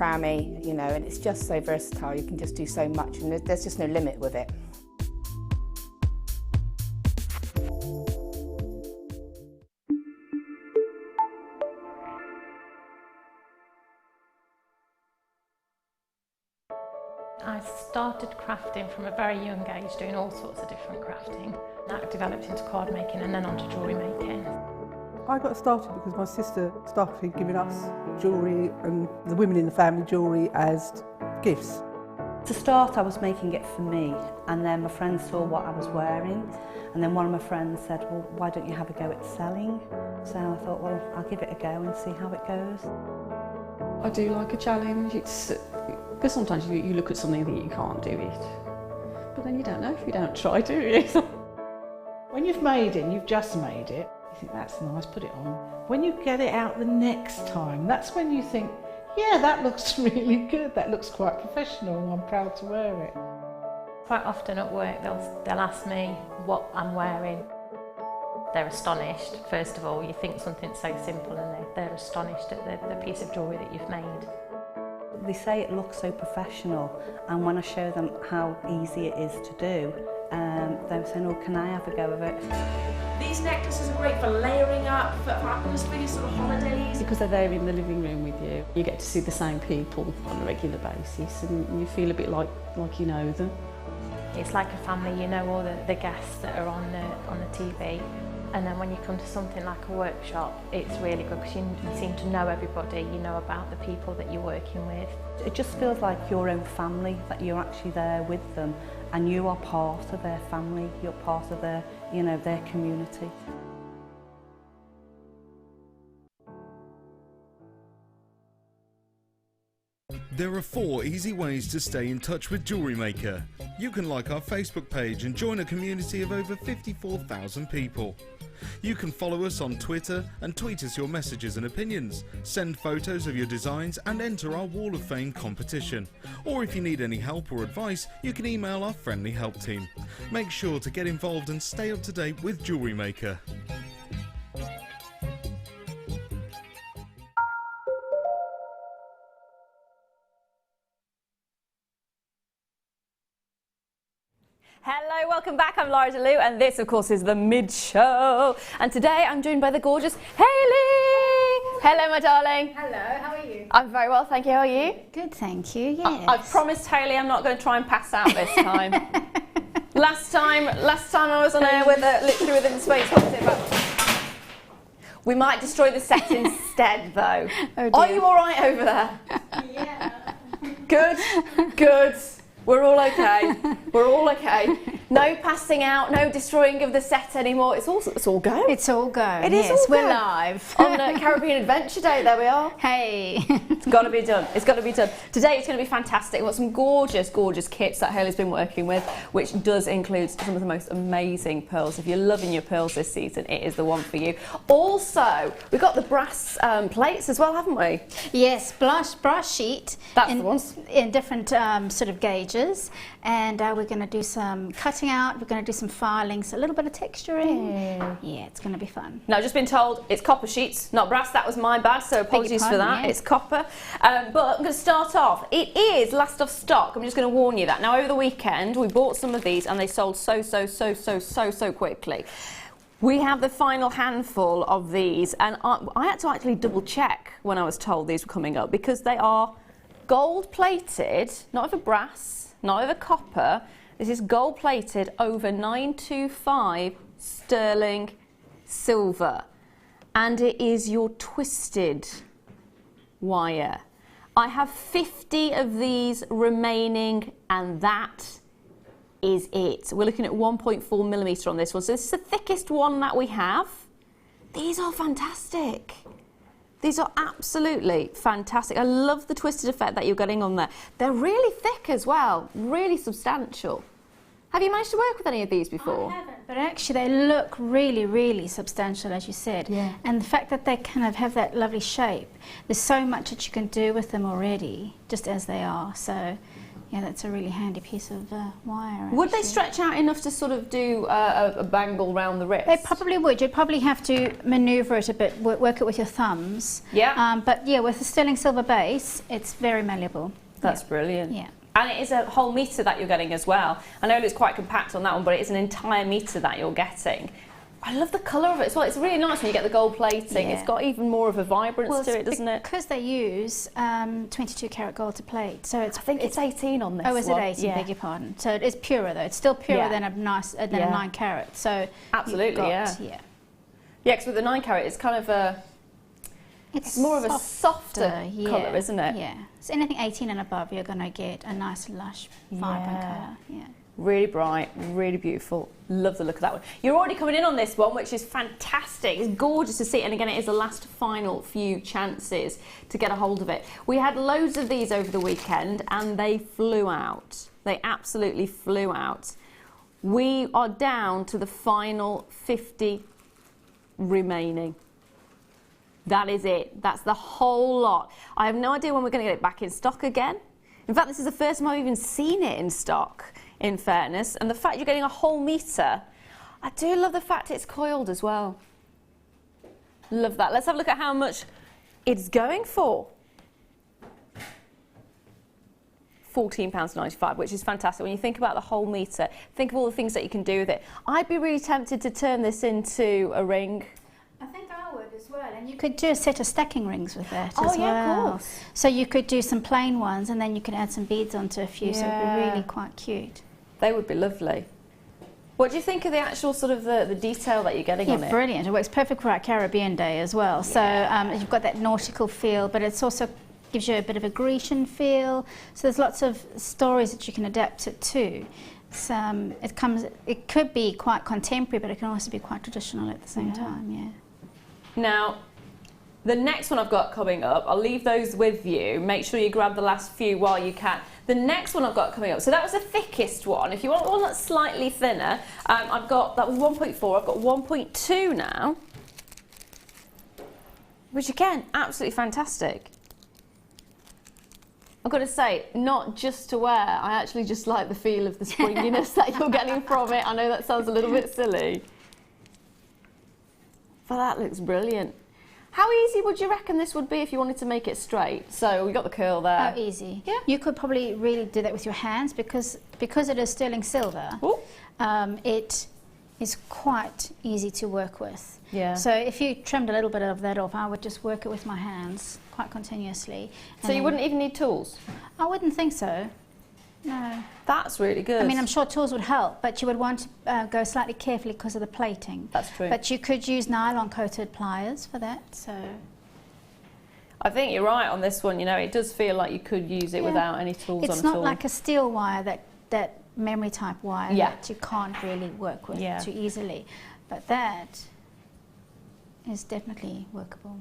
macrame, you know, and it's just so versatile. You can just do so much, and there's just no limit with it. I started crafting from a very young age, doing all sorts of different crafting. That developed into card making and then onto jewellery making. I got started because my sister started giving us jewellery and the women in the family jewellery as gifts. To start, I was making it for me, and then my friends saw what I was wearing, and then one of my friends said, well, why don't you have a go at selling? So I thought, well, I'll give it a go and see how it goes. I do like a challenge. Because sometimes you look at something that you can't do it, but then you don't know if you don't try, do you? When you've made it and you've just made it, you think that's nice, put it on. When you get it out the next time, that's when you think, yeah, that looks really good, that looks quite professional, and I'm proud to wear it. Quite often at work they'll ask me what I'm wearing. They're astonished. First of all, you think something so simple and they're astonished at the piece of jewellery that you've made. They say it looks so professional, and when I show them how easy it is to do, they were saying, oh, can I have a go of it? These necklaces are great for layering up, for just really sort of holidays. Because they're there in the living room with you, you get to see the same people on a regular basis, and you feel a bit like you know them. It's like a family, you know all the guests that are on the TV. And then when you come to something like a workshop, it's really good because you seem to know everybody, you know about the people that you're working with. It just feels like your own family, that you're actually there with them and you are part of their family, you're part of their, you know, their community. There are 4 easy ways to stay in touch with Jewellery Maker. You can like our Facebook page and join a community of over 54,000 people. You can follow us on Twitter and tweet us your messages and opinions, send photos of your designs and enter our Wall of Fame competition. Or if you need any help or advice, you can email our friendly help team. Make sure to get involved and stay up to date with Jewellery Maker. Hello, welcome back. I'm Lara de-Leuw and this of course is the mid-show. And today I'm joined by the gorgeous Hayley. Hello my darling. Hello, how are you? I'm very well, thank you. How are you? Good, thank you, yes. I've promised Hayley I'm not going to try and pass out this time. last time I was on air with literally within the space, what was it about? We might destroy the set instead though. Oh, are you alright over there? Yeah. Good, good. We're all okay. We're all okay. No passing out, no destroying of the set anymore. It's all go. It's all go. It is yes, all we're go. live. On Caribbean Adventure Day, there we are. Hey. It's got to be done. It's got to be done. Today it's going to be fantastic. We've got some gorgeous, gorgeous kits that Hayley's been working with, which does include some of the most amazing pearls. If you're loving your pearls this season, it is the one for you. Also, we've got the brass plates as well, haven't we? Yes, brass sheet. That's the ones. In different sort of gauges. And we're going to do some cutting out, we're going to do some filings, a little bit of texturing. Yeah, it's going to be fun. Now, I've just been told it's copper sheets, not brass. That was my bad, so apologies for that. Yeah. It's copper. But I'm going to start off. It is last off stock. I'm just going to warn you that. Now, over the weekend, we bought some of these and they sold so quickly. We have the final handful of these, and I had to actually double check when I was told these were coming up because they are gold plated, not over brass, not over copper. This is gold plated over 925 sterling silver, and it is your twisted wire. I have 50 of these remaining, and that is it. We're looking at 1.4 millimetre on this one, so this is the thickest one that we have. These are fantastic. These are absolutely fantastic. I love the twisted effect that you're getting on there. They're really thick as well, really substantial. Have you managed to work with any of these before? I haven't, but actually they look really, really substantial, as you said. Yeah. And the fact that they kind of have that lovely shape, there's so much that you can do with them already, just as they are. So, Yeah, that's a really handy piece of wire. Would they actually. stretch out enough to sort of do a bangle round the wrist? They probably would. You'd probably have to manoeuvre it a bit, work it with your thumbs. Yeah. But yeah, with the sterling silver base, it's very malleable. That's brilliant. Yeah. And it is a whole metre that you're getting as well. I know it's quite compact on that one, but it is an entire metre that you're getting. I love the colour of it as well. It's really nice when you get the gold plating. Yeah. It's got even more of a vibrance to it, doesn't it? Because they use 22 karat gold to plate. So it's, I think it's 18 on this one. Oh, is it 18? Yeah. Beg your pardon. So it is purer though. It's still purer than a nice than a 9 carat. So absolutely, yeah. Yeah, because with the 9 carat, it's kind of a... It's more of a softer colour, isn't it? Yeah. So anything 18 and above, you're going to get a nice, lush, vibrant colour. Yeah. Really bright, really beautiful. Love the look of that one. You're already coming in on this one, which is fantastic. It's gorgeous to see. And again, it is the last final few chances to get a hold of it. We had loads of these over the weekend and they flew out. They absolutely flew out. We are down to the final 50 remaining. That is it. That's the whole lot. I have no idea when we're going to get it back in stock again. In fact, this is the first time I've even seen it in stock, in fairness. And the fact you're getting a whole metre, I do love the fact it's coiled as well. Love that. Let's have a look at how much it's going for. £14.95, which is fantastic. When you think about the whole metre, think of all the things that you can do with it. I'd be really tempted to turn this into a ring. I think I would as well, and you could do a set of stacking rings with that as well. Oh yeah, of course. So you could do some plain ones, and then you could add some beads onto a few, so it'd be really quite cute. They would be lovely. What do you think of the actual sort of the detail that you're getting on it? Brilliant. It works perfect for our Caribbean day as well. Yeah. So you've got that nautical feel, but it's also gives you a bit of a Grecian feel. So there's lots of stories that you can adapt it to. It could be quite contemporary, but it can also be quite traditional at the same time. Yeah. Now, the next one I've got coming up, I'll leave those with you. Make sure you grab the last few while you can. The next one I've got coming up, so that was the thickest one. If you want one that's slightly thinner, that was 1.4, I've got 1.2 now. Which again, absolutely fantastic. I've got to say, not just to wear, I actually just like the feel of the springiness that you're getting from it. I know that sounds a little bit silly. But that looks brilliant. How easy would you reckon this would be if you wanted to make it straight? So we got the curl there. Oh, easy. Yeah. You could probably really do that with your hands because it is sterling silver. It is quite easy to work with. Yeah. So if you trimmed a little bit of that off, I would just work it with my hands quite continuously. So you wouldn't even need tools? I wouldn't think so. No. That's really good. I mean, I'm sure tools would help, but you would want to go slightly carefully because of the plating. That's true. But you could use nylon-coated pliers for that, so... I think you're right on this one, you know, it does feel like you could use it without any tools on at all. It's not like a steel wire, that memory-type wire that you can't really work with too easily. But that is definitely workable.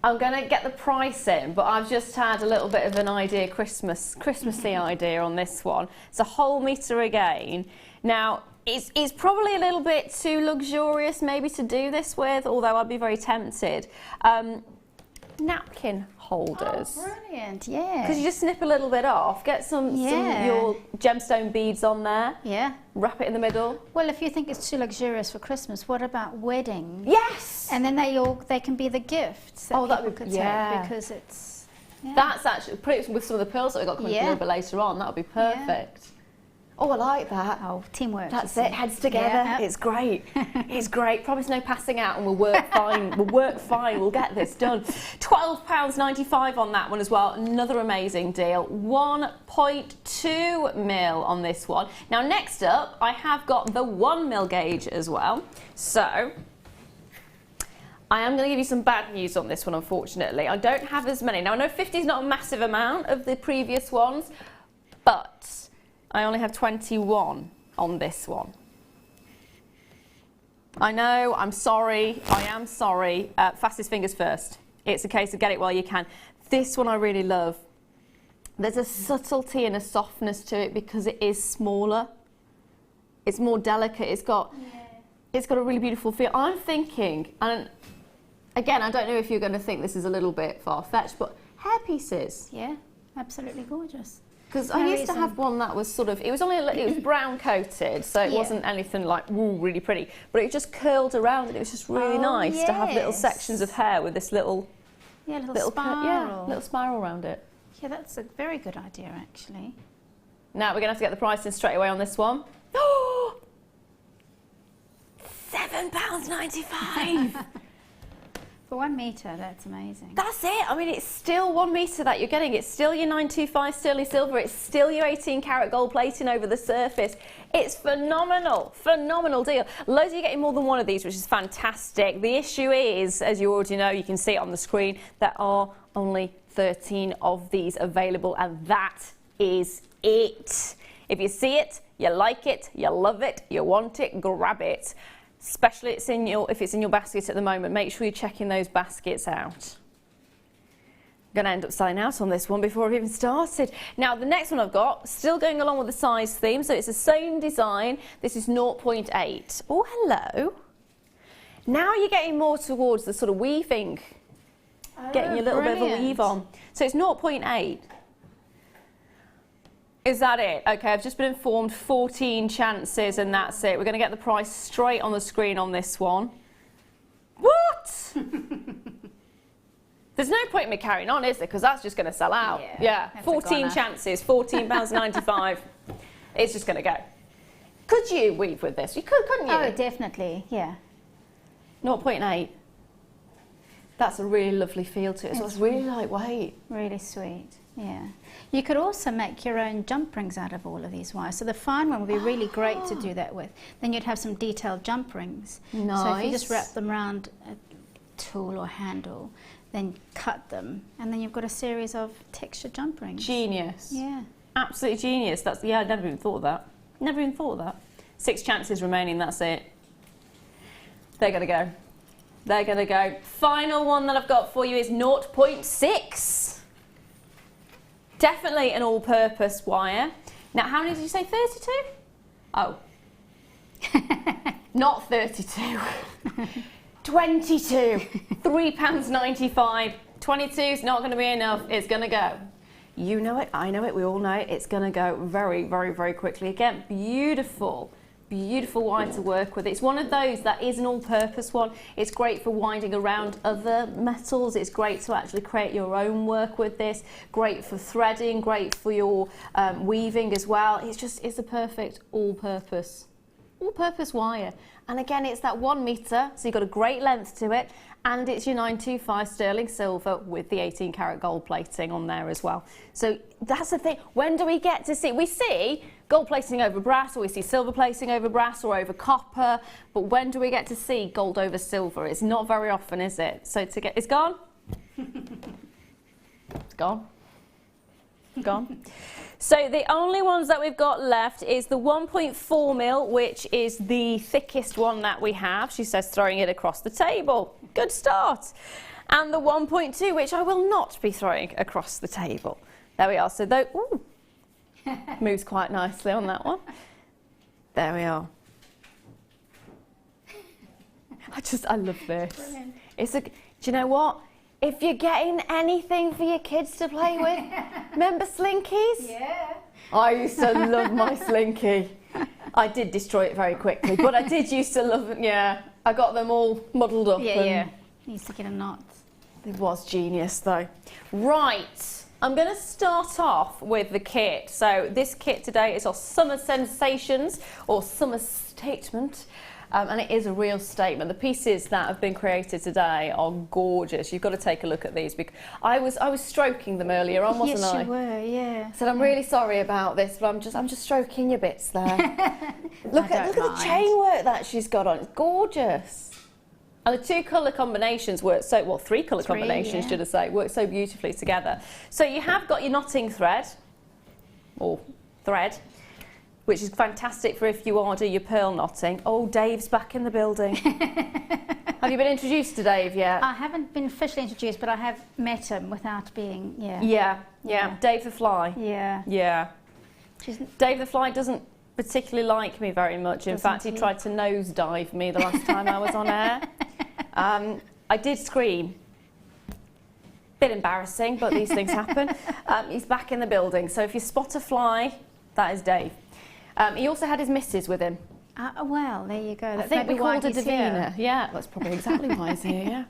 I'm going to get the price in, but I've just had a little bit of an idea, Christmassy idea on this one. It's a whole metre again. Now, it's probably a little bit too luxurious maybe to do this with, although I'd be very tempted. Napkin holders. Oh, brilliant, yeah. Because you just snip a little bit off, get some your gemstone beads on there. Yeah. Wrap it in the middle. Well, if you think it's too luxurious for Christmas, what about weddings? Yes! And then they can be the gifts that people could take because it's... Yeah. That's actually, put it with some of the pearls that we've got coming a little bit later on, that would be perfect. Yeah. Oh, I like that. Oh, teamwork. That's it, heads together. Yeah. It's great. It's great. Promise no passing out and we'll work fine. We'll work fine. We'll get this done. £12.95 on that one as well. Another amazing deal. 1.2 mil on this one. Now, next up, I have got the 1 mil gauge as well. So, I am going to give you some bad news on this one, unfortunately. I don't have as many. Now, I know 50 is not a massive amount of the previous ones, but I only have 21 on this one. I know, I'm sorry, I am sorry. Fastest fingers first. It's a case of get it while you can. This one I really love. There's a subtlety and a softness to it because it is smaller. It's more delicate. It's got a really beautiful feel. I'm thinking, and again, I don't know if you're going to think this is a little bit far-fetched, but hair pieces. Yeah, absolutely gorgeous. Because I used to have one that was sort of, it was brown coated, so it wasn't anything like, ooh, really pretty, but it just curled around and it was just really nice to have little sections of hair with this little spiral. little spiral around it. Yeah, that's a very good idea, actually. Now we're going to have to get the price in straight away on this one. Oh! £7.95. For 1 metre, that's amazing. That's it. I mean, it's still 1 metre that you're getting. It's still your 925 sterling silver. It's still your 18 karat gold plating over the surface. It's phenomenal, phenomenal deal. Loads of you getting more than one of these, which is fantastic. The issue is, as you already know, you can see it on the screen, there are only 13 of these available, and that is it. If you see it, you like it, you love it, you want it, grab it. Especially if it's in your basket at the moment, make sure you're checking those baskets out. I'm going to end up selling out on this one before I've even started. Now, the next one I've got, still going along with the size theme, so it's the same design. This is 0.8. Oh, hello. Now you're getting more towards the sort of weaving, getting your little bit of a weave on. So it's 0.8. Is that it? Okay, I've just been informed 14 chances and that's it. We're going to get the price straight on the screen on this one. What? There's no point in me carrying on, is there? Because that's just going to sell out. Yeah, 14 chances, £14.95. It's just going to go. Could you weave with this? You could, couldn't you? Oh, definitely, yeah. 0.8. That's a really lovely feel to it. So it's really lightweight. Really sweet, yeah. You could also make your own jump rings out of all of these wires. So the fine one would be really great to do that with. Then you'd have some detailed jump rings. Nice. So if you just wrap them around a tool or handle, then cut them, and then you've got a series of textured jump rings. Genius. Yeah. Absolutely genius. That's, yeah, I'd never even thought of that. Never even thought of that. 6 chances remaining, that's it. They're going to go. They're going to go. Final one that I've got for you is 0.6. Definitely an all-purpose wire. Now, how many did you say? 32? Oh. Not 32. 22. £3.95. 22 is not going to be enough. It's going to go. You know it. I know it. We all know it. It's going to go very, very, very quickly. Again, beautiful. Beautiful wire to work with. It's one of those that is an all-purpose one. It's great for winding around other metals. It's great to actually create your own work with this. Great for threading, great for your weaving as well. It's a perfect all-purpose wire. And again, it's that 1 metre, so you've got a great length to it, and it's your 925 sterling silver with the 18 karat gold plating on there as well. So that's the thing. When do we get to see? We see gold plating over brass, or we see silver plating over brass or over copper, but when do we get to see gold over silver? It's not very often, is it? So it's gone? It's gone. Gone. So the only ones that we've got left is the 1.4 mil, which is the thickest one that we have. She says throwing it across the table. Good start. And the 1.2, which I will not be throwing across the table. There we are. So though, ooh, moves quite nicely on that one. There we are. I love this. Brilliant. Do you know what? If you're getting anything for your kids to play with, remember Slinkies? Yeah. I used to love my Slinky. I did destroy it very quickly, but I did used to love it, yeah. I got them all muddled up. Yeah. Used to get a knot. It was genius though. Right, I'm going to start off with the kit. So this kit today is our Summer Sensations, or Summer Statement. And it is a real statement. The pieces that have been created today are gorgeous. You've got to take a look at these. Because I was stroking them earlier on, wasn't I? Yes, you were, yeah. I said, I'm really sorry about this, but I'm just stroking your bits there. look at the chain work that she's got on. It's gorgeous. And the 2 colour combinations work so, well, 3 colour combinations, should I say, work so beautifully together. So you have got your knotting thread, or thread, which is fantastic for if you want to do your pearl knotting. Oh, Dave's back in the building. Have you been introduced to Dave yet? I haven't been officially introduced, but I have met him without being, Yeah. Dave the Fly. Yeah. Dave the Fly doesn't particularly like me very much. In fact, he tried to nosedive me the last time I was on air. I did scream. Bit embarrassing, but these things happen. He's back in the building, so if you spot a fly, that is Dave. He also had his missus with him. Well, there you go. I That's think we maybe why called her he's Davina. here. Yeah, that's probably exactly why he's here, yeah.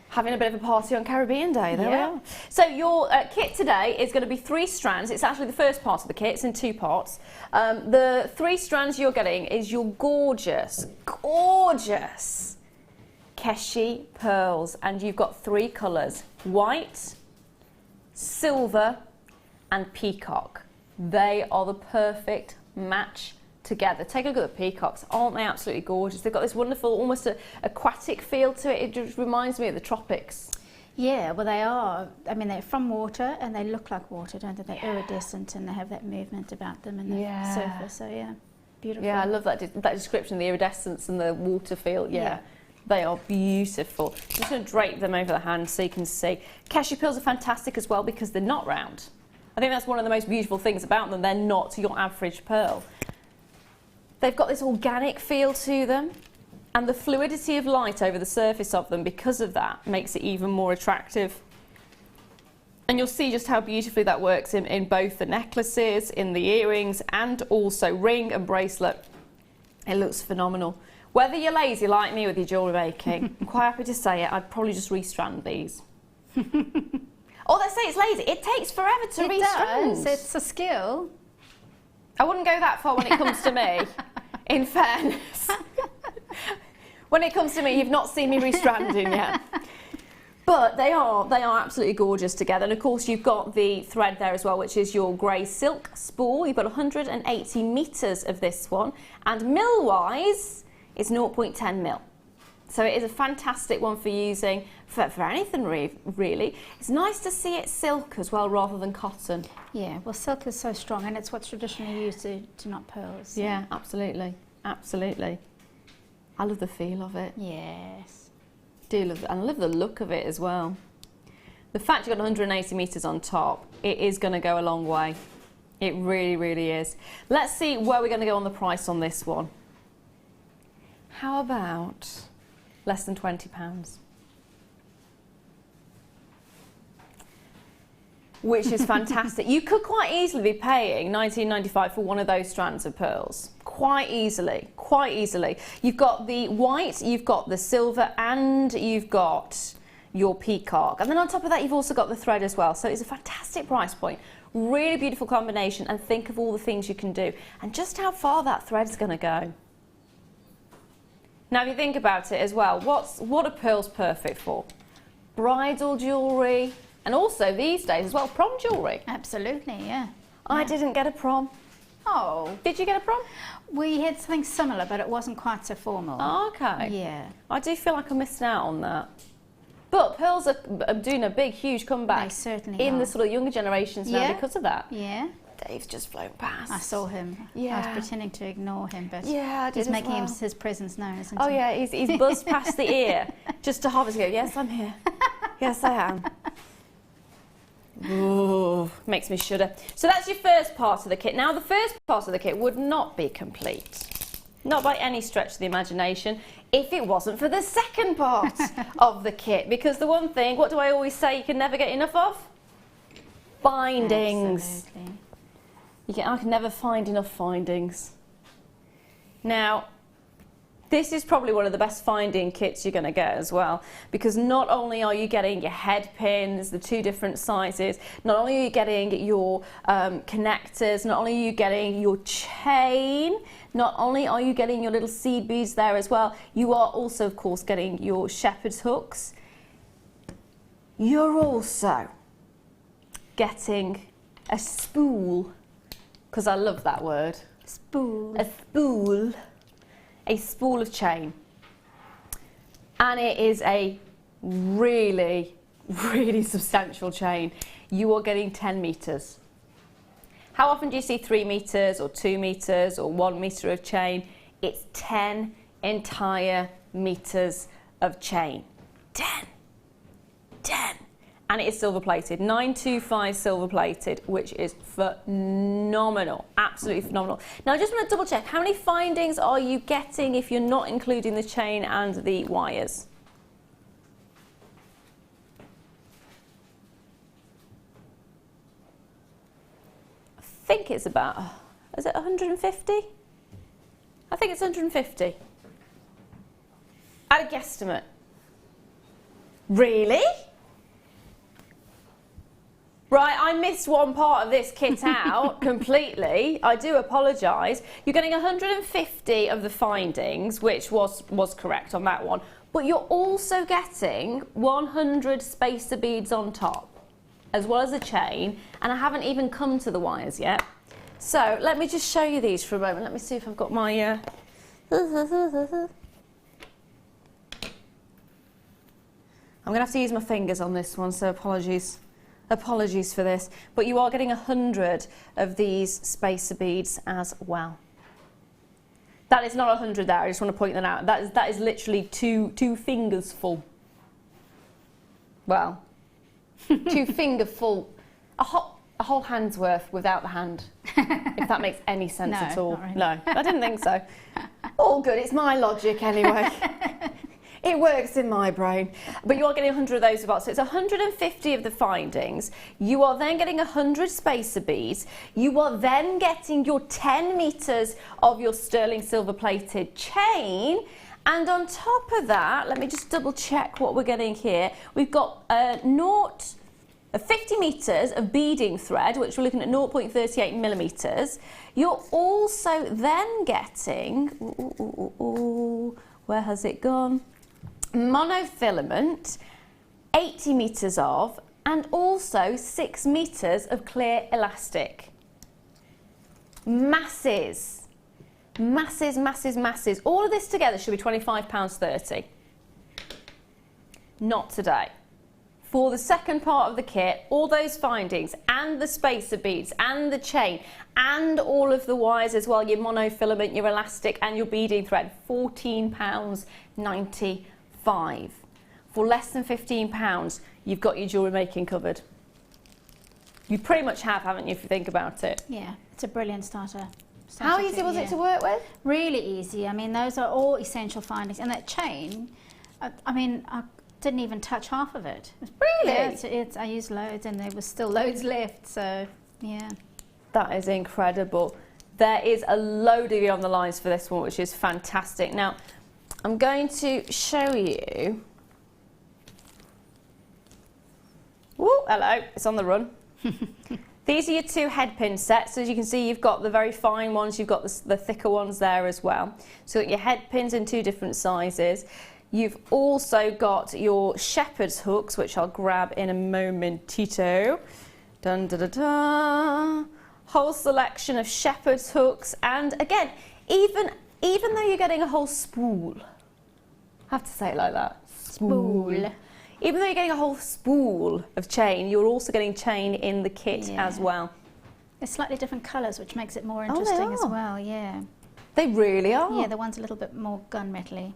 Having a bit of a party on Caribbean Day, there we are. So your kit today is going to be 3 strands. It's actually the first part of the kit. It's in 2 parts. The 3 strands you're getting is your gorgeous, gorgeous Keshi pearls. And you've got 3 colours: white, silver and peacock. They are the perfect match together. Take a look at the peacocks. Aren't they absolutely gorgeous? They've got this wonderful, almost aquatic feel to it. It just reminds me of the tropics. Yeah, well they are. I mean, they're from water and they look like water, don't they? They're iridescent and they have that movement about them and the surface. So yeah, beautiful. Yeah, I love that description, the iridescence and the water feel. Yeah. They are beautiful. I'm just going to drape them over the hand so you can see. Keshi pearls are fantastic as well because they're not round. I think that's one of the most beautiful things about them. They're not your average pearl. They've got this organic feel to them, and the fluidity of light over the surface of them, because of that, makes it even more attractive. And you'll see just how beautifully that works in both the necklaces, in the earrings, and also ring and bracelet. It looks phenomenal. Whether you're lazy like me with your jewellery making, I'm quite happy to say it, I'd probably just restrand these. Oh, they say it's lazy. It takes forever to restrand. It does. It's a skill. I wouldn't go that far when it comes to me, in fairness. When it comes to me, you've not seen me restranding yet. But they are absolutely gorgeous together. And of course, you've got the thread there as well, which is your grey silk spool. You've got 180 metres of this one. And mil-wise, it's 0.10 mil. So it is a fantastic one for using for anything really. It's nice to see it silk as well rather than cotton. Yeah, well silk is so strong and it's what's traditionally used to knot pearls. Yeah, absolutely, absolutely. I love the feel of it. Yes. Do love it, and I love the look of it as well. The fact you've got 180 metres on top, it is going to go a long way. It really, really is. Let's see where we're going to go on the price on this one. How about less than £20? Which is fantastic. You could quite easily be paying $19.95 for one of those strands of pearls. Quite easily, quite easily. You've got the white, you've got the silver, and you've got your peacock. And then on top of that, you've also got the thread as well. So it's a fantastic price point. Really beautiful combination, and think of all the things you can do and just how far that thread's going to go. Now, if you think about it as well, what are pearls perfect for? Bridal jewellery, and also these days as well, prom jewellery. Absolutely, yeah. I didn't get a prom. Oh. Did you get a prom? We had something similar, but it wasn't quite so formal. Oh, okay. Yeah. I do feel like I'm missing out on that. But pearls are doing a big, huge comeback. They certainly in are. the sort of younger generations now because of that. Yeah. Dave's just flown past. I saw him. Yeah. I was pretending to ignore him, but yeah, I did he's as making well. his presence known, isn't Oh he? yeah, he's buzzed past the ear just to hover to go, yes, I'm here. Yes, I am. Ooh, makes me shudder. So that's your first part of the kit. Now, the first part of the kit would not be complete, not by any stretch of the imagination, if it wasn't for the second part of the kit. Because the one thing, what do I always say you can never get enough of? Findings. Absolutely. I can never find enough findings. Now, this is probably one of the best finding kits you're going to get as well, because not only are you getting your head pins, the 2 different sizes, not only are you getting your connectors, not only are you getting your chain, not only are you getting your little seed beads there as well, you are also, of course, getting your shepherd's hooks. You're also getting a spool, because I love that word. Spool. A spool. A spool of chain. And it is a really, really substantial chain. You are getting 10 metres. How often do you see 3 metres or 2 metres or 1 metre of chain? It's 10 entire metres of chain. 10. And it is silver plated, 925 silver plated, which is phenomenal, absolutely phenomenal. Now I just want to double check, how many findings are you getting if you're not including the chain and the wires? think it's about, is it 150? I think it's 150. At a guesstimate. Really? Right, I missed one part of this kit out completely. I do apologise. You're getting 150 of the findings, which was correct on that one. But you're also getting 100 spacer beads on top, as well as a chain. And I haven't even come to the wires yet. So let me just show you these for a moment. Let me see if I've got my... I'm going to have to use my fingers on this one, so apologies. Apologies for this. But you are getting 100 of these spacer beads as well. That is not 100 there, I just want to point that out. That is literally two fingers full. Well, 2 finger full. A whole hand's worth without the hand. If that makes any sense at all. Not really. No, I didn't think so. All good, it's my logic anyway. It works in my brain. But you are getting 100 of those as well. So it's 150 of the findings. You are then getting 100 spacer beads. You are then getting your 10 metres of your sterling silver plated chain. And on top of that, let me just double check what we're getting here. We've got 50 metres of beading thread, which we're looking at 0.38 millimetres. You're also then getting, where has it gone? Monofilament, 80 metres of, and also 6 metres of clear elastic. Masses. Masses, masses, masses. All of this together should be £25.30. Not today. For the second part of the kit, all those findings and the spacer beads and the chain and all of the wires as well, your monofilament, your elastic and your beading thread, £14.95. For less than £15, you've got your jewellery making covered. You pretty much have, haven't you, if you think about it? Yeah, it's a brilliant starter. How easy was it to work with? Really easy. I mean, those are all essential findings. And that chain, I mean, I didn't even touch half of it. Really? Yeah, I used loads and there was still loads left, so yeah. That is incredible. There is a load of you on the lines for this one, which is fantastic. Now, I'm going to show you. Woo, hello, it's on the run. These are your 2 head pin sets. As you can see, you've got the very fine ones, you've got the thicker ones there as well. So you've got your head pins in 2 different sizes. You've also got your shepherd's hooks, which I'll grab in a momentito. Dun, da, da, da. Whole selection of shepherd's hooks. And again, even though you're getting a whole spool, I have to say it like that. Spool. Even though you're getting a whole spool of chain, you're also getting chain in the kit as well. They're slightly different colours, which makes it more interesting as well, yeah. They really are. Yeah, the one's a little bit more gunmetal-y.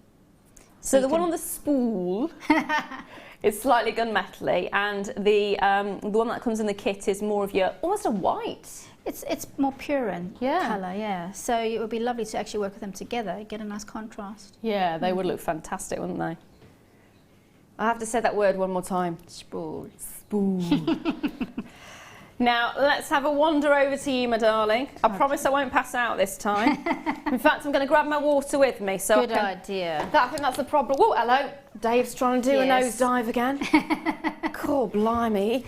So the one on the spool is slightly gunmetal-y, and the one that comes in the kit is more of your, almost a white. It's more pure in colour, yeah. So it would be lovely to actually work with them together, get a nice contrast. Yeah, they would look fantastic, wouldn't they? I have to say that word one more time. Spool. Spool. Now, let's have a wander over to you, my darling. I promise I won't pass out this time. In fact, I'm going to grab my water with me. So Good idea. I think that's the problem. Oh, hello. Dave's trying to do a nosedive again. Cool, blimey.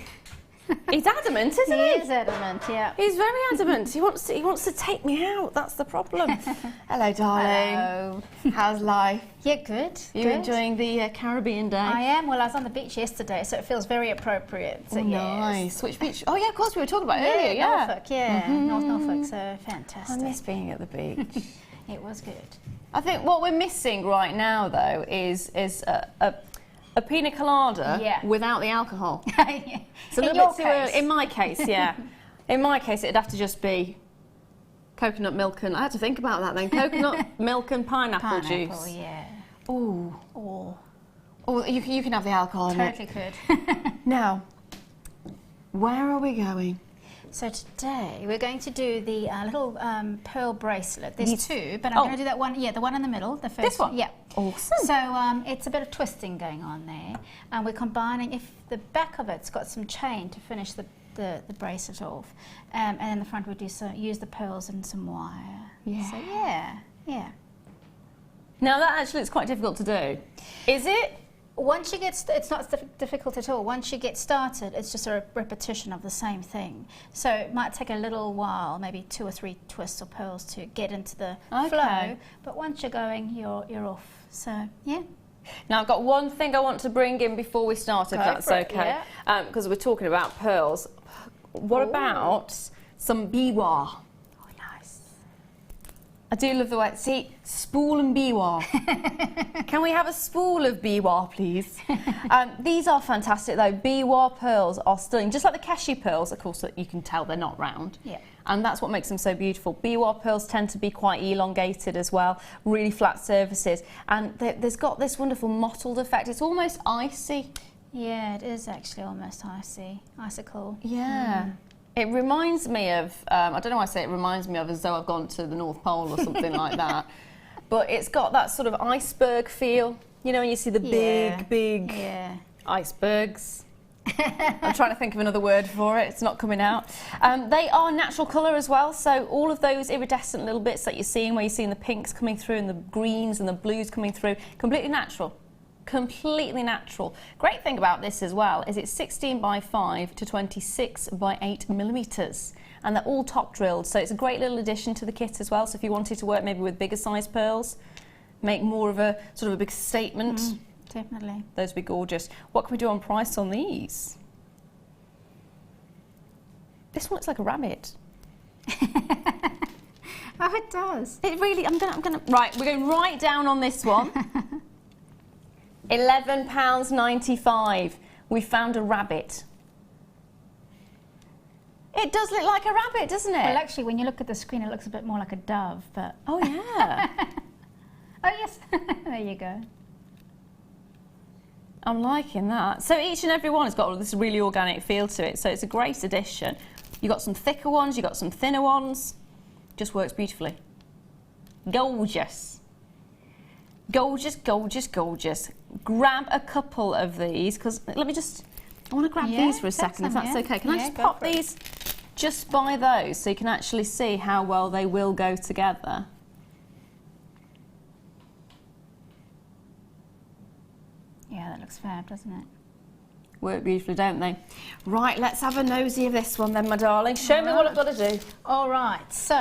He's adamant, isn't he? He is adamant, yeah. He's very adamant. He wants to take me out. That's the problem. Hello, darling. Hello. How's life? Yeah, good. You enjoying the Caribbean day? I am. Well, I was on the beach yesterday, so it feels very appropriate. So, nice. Which beach? Oh, yeah, of course, we were talking about it earlier, yeah. Norfolk, yeah. North Norfolk, so fantastic. I miss being at the beach. It was good. I think what we're missing right now, though, is a pina colada without the alcohol. It's a little bit too early. In my case, yeah. In my case, it'd have to just be coconut milk and... I had to think about that then. Coconut milk and pineapple juice. Yeah. Ooh. Oh, you can have the alcohol in it. Totally could. Now, where are we going? So today we're going to do the little pearl bracelet. There's 2, but I'm going to do that one. Yeah, the one in the middle. The first this one. Yeah. Awesome. So it's a bit of twisting going on there, and we're combining. If the back of it's got some chain to finish the the bracelet off. And in the front we use the pearls and some wire. Yeah. So yeah. Now that actually is quite difficult to do. Is it? Once you get, it's not difficult at all. Once you get started, it's just a repetition of the same thing. So it might take a little while, maybe 2 or 3 twists or pearls to get into the flow. But once you're going, you're off. So yeah. Now I've got one thing I want to bring in before we start, if that's okay. Because we're talking about pearls. What about some Biwa? I do love the way, see, spool and Biwa. Can we have a spool of Biwa, please? These are fantastic though. Biwa pearls are stunning. Just like the Keshi pearls, of course, you can tell they're not round. Yeah. And that's what makes them so beautiful. Biwa pearls tend to be quite elongated as well, really flat surfaces. And there's got this wonderful mottled effect. It's almost icy. Yeah, it is actually almost icy, icicle. Yeah. It reminds me of, I don't know why I say it reminds me of, as though I've gone to the North Pole or something like that. But it's got that sort of iceberg feel. You know, when you see the big icebergs. I'm trying to think of another word for it. It's not coming out. They are natural colour as well. So all of those iridescent little bits that you're seeing, where you're seeing the pinks coming through and the greens and the blues coming through, completely natural. Completely natural. Great thing about this as well is it's 16 by 5 to 26 by 8 millimeters, and they're all top drilled, so it's a great little addition to the kit as well. So if you wanted to work maybe with bigger size pearls, make more of a sort of a big statement, definitely, those would be gorgeous. What can we do on price on these? This one looks like a rabbit. Oh, it does. It really. I'm gonna. Right, we're going right down on this one. £11.95. We found a rabbit. It does look like a rabbit, doesn't it? Well, actually, when you look at the screen, it looks a bit more like a dove, but... Oh, yeah. Oh, yes. There you go. I'm liking that. So each and every one has got this really organic feel to it, so it's a great addition. You've got some thicker ones, you've got some thinner ones. Just works beautifully. Gorgeous. Gorgeous, gorgeous, gorgeous. Grab a couple of these, because let me just, I want to grab these for a second, if that's okay. Can I just pop these just by those so you can actually see how well they will go together? Yeah, that looks fab, doesn't it? Work beautifully, don't they? Right, let's have a nosy of this one then, my darling. Show me what I've got to do. All right, so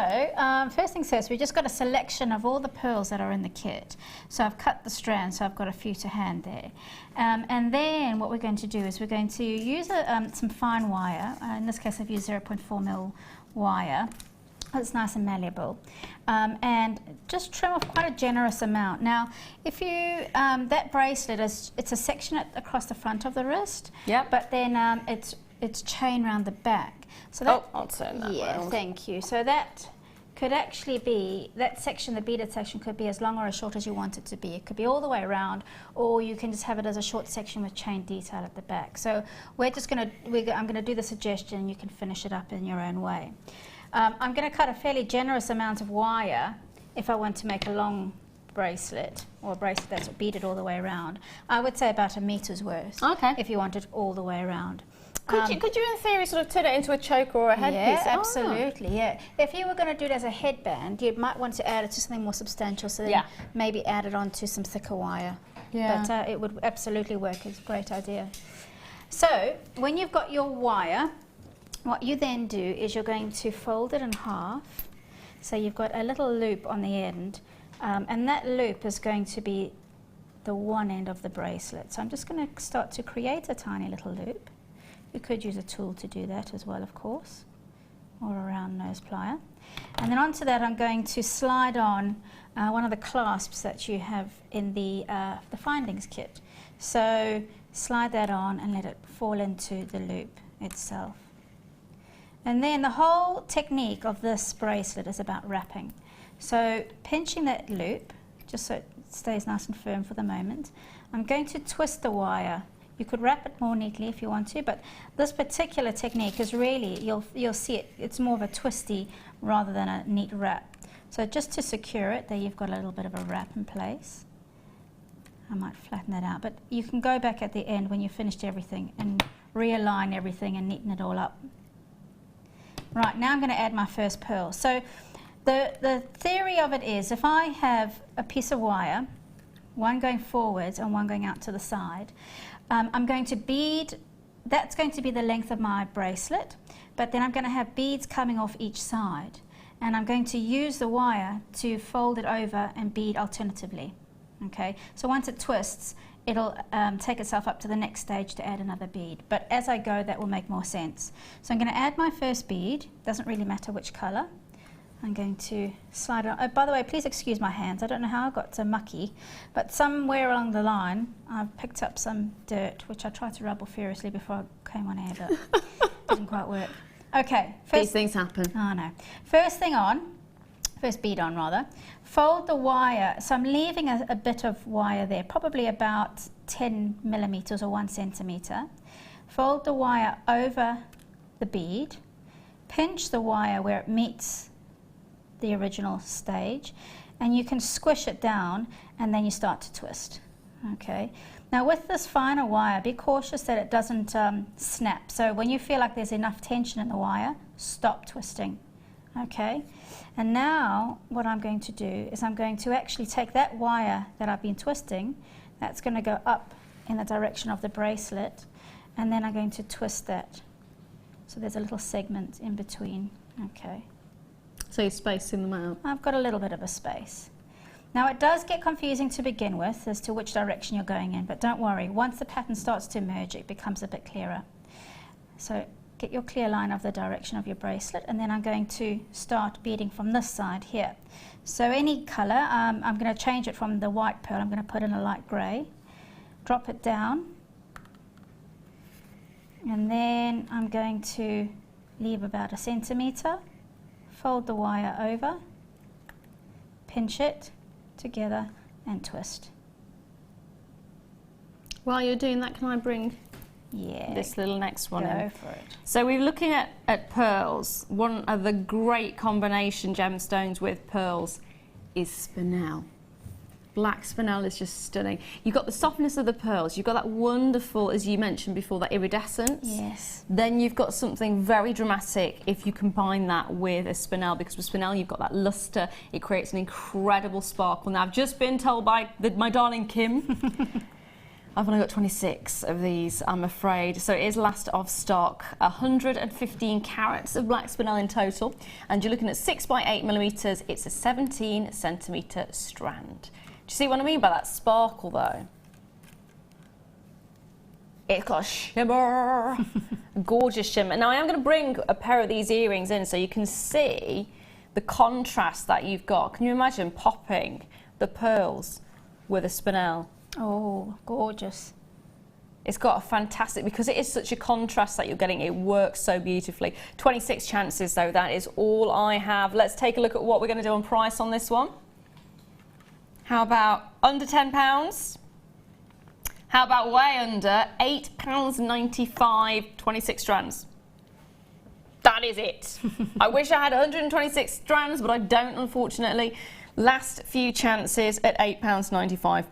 first things first, we've just got a selection of all the pearls that are in the kit. So I've cut the strand, so I've got a few to hand there. And then what we're going to do is we're going to use some fine wire. In this case, I've used 0.4mm wire. It's nice and malleable, and just trim off quite a generous amount. Now, if you that bracelet it's a section across the front of the wrist, but then it's chain around the back. So that, I'll turn that round. Thank you. So that could actually be that section, the beaded section, could be as long or as short as you want it to be. It could be all the way around, or you can just have it as a short section with chain detail at the back. So we're just I'm going to do the suggestion, and you can finish it up in your own way. I'm going to cut a fairly generous amount of wire if I want to make a long bracelet, or a bracelet that's beaded all the way around. I would say about 1 meter's worth. Okay. If you want it all the way around. Could you in theory sort of turn it into a choker or a headpiece? Yeah, absolutely, yeah. If you were going to do it as a headband, you might want to add it to something more substantial, so then maybe add it onto some thicker wire. Yeah. But it would absolutely work. It's a great idea. So, when you've got your wire, what you then do is you're going to fold it in half. So you've got a little loop on the end, and that loop is going to be the one end of the bracelet. So I'm just going to start to create a tiny little loop. You could use a tool to do that as well, of course, or a round nose plier. And then onto that I'm going to slide on one of the clasps that you have in the findings kit. So slide that on and let it fall into the loop itself. And then the whole technique of this bracelet is about wrapping. So pinching that loop, just so it stays nice and firm for the moment, I'm going to twist the wire. You could wrap it more neatly if you want to, but this particular technique is really, you'll see it, it's more of a twisty rather than a neat wrap. So just to secure it, there you've got a little bit of a wrap in place. I might flatten that out, but you can go back at the end when you've finished everything and realign everything and neaten it all up. Right, now I'm going to add my first pearl. So the theory of it is, if I have a piece of wire, one going forwards and one going out to the side, I'm going to bead, that's going to be the length of my bracelet, but then I'm going to have beads coming off each side, and I'm going to use the wire to fold it over and bead alternatively. Okay, so once it twists, it'll take itself up to the next stage to add another bead, but as I go that will make more sense. So I'm going to add my first bead, doesn't really matter which colour. I'm going to slide it on. Oh, by the way, please excuse my hands, I don't know how I got so mucky, but somewhere along the line I've picked up some dirt which I tried to rub off furiously before I came on air, but didn't quite work. Okay, these things happen. Oh no. First bead on rather, fold the wire, so I'm leaving a bit of wire there, probably about 10 millimeters or 1 centimeter. Fold the wire over the bead, pinch the wire where it meets the original stage, and you can squish it down and then you start to twist. Okay. Now with this finer wire, be cautious that it doesn't snap. So when you feel like there's enough tension in the wire, stop twisting. Okay. And now what I'm going to do is I'm going to actually take that wire that I've been twisting, that's going to go up in the direction of the bracelet, and then I'm going to twist that. So there's a little segment in between. Okay. So you're spacing them out? I've got a little bit of a space. Now it does get confusing to begin with as to which direction you're going in, but don't worry, once the pattern starts to emerge it becomes a bit clearer. So get your clear line of the direction of your bracelet, and then I'm going to start beading from this side here. So any colour, I'm going to change it from the white pearl, I'm going to put in a light grey, drop it down, and then I'm going to leave about 1 centimetre, fold the wire over, pinch it together and twist. While you're doing that, can I bring this little next one in? Go for it. So we're looking at pearls. One of the great combination gemstones with pearls is spinel. Black spinel is just stunning. You've got the softness of the pearls, you've got that wonderful, as you mentioned before, that iridescence. Yes. Then you've got something very dramatic if you combine that with a spinel, because with spinel you've got that luster, it creates an incredible sparkle. Now I've just been told by my darling Kim, I've only got 26 of these, I'm afraid. So it is last of stock. 115 carats of black spinel in total, and you're looking at 6 by 8 millimeters. It's a 17 centimeter strand. Do you see what I mean by that sparkle though? It's got a shimmer, gorgeous shimmer. Now I am going to bring a pair of these earrings in so you can see the contrast that you've got. Can you imagine popping the pearls with a spinel? Oh, gorgeous. It's got a fantastic, because it is such a contrast that you're getting, it works so beautifully. 26 chances though, that is all I have. Let's take a look at what we're going to do on price on this one. How about under £10? How about way under? £8.95, 26 strands. That is it. I wish I had 126 strands, but I don't, unfortunately. Last few chances at £8.95.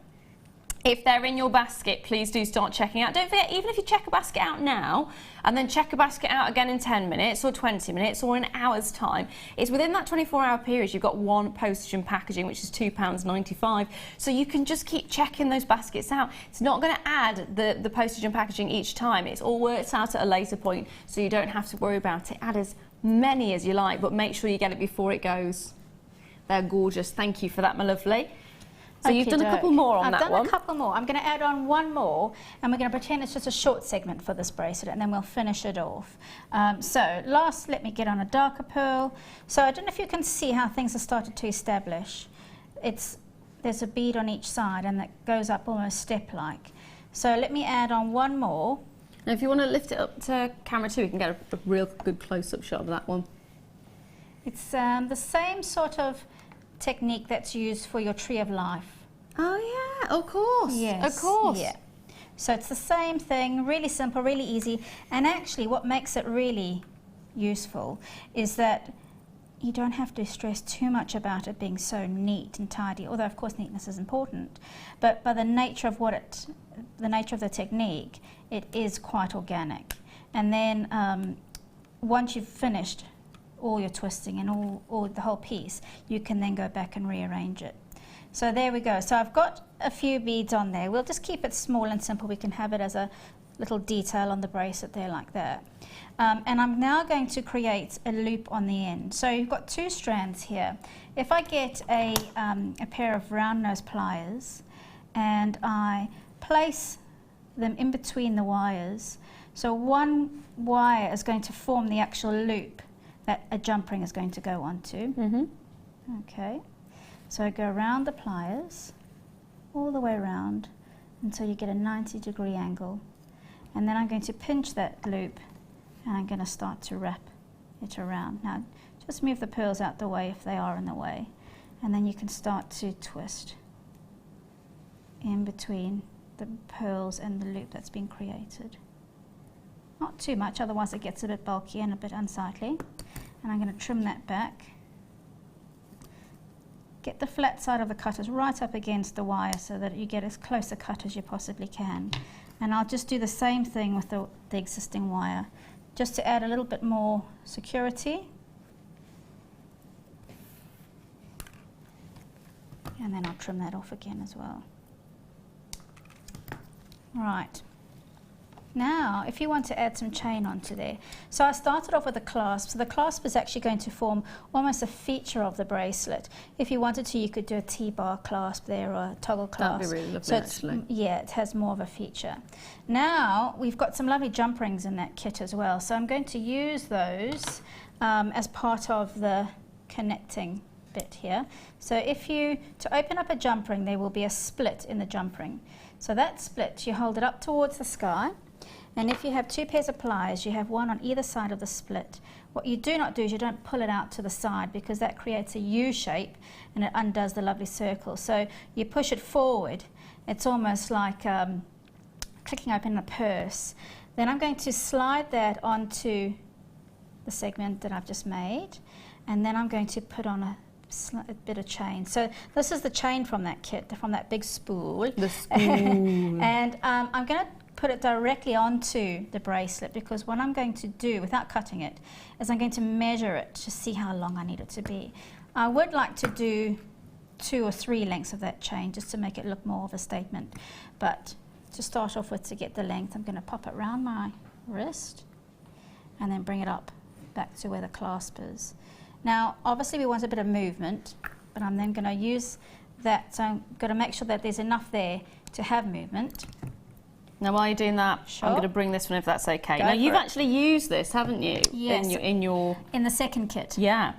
If they're in your basket, please do start checking out. Don't forget, even if you check a basket out now, and then check a basket out again in 10 minutes or 20 minutes or an hour's time, it's within that 24-hour period you've got one postage and packaging, which is £2.95. So you can just keep checking those baskets out. It's not going to add the postage and packaging each time. It's all worked out at a later point, so you don't have to worry about it. Add as many as you like, but make sure you get it before it goes. They're gorgeous. Thank you for that, my lovely. So you've done a couple more on that one. I've done a couple more. I'm going to add on one more, and we're going to pretend it's just a short segment for this bracelet, and then we'll finish it off. So last, let me get on a darker pearl. So I don't know if you can see how things have started to establish. There's a bead on each side, and that goes up almost step-like. So let me add on one more. Now if you want to lift it up to camera too, you can get a real good close-up shot of that one. It's the same sort of technique that's used for your tree of life. Oh yeah, of course. Yes, of course. Yeah. So it's the same thing, really simple, really easy, and actually what makes it really useful is that you don't have to stress too much about it being so neat and tidy, although of course neatness is important, but by the nature of the nature of the technique, it is quite organic. And then once you've finished all your twisting and all the whole piece, you can then go back and rearrange it. So there we go. So I've got a few beads on there. We'll just keep it small and simple. We can have it as a little detail on the bracelet there like that. And I'm now going to create a loop on the end. So you've got 2 strands here. If I get a pair of round nose pliers and I place them in between the wires, so one wire is going to form the actual loop that a jump ring is going to go onto. Okay, so I go around the pliers all the way around until you get a 90-degree angle, and then I'm going to pinch that loop and I'm going to start to wrap it around. Now just move the pearls out the way if they are in the way, and then you can start to twist in between the pearls and the loop that's been created. Not too much, otherwise it gets a bit bulky and a bit unsightly. And I'm going to trim that back. Get the flat side of the cutters right up against the wire so that you get as close a cut as you possibly can. And I'll just do the same thing with the existing wire, just to add a little bit more security. And then I'll trim that off again as well. Right. Now, if you want to add some chain onto there, so I started off with a clasp. So the clasp is actually going to form almost a feature of the bracelet. If you wanted to, you could do a T-bar clasp there or a toggle clasp. That'd be really lovely, so actually. Yeah, it has more of a feature. Now, we've got some lovely jump rings in that kit as well. So I'm going to use those as part of the connecting bit here. So to open up a jump ring, there will be a split in the jump ring. So that split, you hold it up towards the sky. And if you have 2 pairs of pliers, you have one on either side of the split. What you do not do is you don't pull it out to the side, because that creates a U shape and it undoes the lovely circle. So you push it forward. It's almost like clicking open a purse. Then I'm going to slide that onto the segment that I've just made, and then I'm going to put on a bit of chain. So this is the chain from that kit, from that big spool. The spool. And I'm going to put it directly onto the bracelet, because what I'm going to do, without cutting it, is I'm going to measure it to see how long I need it to be. I would like to do 2 or 3 lengths of that chain just to make it look more of a statement. But to start off with, to get the length, I'm going to pop it around my wrist and then bring it up back to where the clasp is. Now, obviously we want a bit of movement, but I'm then going to use that, so I'm going to make sure that there's enough there to have movement. Now, while you're doing that, Sure. I'm going to bring this one if that's okay. Go Now, for you've it. actually used this, haven't you? Yes. In the second kit. Yeah.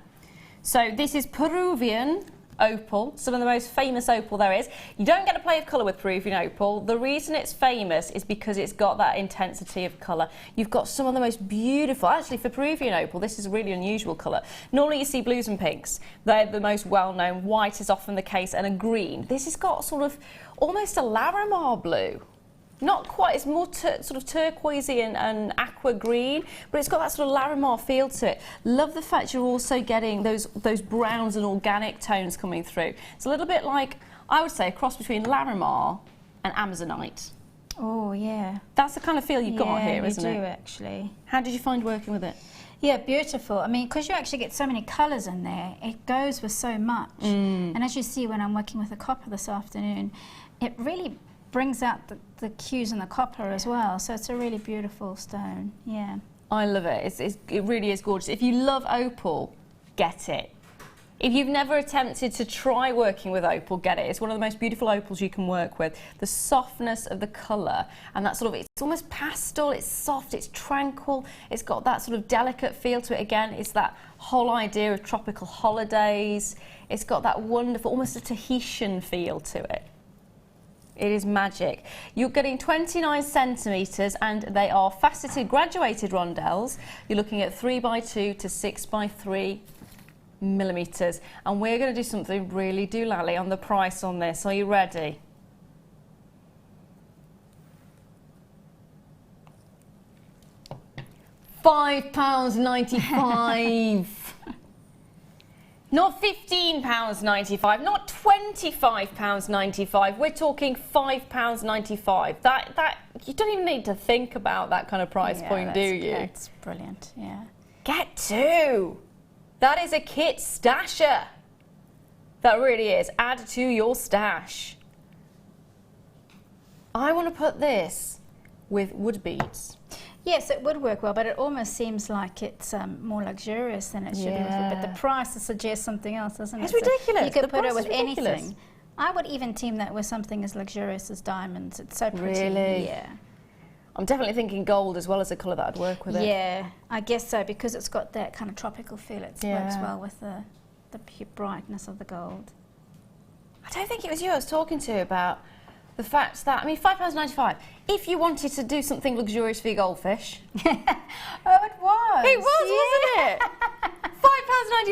So this is Peruvian opal, some of the most famous opal there is. You don't get to play with colour with Peruvian opal. The reason it's famous is because it's got that intensity of colour. You've got some of the most beautiful, actually for Peruvian opal, this is a really unusual colour. Normally you see blues and pinks. They're the most well-known. White is often the case, and a green. This has got sort of almost a Larimar blue. Not quite, it's more sort of turquoisey and aqua green, but it's got that sort of Larimar feel to it. Love the fact you're also getting those browns and organic tones coming through. It's a little bit like, I would say, a cross between Larimar and Amazonite. Oh, yeah. That's the kind of feel you've got here, isn't it? you do, actually. How did you find working with it? Yeah, beautiful. I mean, because you actually get so many colours in there, it goes with so much. And as you see when I'm working with the copper this afternoon, it really brings out the cues in the copper as well. So it's a really beautiful stone, yeah. I love it. It really is gorgeous. If you love opal, get it. If you've never attempted to try working with opal, get it. It's one of the most beautiful opals you can work with. The softness of the colour and that sort of, it's almost pastel, it's soft, it's tranquil, it's got that sort of delicate feel to it again. It's that whole idea of tropical holidays. It's got that wonderful, almost a Tahitian feel to it. It is magic. You're getting 29 centimetres and they are faceted graduated rondelles. You're looking at 3x2 to 6x3 millimetres. And we're going to do something really doolally on the price on this. Are you ready? £5.95. Not £15.95, not £25.95. We're talking £5.95. That you don't even need to think about that kind of price point, do you? That's brilliant. Yeah. Get 2. That is a kit stasher. That really is. Add to your stash. I want to put this with wood beads. Yes, it would work well, but it almost seems like it's more luxurious than it should be. But the price suggests something else, doesn't it? It's ridiculous. You could The put it price with is ridiculous. anything. I would even team that with something as luxurious as diamonds. It's so pretty. Really? Yeah. I'm definitely thinking gold as well as a colour that would work with it. Yeah, I guess so, because it's got that kind of tropical feel. It works well with the pure brightness of the gold. I don't think it was you I was talking to about the fact that, I mean, £5.95. If you wanted to do something luxurious for your goldfish. Oh, it was. It was, wasn't it?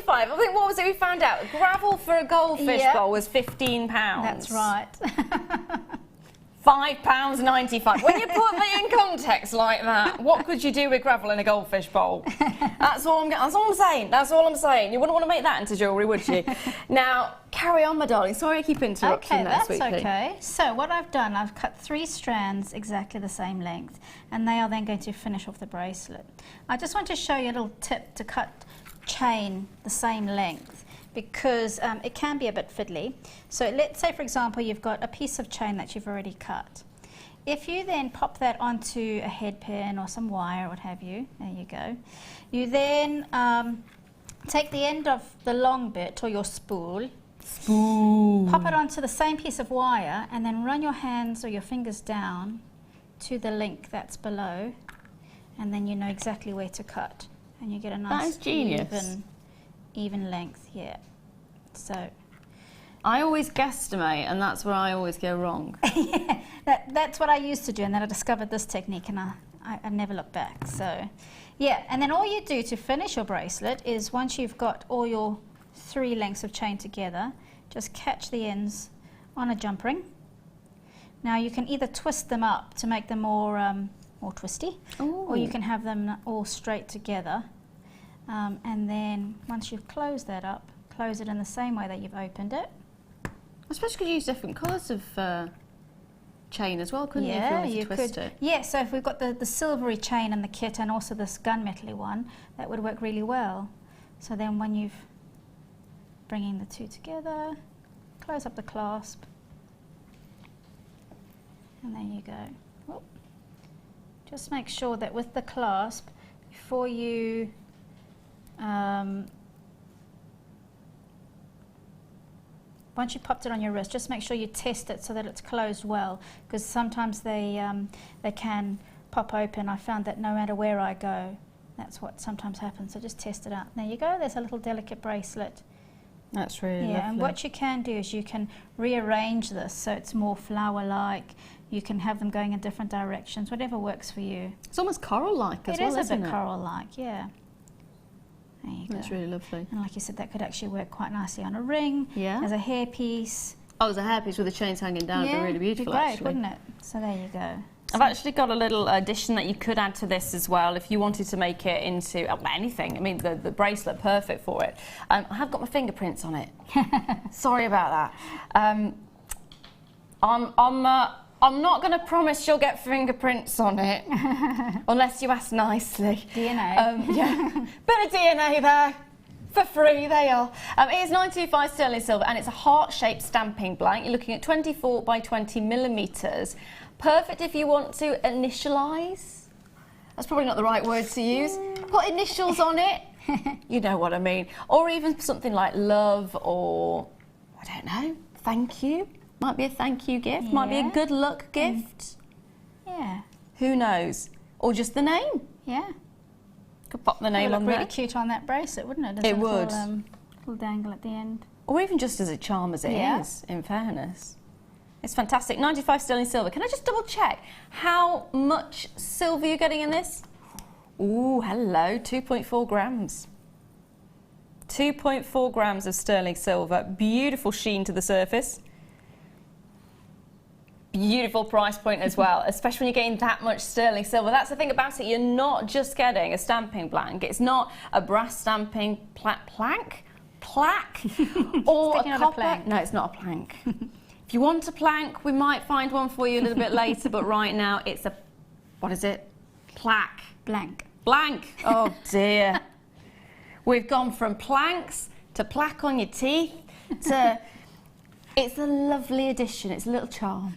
£5.95. I think, what was it we found out? Gravel for a goldfish bowl was £15. That's right. £5.95. When you put that in context like that, what could you do with gravel in a goldfish bowl? That's all I'm saying. That's all I'm saying. You wouldn't want to make that into jewellery, would you? Now, carry on, my darling. Sorry I keep interrupting. Okay, that's okay. So what I've done, I've cut 3 strands exactly the same length, and they are then going to finish off the bracelet. I just want to show you a little tip to cut chain the same length, because it can be a bit fiddly. So let's say, for example, you've got a piece of chain that you've already cut. If you then pop that onto a head pin or some wire or what have you, there you go. You then take the end of the long bit, or your spool, pop it onto the same piece of wire, and then run your hands or your fingers down to the link that's below, and then you know exactly where to cut. And you get a nice even length, yeah. So I always guesstimate, and that's where I always go wrong. Yeah, that's what I used to do, and then I discovered this technique, and I never looked back. So yeah, and then all you do to finish your bracelet is, once you've got all your 3 lengths of chain together, just catch the ends on a jump ring. Now you can either twist them up to make them more twisty, or you can have them all straight together. And then once you've closed that up, close it in the same way that you've opened it. I suppose you could use different colours of chain as well, couldn't you, if you wanted to twist it? Yeah, so if we've got the silvery chain in the kit and also this gunmetal-y one, that would work really well. So then when you've bringing the 2 together, close up the clasp, and there you go. Just make sure that with the clasp, before you once you've popped it on your wrist, just make sure you test it so that it's closed well, because sometimes they can pop open. I found that no matter where I go, that's what sometimes happens. So just test it out. There you go. There's a little delicate bracelet. That's really lovely. And what you can do is you can rearrange this so it's more flower-like. You can have them going in different directions, whatever works for you. It's almost coral-like as well, isn't it? It is a bit coral-like, yeah. There you go. That's really lovely. And like you said, that could actually work quite nicely on a ring, as a hairpiece. Oh, as a hairpiece with the chains hanging down, it'd be really beautiful, great, actually. wouldn't it? So there you go. I've actually got a little addition that you could add to this as well if you wanted to make it into anything. I mean, the bracelet, perfect for it. I have got my fingerprints on it. Sorry about that. I'm not going to promise you'll get fingerprints on it unless you ask nicely. DNA. Yeah, bit of DNA there. For free, they are. It is 925 sterling silver, and it's a heart-shaped stamping blank. You're looking at 24 by 20 millimetres. Perfect if you want to initialise. That's probably not the right word to use. Put initials on it. You know what I mean. Or even something like love, or I don't know, thank you. Might be a thank you gift. Might be a good luck gift. Yeah. Who knows? Or just the name. Yeah. Could pop the name on there. Really cute on that bracelet, wouldn't it? It would. Little dangle at the end. Or even just as a charm as it is, in fairness. It's fantastic. 95 sterling silver. Can I just double check how much silver you're getting in this? Ooh, hello, 2.4 grams. 2.4 grams of sterling silver. Beautiful sheen to the surface. Beautiful price point as well, especially when you're getting that much sterling silver. That's the thing about it. You're not just getting a stamping blank. It's not a brass stamping plaque or a copper. No, it's not a plank. If you want a plank, we might find one for you a little bit later, but right now it's a, what is it? Plaque. Blank. Blank. Oh dear. We've gone from planks to plaque on your teeth to... It's a lovely addition. It's a little charm.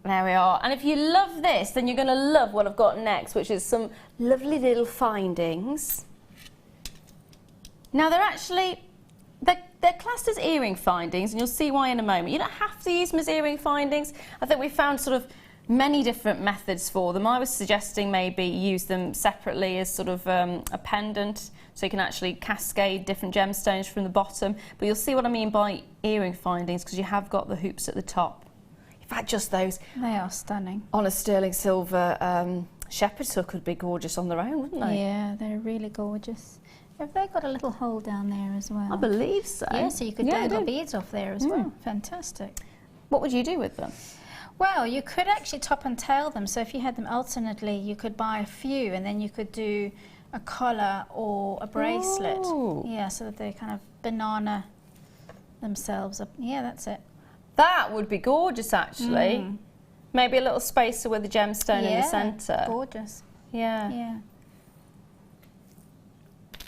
There we are. And if you love this, then you're going to love what I've got next, which is some lovely little findings. Now, they're classed as earring findings, and you'll see why in a moment. You don't have to use them as earring findings. I think we found sort of many different methods for them. I was suggesting maybe use them separately as sort of a pendant, so you can actually cascade different gemstones from the bottom. But you'll see what I mean by earring findings, because you have got the hoops at the top. In fact, just those. They are stunning. On a sterling silver shepherd's hook would be gorgeous on their own, wouldn't they? Yeah, they're really gorgeous. Have they got a little hole down there as well? I believe so. Yeah, so you could dangle beads off there as well. Fantastic. What would you do with them? Well, you could actually top and tail them. So if you had them alternately, you could buy a few and then you could do a collar or a bracelet. Ooh. Yeah, so that they kind of banana themselves up. Yeah, that's it. That would be gorgeous, actually. Maybe a little spacer with a gemstone in the centre. Gorgeous. Yeah. Yeah.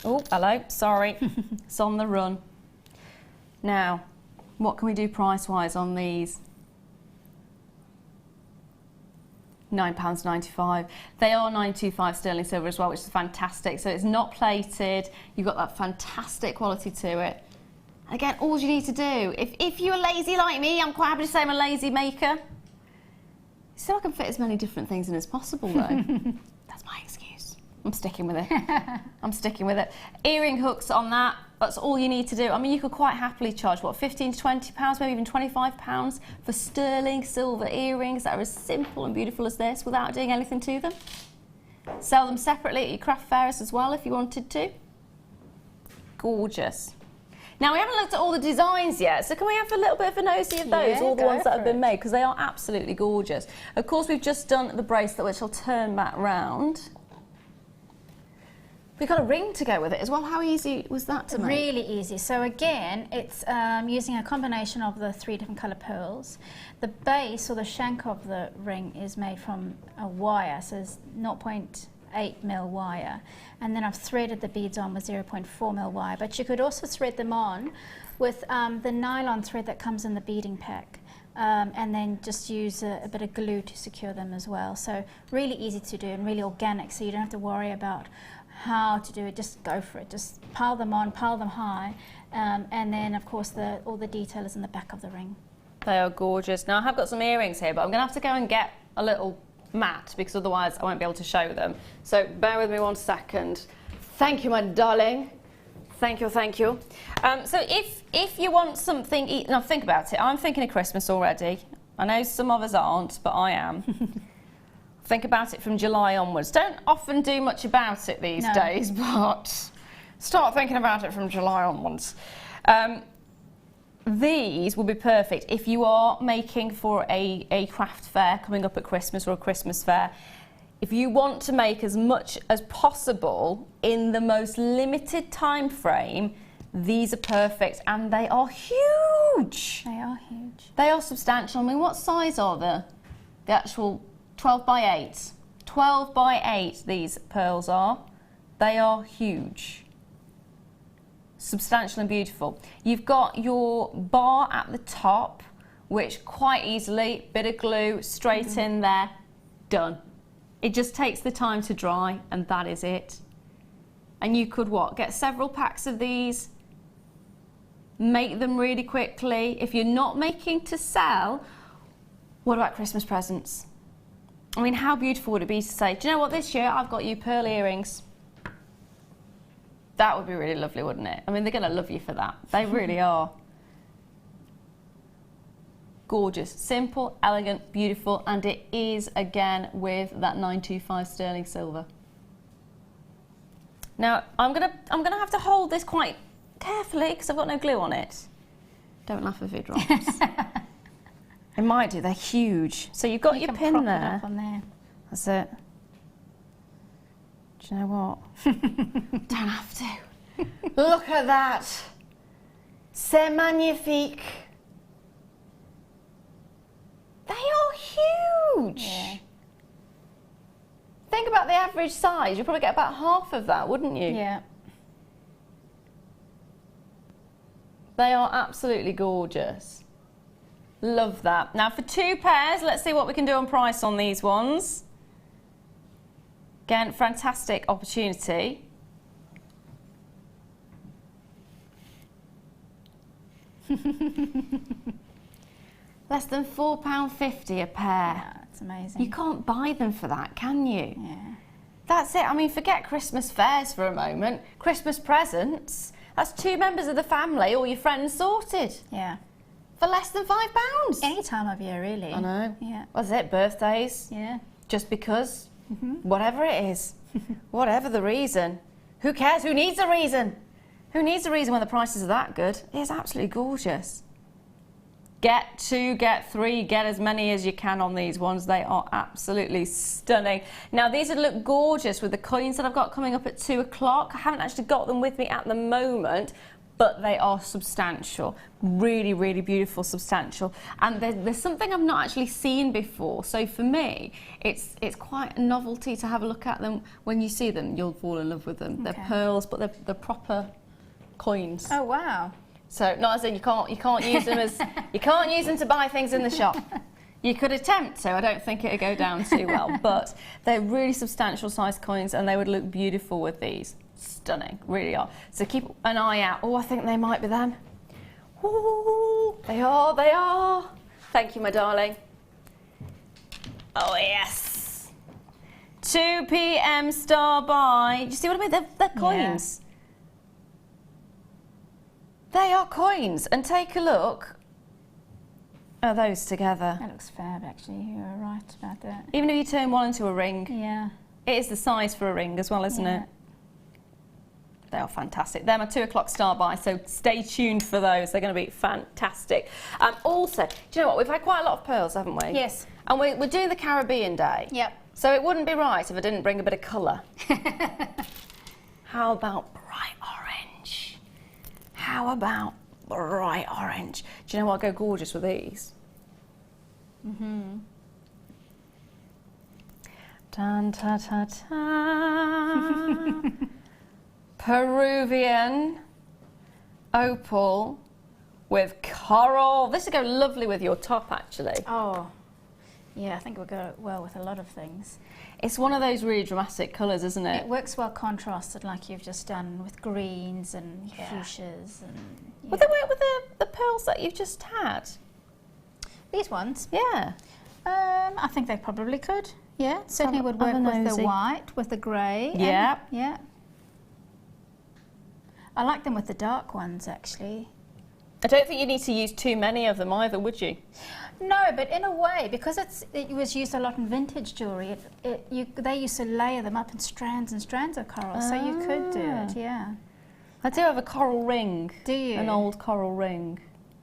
Oh, hello. Sorry. It's on the run. Now, what can we do price-wise on these? £9.95. They are 925 sterling silver as well, which is fantastic. So it's not plated. You've got that fantastic quality to it. Again, all you need to do, if you're lazy like me, I'm quite happy to say I'm a lazy maker. So I can fit as many different things in as possible, though. That's my excuse. I'm sticking with it. I'm sticking with it. Earring hooks on that, that's all you need to do. I mean, you could quite happily charge, what, £15 to £20, maybe even £25 for sterling silver earrings that are as simple and beautiful as this without doing anything to them. Sell them separately at your craft fairs as well if you wanted to. Gorgeous. Now, we haven't looked at all the designs yet, so can we have a little bit of a nosy of those, all the ones that have been made, because they are absolutely gorgeous. Of course, we've just done the bracelet, which I'll turn back round. We've got a ring to go with it as well. How easy was that to make? Really easy. So again, it's using a combination of the 3 different colour pearls. The base or the shank of the ring is made from a wire, so it's 0.8mm wire, and then I've threaded the beads on with 0.4mm wire, but you could also thread them on with the nylon thread that comes in the beading pack, and then just use a bit of glue to secure them as well. So really easy to do and really organic, so you don't have to worry about how to do it. Just go for it. Just pile them on, pile them high, and then of course all the detail is in the back of the ring. They are gorgeous. Now I have got some earrings here, but I'm going to have to go and get a little mat because otherwise I won't be able to show them. So bear with me 1 second. Thank you, my darling. Thank you, thank you. So if you want something, now think about it. I'm thinking of Christmas already. I know some of us aren't, but I am. Think about it from July onwards. Don't often do much about it these days, but start thinking about it from July onwards. These will be perfect if you are making for a craft fair coming up at Christmas or a Christmas fair. If you want to make as much as possible in the most limited time frame, these are perfect, and they are huge. They are huge. They are substantial. I mean, what size are the actual 12 by 8? 12 by 8 these pearls are. They are huge. Substantial and beautiful. You've got your bar at the top, which quite easily, bit of glue, straight in there, done. It just takes the time to dry, and that is it. And you could, get several packs of these, make them really quickly. If you're not making to sell, what about Christmas presents? I mean, how beautiful would it be to say, do you know what, this year I've got you pearl earrings. That would be really lovely, wouldn't it? I mean, they're going to love you for that. They really are. Gorgeous, simple, elegant, beautiful, and it is, again, with that 925 sterling silver. Now, I'm gonna have to hold this quite carefully because I've got no glue on it. Don't laugh if it drops. It might do, they're huge. So you've got your pin there. Up on there. That's it. Do you know what? Don't have to. Look at that. C'est magnifique. They are huge. Yeah. Think about the average size. You'd probably get about half of that, wouldn't you? Yeah. They are absolutely gorgeous. Love that. Now for 2 pairs, let's see what we can do on price on these ones. Again, fantastic opportunity. Less than £4.50 a pair. Yeah, that's amazing. You can't buy them for that, can you? Yeah. That's it. I mean, forget Christmas fairs for a moment. Christmas presents. That's 2 members of the family, all your friends sorted. Yeah. For less than £5. Any time of year, really. I know. Yeah. What's it? Birthdays? Yeah. Just because? Whatever it is. Whatever the reason. Who cares? Who needs a reason? Who needs a reason when the prices are that good? It's absolutely gorgeous. Get 2, get 3, get as many as you can on these ones. They are absolutely stunning. Now these would look gorgeous with the coins that I've got coming up at 2 o'clock. I haven't actually got them with me at the moment, but they are substantial. Really, really beautiful, substantial. And there's something I've not actually seen before. So for me, it's quite a novelty to have a look at them. When you see them, you'll fall in love with them. Okay. They're pearls, but they're proper coins. Oh, wow. So not as in you can't use them as you can't use them to buy things in the shop. You could attempt to. I don't think it'd go down too well, but they're really substantial sized coins, and they would look beautiful with these. Stunning, really are. So keep an eye out. Oh, I think they might be them. Ooh, they are. They are. Thank you, my darling. Oh yes. 2 p.m. star buy. Do you see what I mean? They're coins. Yeah. They are coins, and take a look at those together. That looks fab, actually. You were right about that. Even if you turn one into a ring, Yeah. it is the size for a ring as well, isn't it? They are fantastic. They're my 2 o'clock star buy, so stay tuned for those. They're going to be fantastic. Also, do you know what? We've had quite a lot of pearls, haven't we? Yes. And we're doing the Caribbean Day. Yep. So it wouldn't be right if I didn't bring a bit of colour. How about bright orange? How about bright orange? Do you know what? Go gorgeous with these. Dun, ta, ta, ta. Peruvian opal with coral. This would go lovely with your top, actually. Oh, yeah, I think we'll go well with a lot of things. It's one of those really dramatic colours, isn't it? It works well contrasted, like you've just done with greens and fuchsias. And, Would they work with the pearls that you've just had? These ones? Yeah. I think they probably could. Yeah, certainly would work with the white, with the grey. Yeah. Yeah. I like them with the dark ones, actually. I don't think you need to use too many of them either, would you? No, but in a way, because it was used a lot in vintage jewellery, they used to layer them up in strands and strands of coral, so you could do it, yeah. I do have a coral ring. Do you? An old coral ring.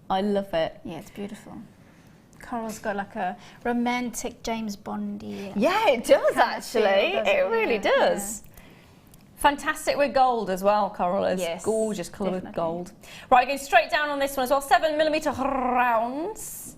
I love it. Yeah, it's beautiful. Coral's got like a romantic James Bondy. Yeah, it does kind of actually. feel, doesn't It really does. Fantastic with gold as well, coral is. Yes, gorgeous colour with definitely. gold. Right, going straight down on this one as well. 7mm rounds.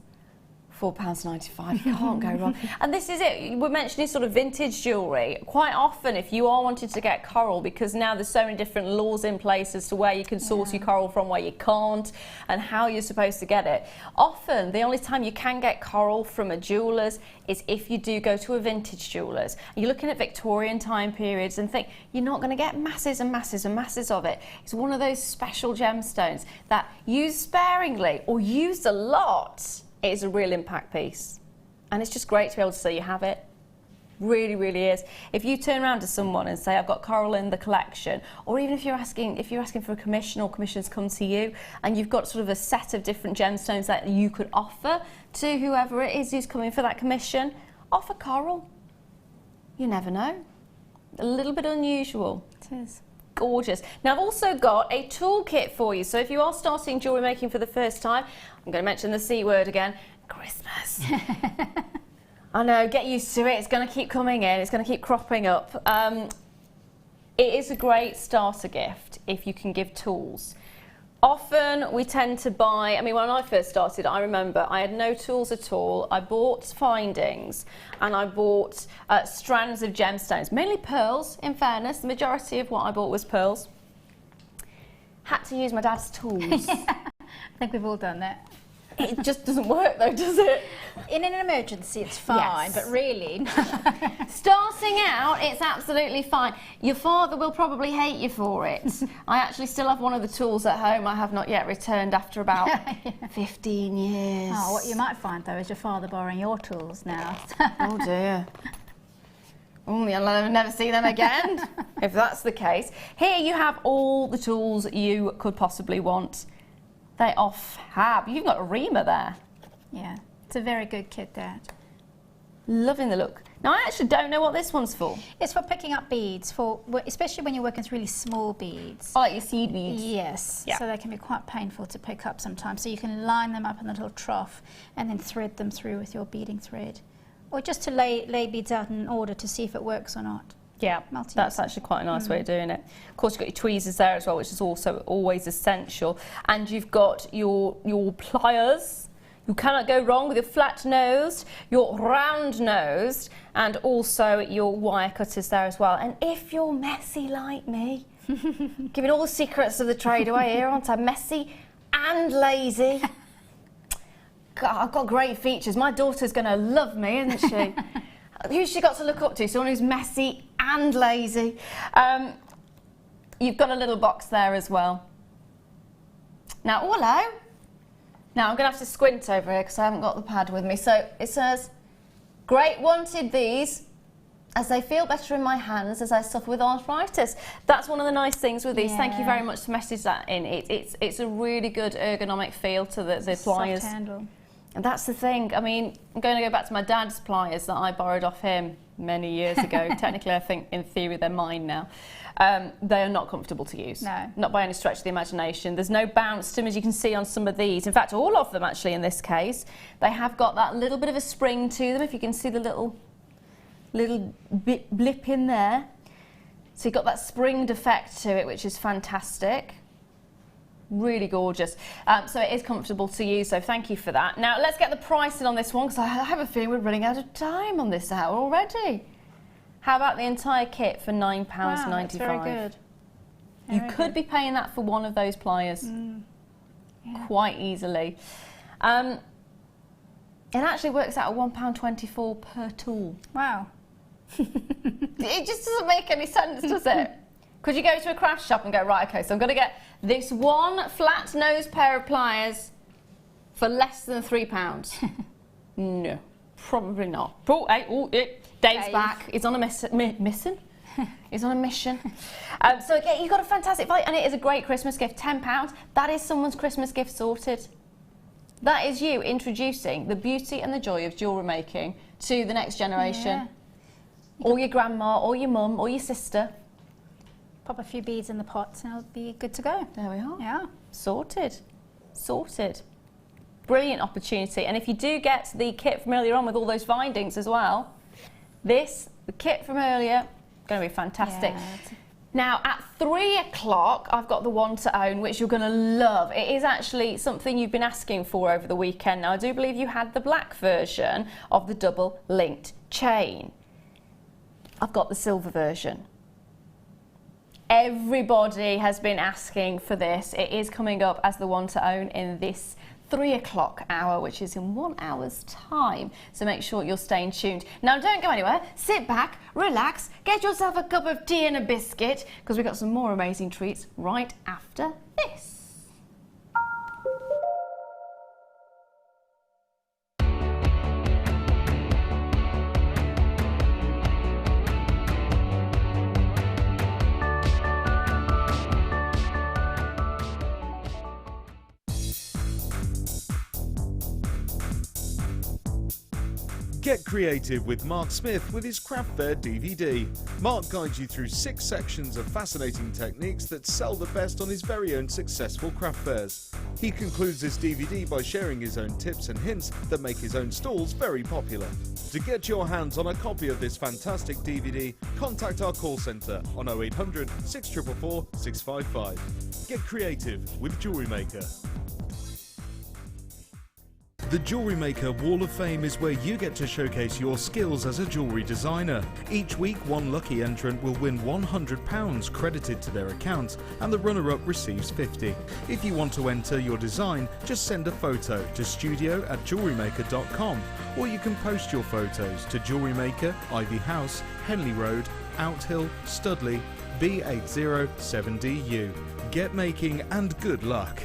£4.95, you can't go wrong. And this is it, we're mentioning sort of vintage jewellery. Quite often, if you are wanting to get coral, because now there's so many different laws in place as to where you can source your coral from, where you can't, and how you're supposed to get it. Often, the only time you can get coral from a jeweller's is if you do go to a vintage jeweller's. You're looking at Victorian time periods and think, you're not going to get masses and masses and masses of it. It's one of those special gemstones that used sparingly or used a lot, it is a real impact piece. And it's just great to be able to say you have it. Really, really is. If you turn around to someone and say, I've got coral in the collection, or even if you're asking for a commission or commissions come to you and you've got sort of a set of different gemstones that you could offer to whoever it is who's coming for that commission, offer coral. You never know. A little bit unusual. It is. Gorgeous. Now I've also got a toolkit for you. So if you are starting jewellery making for the first time, I'm going to mention the C word again, Christmas. I know, get used to it. It's going to keep coming in. It's going to keep cropping up. It is a great starter gift if you can give tools. Often we tend to buy, I mean, when I first started, I remember I had no tools at all. I bought findings and I bought strands of gemstones, mainly pearls, in fairness. The majority of what I bought was pearls. Had to use my dad's tools. I think we've all done that. It just doesn't work though, does it? In an emergency, it's fine, Yes. but really... Starting out, it's absolutely fine. Your father will probably hate you for it. I actually still have one of the tools at home I have not yet returned after about 15 years. Oh, what you might find, though, is your father borrowing your tools now. Oh dear. Only I'll never see them again, if that's the case. Here you have all the tools you could possibly want. They are fab. You've got a reamer there. Yeah, it's a very good kit, Dad. Loving the look. Now, I actually don't know what this one's for. It's for picking up beads, especially when you're working with really small beads. Oh, like your seed beads? Yes, Yeah. so they can be quite painful to pick up sometimes. So you can line them up in a little trough and then thread them through with your beading thread. Or just to lay beads out in order to see if it works or not. Yeah, that's actually quite a nice way of doing it. Of course, you've got your tweezers there as well, which is also always essential. And you've got your pliers. You cannot go wrong with your flat-nosed, your round-nosed, and also your wire cutters there as well. And if you're messy like me, giving all the secrets of the trade away here, aren't I? Messy and lazy. God, I've got great features. My daughter's going to love me, isn't she? Who's she got to look up to? Someone who's messy and lazy. You've got a little box there as well. Now, oh, hello. Now, I'm going to have to squint over here because I haven't got the pad with me. So it says, great wanted these as they feel better in my hands as I suffer with arthritis. That's one of the nice things with these. Yeah. Thank you very much for messaging that in. It's a really good ergonomic feel to the pliers. Soft handle. And that's the thing. I mean, I'm going to go back to my dad's pliers that I borrowed off him many years ago. Technically, I think in theory they're mine now. They are not comfortable to use. No. Not by any stretch of the imagination. There's no bounce to them, as you can see on some of these. In fact, all of them actually in this case. They have got that little bit of a spring to them, if you can see the little blip in there. So you've got that springed effect to it, which is fantastic. Really gorgeous. So it is comfortable to use, so thank you for that. Now let's get the pricing on this one, because I have a feeling we're running out of time on this hour already. How about the entire kit for £9.95? Wow, that's very good. You could be paying that for one of those pliers quite easily. It actually works out at £1.24 per tool. Wow. It just doesn't make any sense, does it? Could you go to a craft shop and go, right, okay, so I'm going to get this one flat-nosed pair of pliers for less than £3? No, probably not. Oh, hey, Dave's back. He's on a mission. He's on a mission. So again, you've got a fantastic value, and it is a great Christmas gift. £10. That is someone's Christmas gift sorted. That is you introducing the beauty and the joy of jewellery making to the next generation. Yeah. Or your grandma, or your mum, or your sister. Pop a few beads in the pots and it'll be good to go. There we are. Yeah. Sorted. Sorted. Brilliant opportunity. And if you do get the kit from earlier on with all those findings as well, the kit from earlier, going to be fantastic. Yeah, now, at 3 o'clock, I've got the one to own, which you're going to love. It is actually something you've been asking for over the weekend. Now, I do believe you had the black version of the double linked chain. I've got the silver version. Everybody has been asking for this. It is coming up as the one to own in this 3 o'clock hour, which is in 1 hour's time. So make sure you're staying tuned. Now, don't go anywhere. Sit back, relax, get yourself a cup of tea and a biscuit, because we've got some more amazing treats right after this. Get creative with Mark Smith with his Craft Fair DVD. Mark guides you through 6 sections of fascinating techniques that sell the best on his very own successful craft fairs. He concludes this DVD by sharing his own tips and hints that make his own stalls very popular. To get your hands on a copy of this fantastic DVD, contact our call centre on 0800 644 655. Get creative with Jewellery Maker. The Jewellery Maker Wall of Fame is where you get to showcase your skills as a jewellery designer. Each week, one lucky entrant will win £100 credited to their account, and the runner-up receives £50. If you want to enter your design, just send a photo to studio@jewellerymaker.com, or you can post your photos to Jewellery Maker, Ivy House, Henley Road, Outhill, Studley, B807DU. Get making and good luck.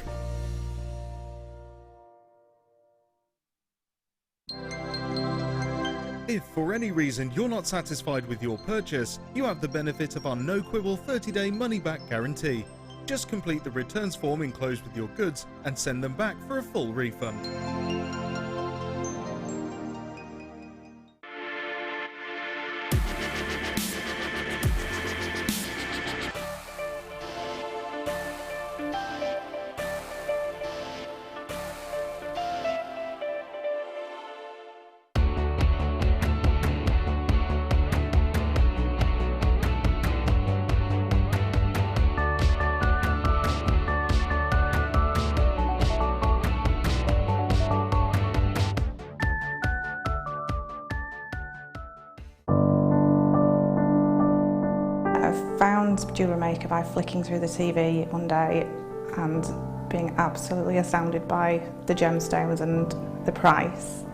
If for any reason you're not satisfied with your purchase, you have the benefit of our no-quibble 30-day money-back guarantee. Just complete the returns form enclosed with your goods and send them back for a full refund. Found Jewellery Maker by flicking through the TV one day and being absolutely astounded by the gemstones and the price.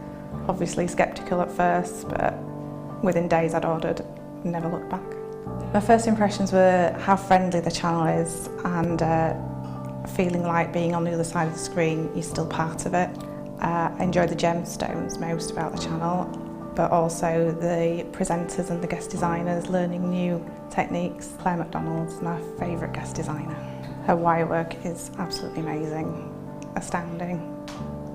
Obviously sceptical at first, but within days I'd ordered, never looked back. My first impressions were how friendly the channel is and feeling like being on the other side of the screen, you're still part of it. I enjoy the gemstones most about the channel, but also the presenters and the guest designers learning new techniques. Claire McDonald's my favourite guest designer. Her wire work is absolutely amazing, astounding.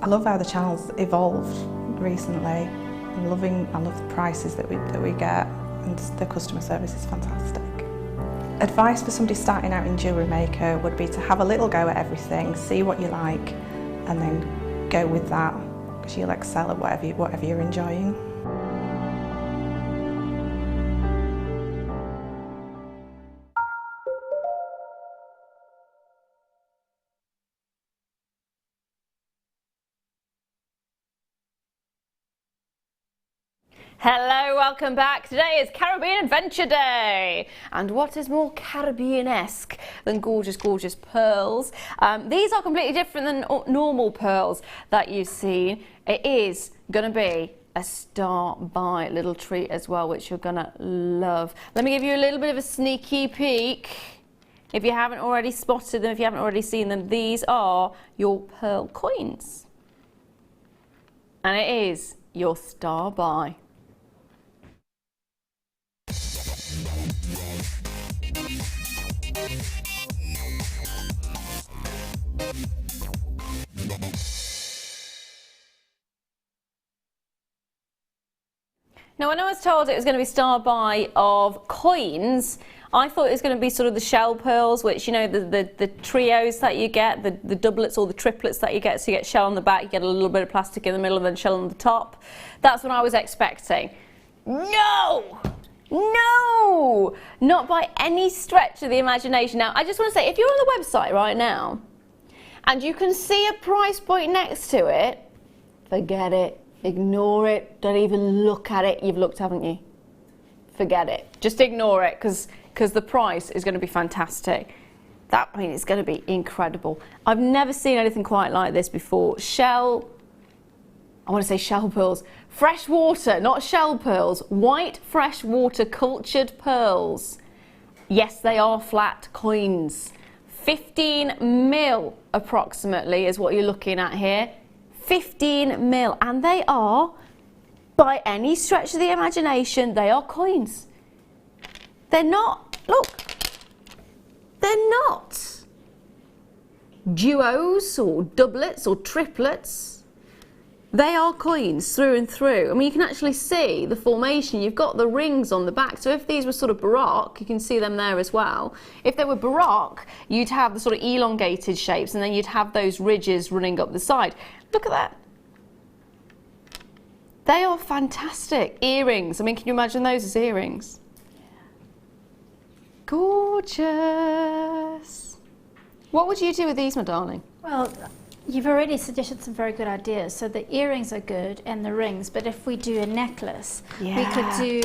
I love how the channel's evolved recently. I love the prices that we get, and the customer service is fantastic. Advice for somebody starting out in Jewellery Maker would be to have a little go at everything, see what you like, and then go with that, because you'll excel at whatever you're enjoying. Hello, welcome back. Today is Caribbean Adventure Day. And what is more Caribbean-esque than gorgeous, gorgeous pearls? These are completely different than normal pearls that you've seen. It is going to be a star-by little treat as well, which you're going to love. Let me give you a little bit of a sneaky peek. If you haven't already spotted them, if you haven't already seen them, these are your pearl coins. And it is your star-by. Now, when I was told it was going to be star-by of coins, I thought it was going to be sort of the shell pearls, which, you know, the trios that you get, the doublets or the triplets that you get. So you get shell on the back, you get a little bit of plastic in the middle, and then shell on the top. That's what I was expecting. No! No! Not by any stretch of the imagination. Now, I just want to say, if you're on the website right now, and you can see a price point next to it, forget it. Ignore it. Don't even look at it. You've looked, haven't you? Forget it. Just ignore it, because the price is going to be fantastic. I mean, it's going to be incredible. I've never seen anything quite like this before. I want to say shell pearls. Fresh water, not shell pearls. White fresh water cultured pearls. Yes, they are flat coins. 15 mil approximately is what you're looking at here. 15 mil, and they are, by any stretch of the imagination, they are coins. They're not, look, they're not duos or doublets or triplets. They are coins through and through. I mean, you can actually see the formation. You've got the rings on the back. So if these were sort of Baroque, you can see them there as well. If they were Baroque, you'd have the sort of elongated shapes, and then you'd have those ridges running up the side. Look at that. They are fantastic. Earrings. I mean, can you imagine those as earrings? Gorgeous. What would you do with these, my darling? Well, you've already suggested some very good ideas. So the earrings are good and the rings, but if we do a necklace, we could do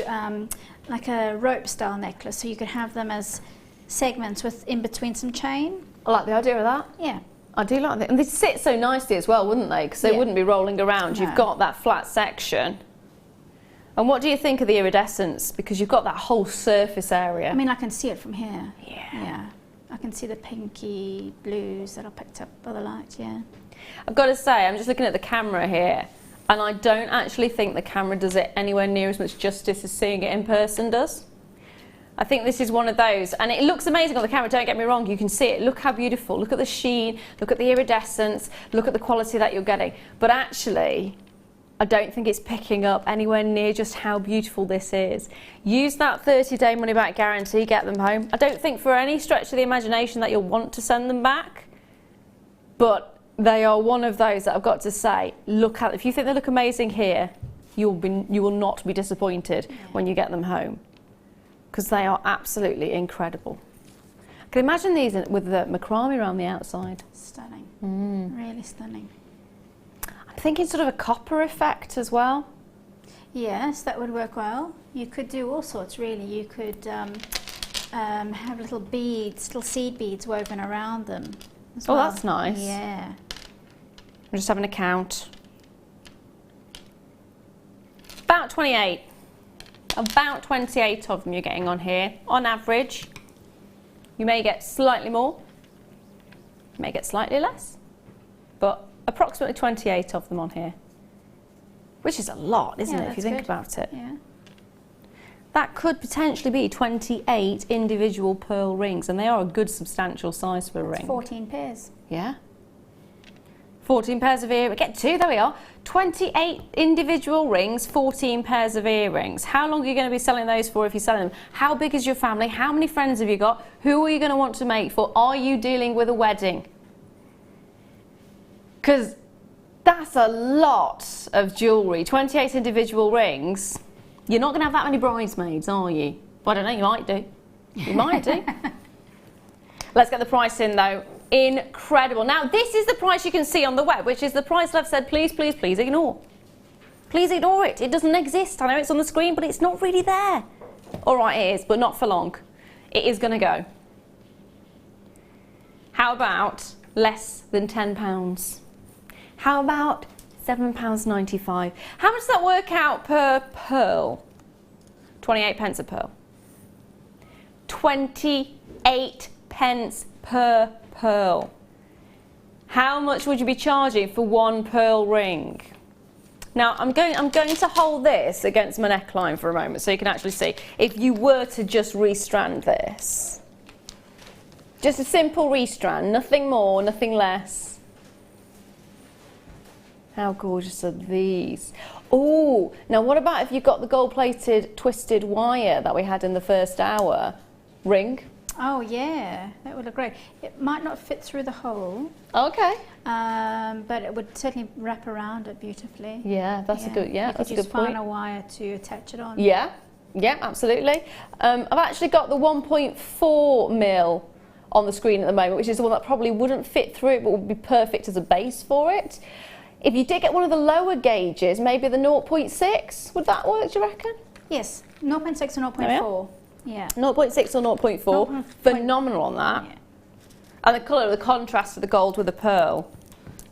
like a rope style necklace, so you could have them as segments with in between some chain. I like the idea of that. Yeah. I do like that. And they'd sit so nicely as well, wouldn't they? Because they wouldn't be rolling around. No. You've got that flat section. And what do you think of the iridescence? Because you've got that whole surface area. I mean, I can see it from here. Yeah. I can see the pinky blues that are picked up by the light, yeah. I've got to say, I'm just looking at the camera here, and I don't actually think the camera does it anywhere near as much justice as seeing it in person does. I think this is one of those, and it looks amazing on the camera, don't get me wrong, you can see it, look how beautiful, look at the sheen, look at the iridescence, look at the quality that you're getting. But actually, I don't think it's picking up anywhere near just how beautiful this is. Use that 30-day money-back guarantee, get them home. I don't think for any stretch of the imagination that you'll want to send them back, but they are one of those that I've got to say, look at, if you think they look amazing here, you will not be disappointed when you get them home, because they are absolutely incredible. I can imagine these with the macrame around the outside. Stunning, really stunning. I'm thinking sort of a copper effect as well. Yes, that would work well. You could do all sorts really. You could have little beads, little seed beads woven around them as well. That's nice. Yeah. I'm just having a count. About 28. About 28 of them you're getting on here. On average, you may get slightly more, you may get slightly less, but approximately 28 of them on here. Which is a lot, isn't it, if you think about it? Yeah. That could potentially be 28 individual pearl rings, and they are a good substantial size for a ring. 14 pairs. Yeah. 14 pairs of earrings. Get two, there we are. 28 individual rings, 14 pairs of earrings. How long are you going to be selling those for if you're selling them? How big is your family? How many friends have you got? Who are you going to want to make for? Are you dealing with a wedding? Because that's a lot of jewellery. 28 individual rings. You're not going to have that many bridesmaids, are you? Well, I don't know, you might do. You might do. Let's get the price in though. Incredible. Now this is the price you can see on the web, which is the price that I've said please, please, please ignore. Please ignore it. It doesn't exist. I know it's on the screen, but it's not really there. All right, it is, but not for long. It is going to go. How about less than £10? How about £7.95? How much does that work out per pearl? 28 pence a pearl. 28 pence per pearl. How much would you be charging for one pearl ring? Now I'm going to hold this against my neckline for a moment so you can actually see. If you were to just restrand this, just a simple restrand, nothing more, nothing less. How gorgeous are these? Oh, now what about if you've got the gold-plated twisted wire that we had in the first hour ring? Oh yeah, that would look great. It might not fit through the hole. Okay. But it would certainly wrap around it beautifully. Yeah, that's a good. Yeah, that's a good point. You could use finer wire to attach it on. Yeah, yeah, absolutely. I've actually got the 1.4 mil on the screen at the moment, which is the one that probably wouldn't fit through it, but would be perfect as a base for it. If you did get one of the lower gauges, maybe the 0.6, would that work? Do you reckon? Yes, 0.6 or 0.4. Yeah. 0.6 or 0.4, phenomenal on that. Yeah. And the colour, the contrast of the gold with the pearl.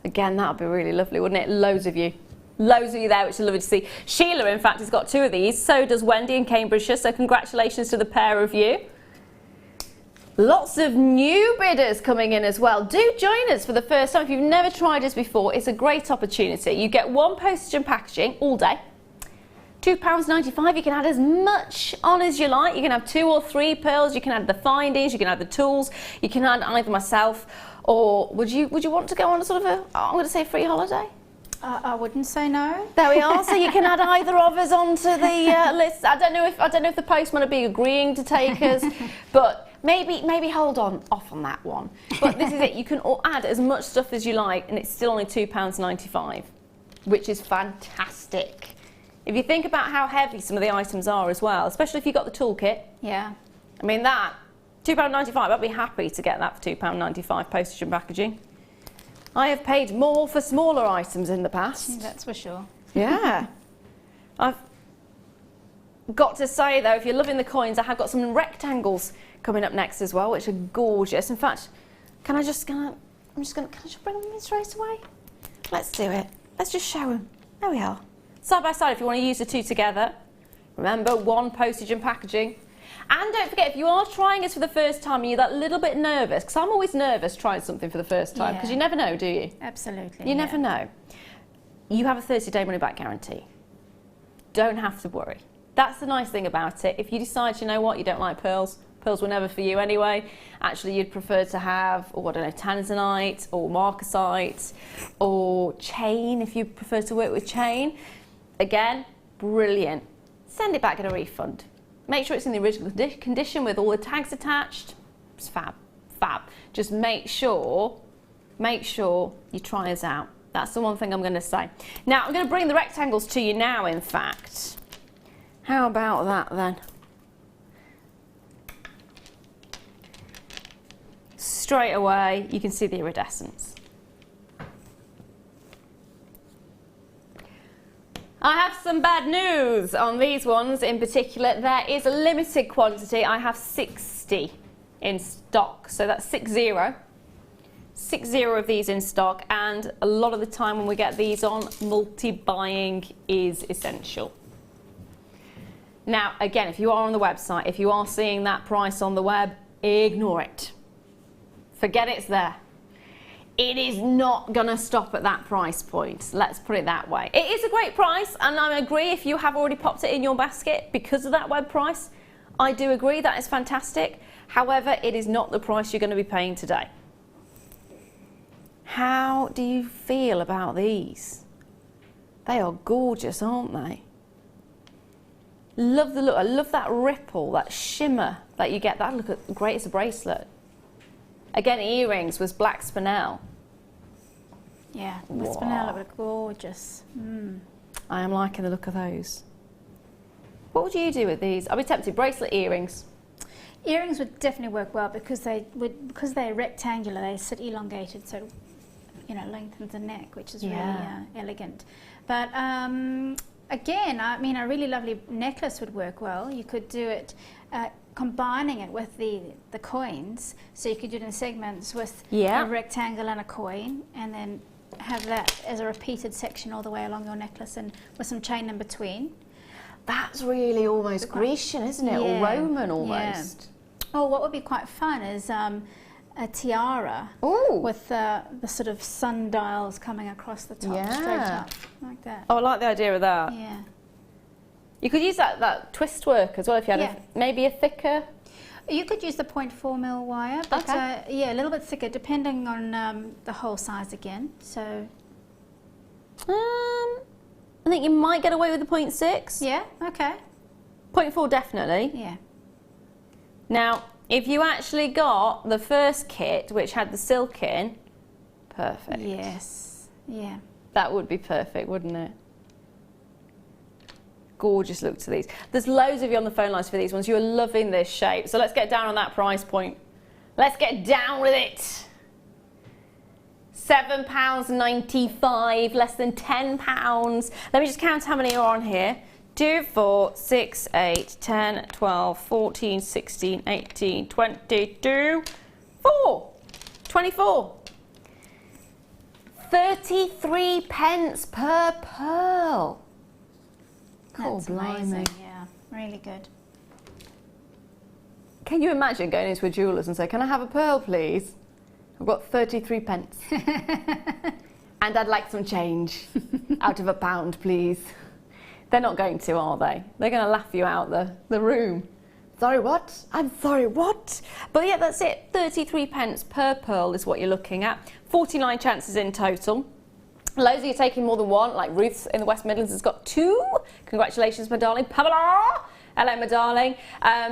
Again, that would be really lovely, wouldn't it? Loads of you there, which is lovely to see. Sheila, in fact, has got two of these. So does Wendy in Cambridgeshire, so congratulations to the pair of you. Lots of new bidders coming in as well. Do join us for the first time. If you've never tried us before, it's a great opportunity. You get one postage and packaging all day. £2.95, you can add as much on as you like. You can have 2 or 3 pearls, you can add the findings, you can add the tools, you can add either myself, or would you want to go on a sort of a, I'm going to say free holiday? I wouldn't say no. There we are. So you can add either of us onto the list. I don't know if the postman would be agreeing to take us, but maybe hold off on that one. But this is it. You can add as much stuff as you like, and it's still only £2.95, which is fantastic. If you think about how heavy some of the items are as well, especially if you've got the toolkit. Yeah. I mean that £2.95. I'd be happy to get that for £2.95 postage and packaging. I have paid more for smaller items in the past. That's for sure. Yeah. I've got to say though, if you're loving the coins, I have got some rectangles coming up next as well, which are gorgeous. In fact, can I just bring them in straight away? Let's do it. Let's just show them. There we are. Side by side if you want to use the two together. Remember, one postage and packaging. And don't forget, if you are trying this for the first time and you're that little bit nervous, because I'm always nervous trying something for the first time, because you never know, do you? Absolutely. You never know. You have a 30-day money-back guarantee. Don't have to worry. That's the nice thing about it. If you decide, you know what, you don't like pearls were never for you anyway. Actually, you'd prefer to have, I don't know, Tanzanite or marcasite or chain, if you prefer to work with chain. Again, brilliant. Send it back, get a refund. Make sure it's in the original condition with all the tags attached. It's fab, fab. Just make sure you try us out. That's the one thing I'm going to say. Now, I'm going to bring the rectangles to you now, in fact. How about that then? Straight away, you can see the iridescence. I have some bad news on these ones in particular. There is a limited quantity. I have 60 in stock, so that's 60 of these in stock, and a lot of the time when we get these on, multi-buying is essential. Now, again, if you are on the website, if you are seeing that price on the web, ignore it. Forget it's there. It is not going to stop at that price point. Let's put it that way. It is a great price, and I agree if you have already popped it in your basket because of that web price. I do agree that is fantastic. However, it is not the price you're going to be paying today. How do you feel about these? They are gorgeous, aren't they? Love the look. I love that ripple, that shimmer that you get. That look great as a bracelet. Again, earrings was black spinel. Yeah, the spinel look gorgeous. I am liking the look of those. What would you do with these? I'd be tempted. Bracelet, earrings. Earrings would definitely work well because they're rectangular. They sit elongated, so lengthens the neck, which is really elegant. But again, I mean, a really lovely necklace would work well. You could do it. Combining it with the coins, so you could do it in segments with a rectangle and a coin, and then have that as a repeated section all the way along your necklace, and with some chain in between. That's really almost Grecian, isn't it? Or Roman almost. Yeah. Oh, what would be quite fun is a tiara with the sort of sundials coming across the top, straight up, like that. Oh, I like the idea of that. Yeah. You could use that twist work as well if you had maybe a thicker. You could use the 0.4mm wire, but a little bit thicker, depending on the hole size again. So, I think you might get away with the 0.6. Yeah. Okay. 0.4 definitely. Yeah. Now, if you actually got the first kit, which had the silk in, perfect. Yes. Yeah. That would be perfect, wouldn't it? Gorgeous look to these. There's loads of you on the phone lines for these ones. You're loving this shape. So let's get down on that price point. Let's get down with it. £7.95, less than £10. Let me just count how many are on here. 2, 4, 6, 8, 10, 12, 14, 16, 18, 22, 24. 33 pence per pearl. That's amazing, yeah, really good. Can you imagine going into a jeweller's and say, can I have a pearl, please? I've got 33 pence. And I'd like some change out of £1, please. They're not going to, are they? They're going to laugh you out the room. Sorry, what? I'm sorry, what? But yeah, that's it. 33 pence per pearl is what you're looking at. 49 chances in total. Loads of you taking more than one, like Ruth's in the West Midlands has got 2. Congratulations, my darling. Pamela! Hello, my darling.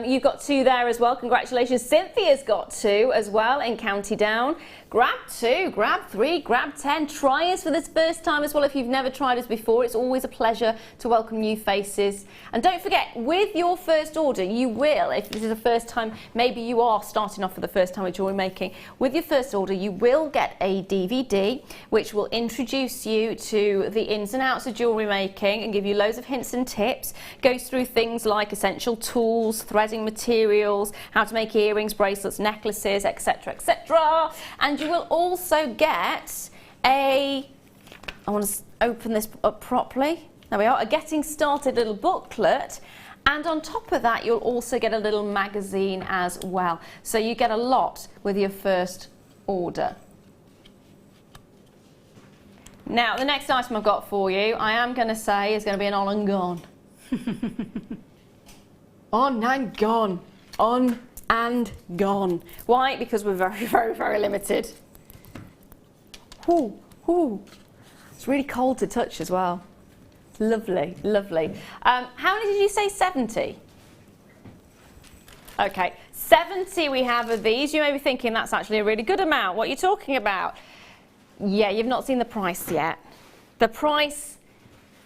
You've got 2 there as well. Congratulations. Cynthia's got 2 as well in County Down. Grab 2, grab 3, grab 10. Try us for this first time as well if you've never tried us before. It's always a pleasure to welcome new faces. And don't forget, with your first order, you will, if this is the first time, maybe you are starting off for the first time with jewellery making, with your first order, you will get a DVD which will introduce you to the ins and outs of jewellery making and give you loads of hints and tips. Goes through things like essential tools, threading materials, how to make earrings, bracelets, necklaces, etc, etc. And you will also get I want to open this up properly, there we are, a getting started little booklet, and on top of that you'll also get a little magazine as well. So you get a lot with your first order. Now the next item I've got for you, I am going to say is going to be an on and gone. On and gone. On and gone. Why? Because we're very, very, very limited. Ooh, ooh. It's really cold to touch as well. It's lovely, lovely. How many did you say? 70? Okay, 70 we have of these. You may be thinking that's actually a really good amount. What are you talking about? Yeah, you've not seen the price yet. The price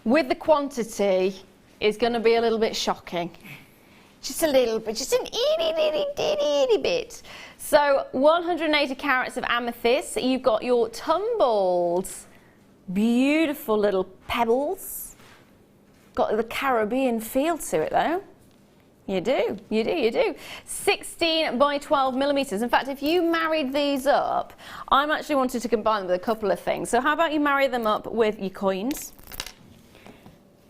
with the quantity is going to be a little bit shocking. Just a little bit, just an itty bit. So 180 carats of amethyst. You've got your tumbled, beautiful little pebbles. Got the Caribbean feel to it though. You do, you do, you do. 16 by 12 millimeters. In fact, if you married these up, I'm actually wanted to combine them with a couple of things. So how about you marry them up with your coins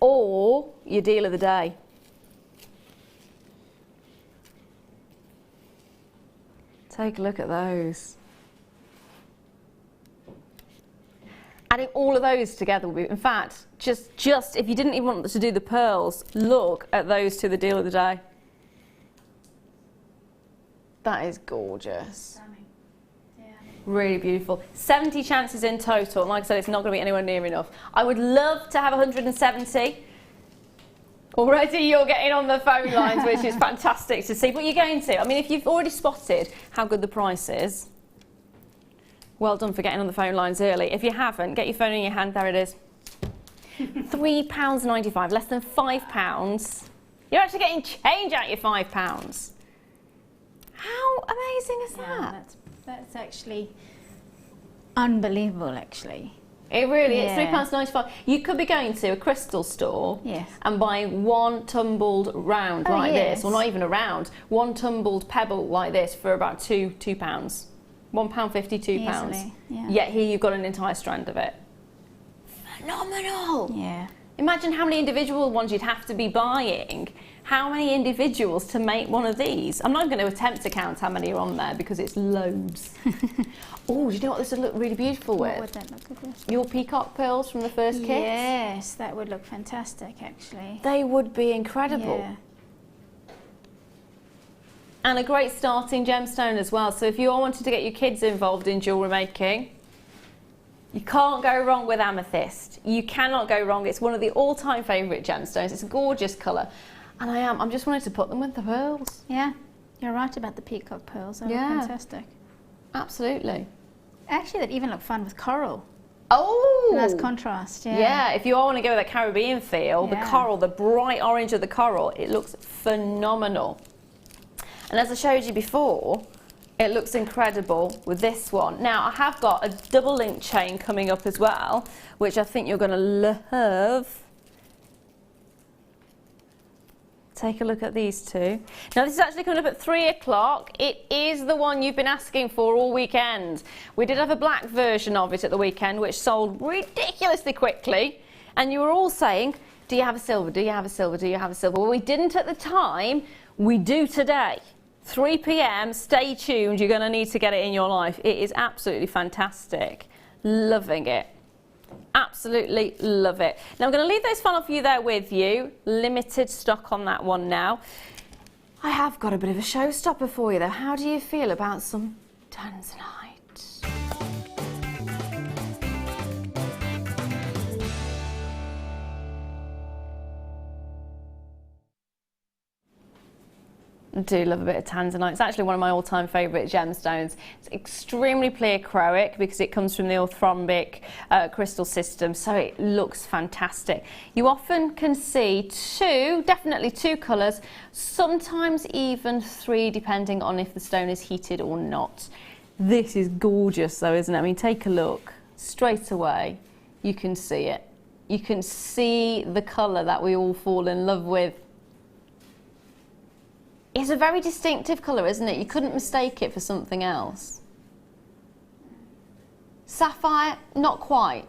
or your deal of the day? Take a look at those. Adding all of those together will be, in fact, just if you didn't even want to do the pearls, look at those to the deal of the day. That is gorgeous. Yeah. Really beautiful. 70 chances in total. And like I said, it's not going to be anywhere near enough. I would love to have 170. Already you're getting on the phone lines, which is fantastic to see. But you're going to. I mean, if you've already spotted how good the price is, well done for getting on the phone lines early. If you haven't, get your phone in your hand. There it is. £3.95, less than £5. You're actually getting change out your £5. How amazing is that? That's actually unbelievable, actually. It really is. £3.95. You could be going to a crystal store and buying one tumbled round like this, or not even a round, one tumbled pebble like this for about £2. £1.50, £2. Yeah. Yet here you've got an entire strand of it. Phenomenal. Yeah. Imagine how many individual ones you'd have to be buying. How many individuals to make one of these? I'm not going to attempt to count how many are on there because it's loads. Oh, do you know what this would look really beautiful with? What would that look good? Your peacock pearls from the first kit? Yes, that would look fantastic actually. They would be incredible. Yeah. And a great starting gemstone as well. So if you all wanted to get your kids involved in jewellery making, you can't go wrong with amethyst. You cannot go wrong. It's one of the all-time favourite gemstones. It's a gorgeous colour. And I'm just wanting to put them with the pearls. Yeah, you're right about the peacock pearls. They look fantastic. Absolutely. Actually, that even look fun with coral. Oh! Nice contrast, yeah. Yeah, if you all want to go with that Caribbean feel, the coral, the bright orange of the coral, it looks phenomenal. And as I showed you before, it looks incredible with this one. Now, I have got a double link chain coming up as well, which I think you're going to love. Take a look at these two. Now this is actually coming up at 3 o'clock. It is the one you've been asking for all weekend. We did have a black version of it at the weekend, which sold ridiculously quickly. And you were all saying, do you have a silver? Do you have a silver? Do you have a silver? Well, we didn't at the time. We do today. 3 p.m, stay tuned. You're going to need to get it in your life. It is absolutely fantastic. Loving it. Absolutely love it. Now I'm going to leave those funnel for you there with you. Limited stock on that one now. I have got a bit of a showstopper for you though. How do you feel about some Tanzanite? I do love a bit of Tanzanite. It's actually one of my all-time favourite gemstones. It's extremely pleochroic because it comes from the orthorhombic crystal system, so it looks fantastic. You often can see definitely two colours, sometimes even three, depending on if the stone is heated or not. This is gorgeous though, isn't it? I mean, take a look. Straight away, you can see it. You can see the colour that we all fall in love with. It's a very distinctive colour, isn't it? You couldn't mistake it for something else. Sapphire, not quite.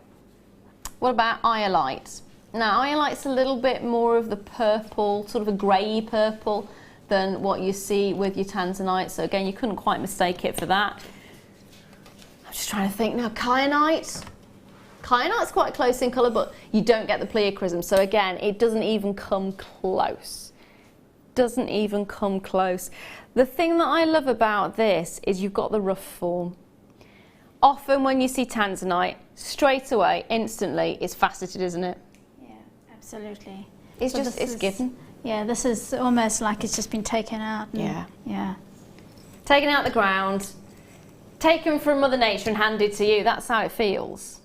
What about iolite? Now, iolite's a little bit more of the purple, sort of a grey purple than what you see with your Tanzanite. So again, you couldn't quite mistake it for that. I'm just trying to think now. Kyanite. Kyanite's quite close in colour, but you don't get the pleochrism. So again, it doesn't even come close. Doesn't even come close. The thing that I love about this is you've got the rough form. Often when you see Tanzanite, straight away, instantly, it's faceted, isn't it? Yeah, absolutely. It's so just, it's given. Yeah, this is almost like it's just been taken out. Yeah. Taken out the ground, taken from Mother Nature and handed to you. That's how it feels.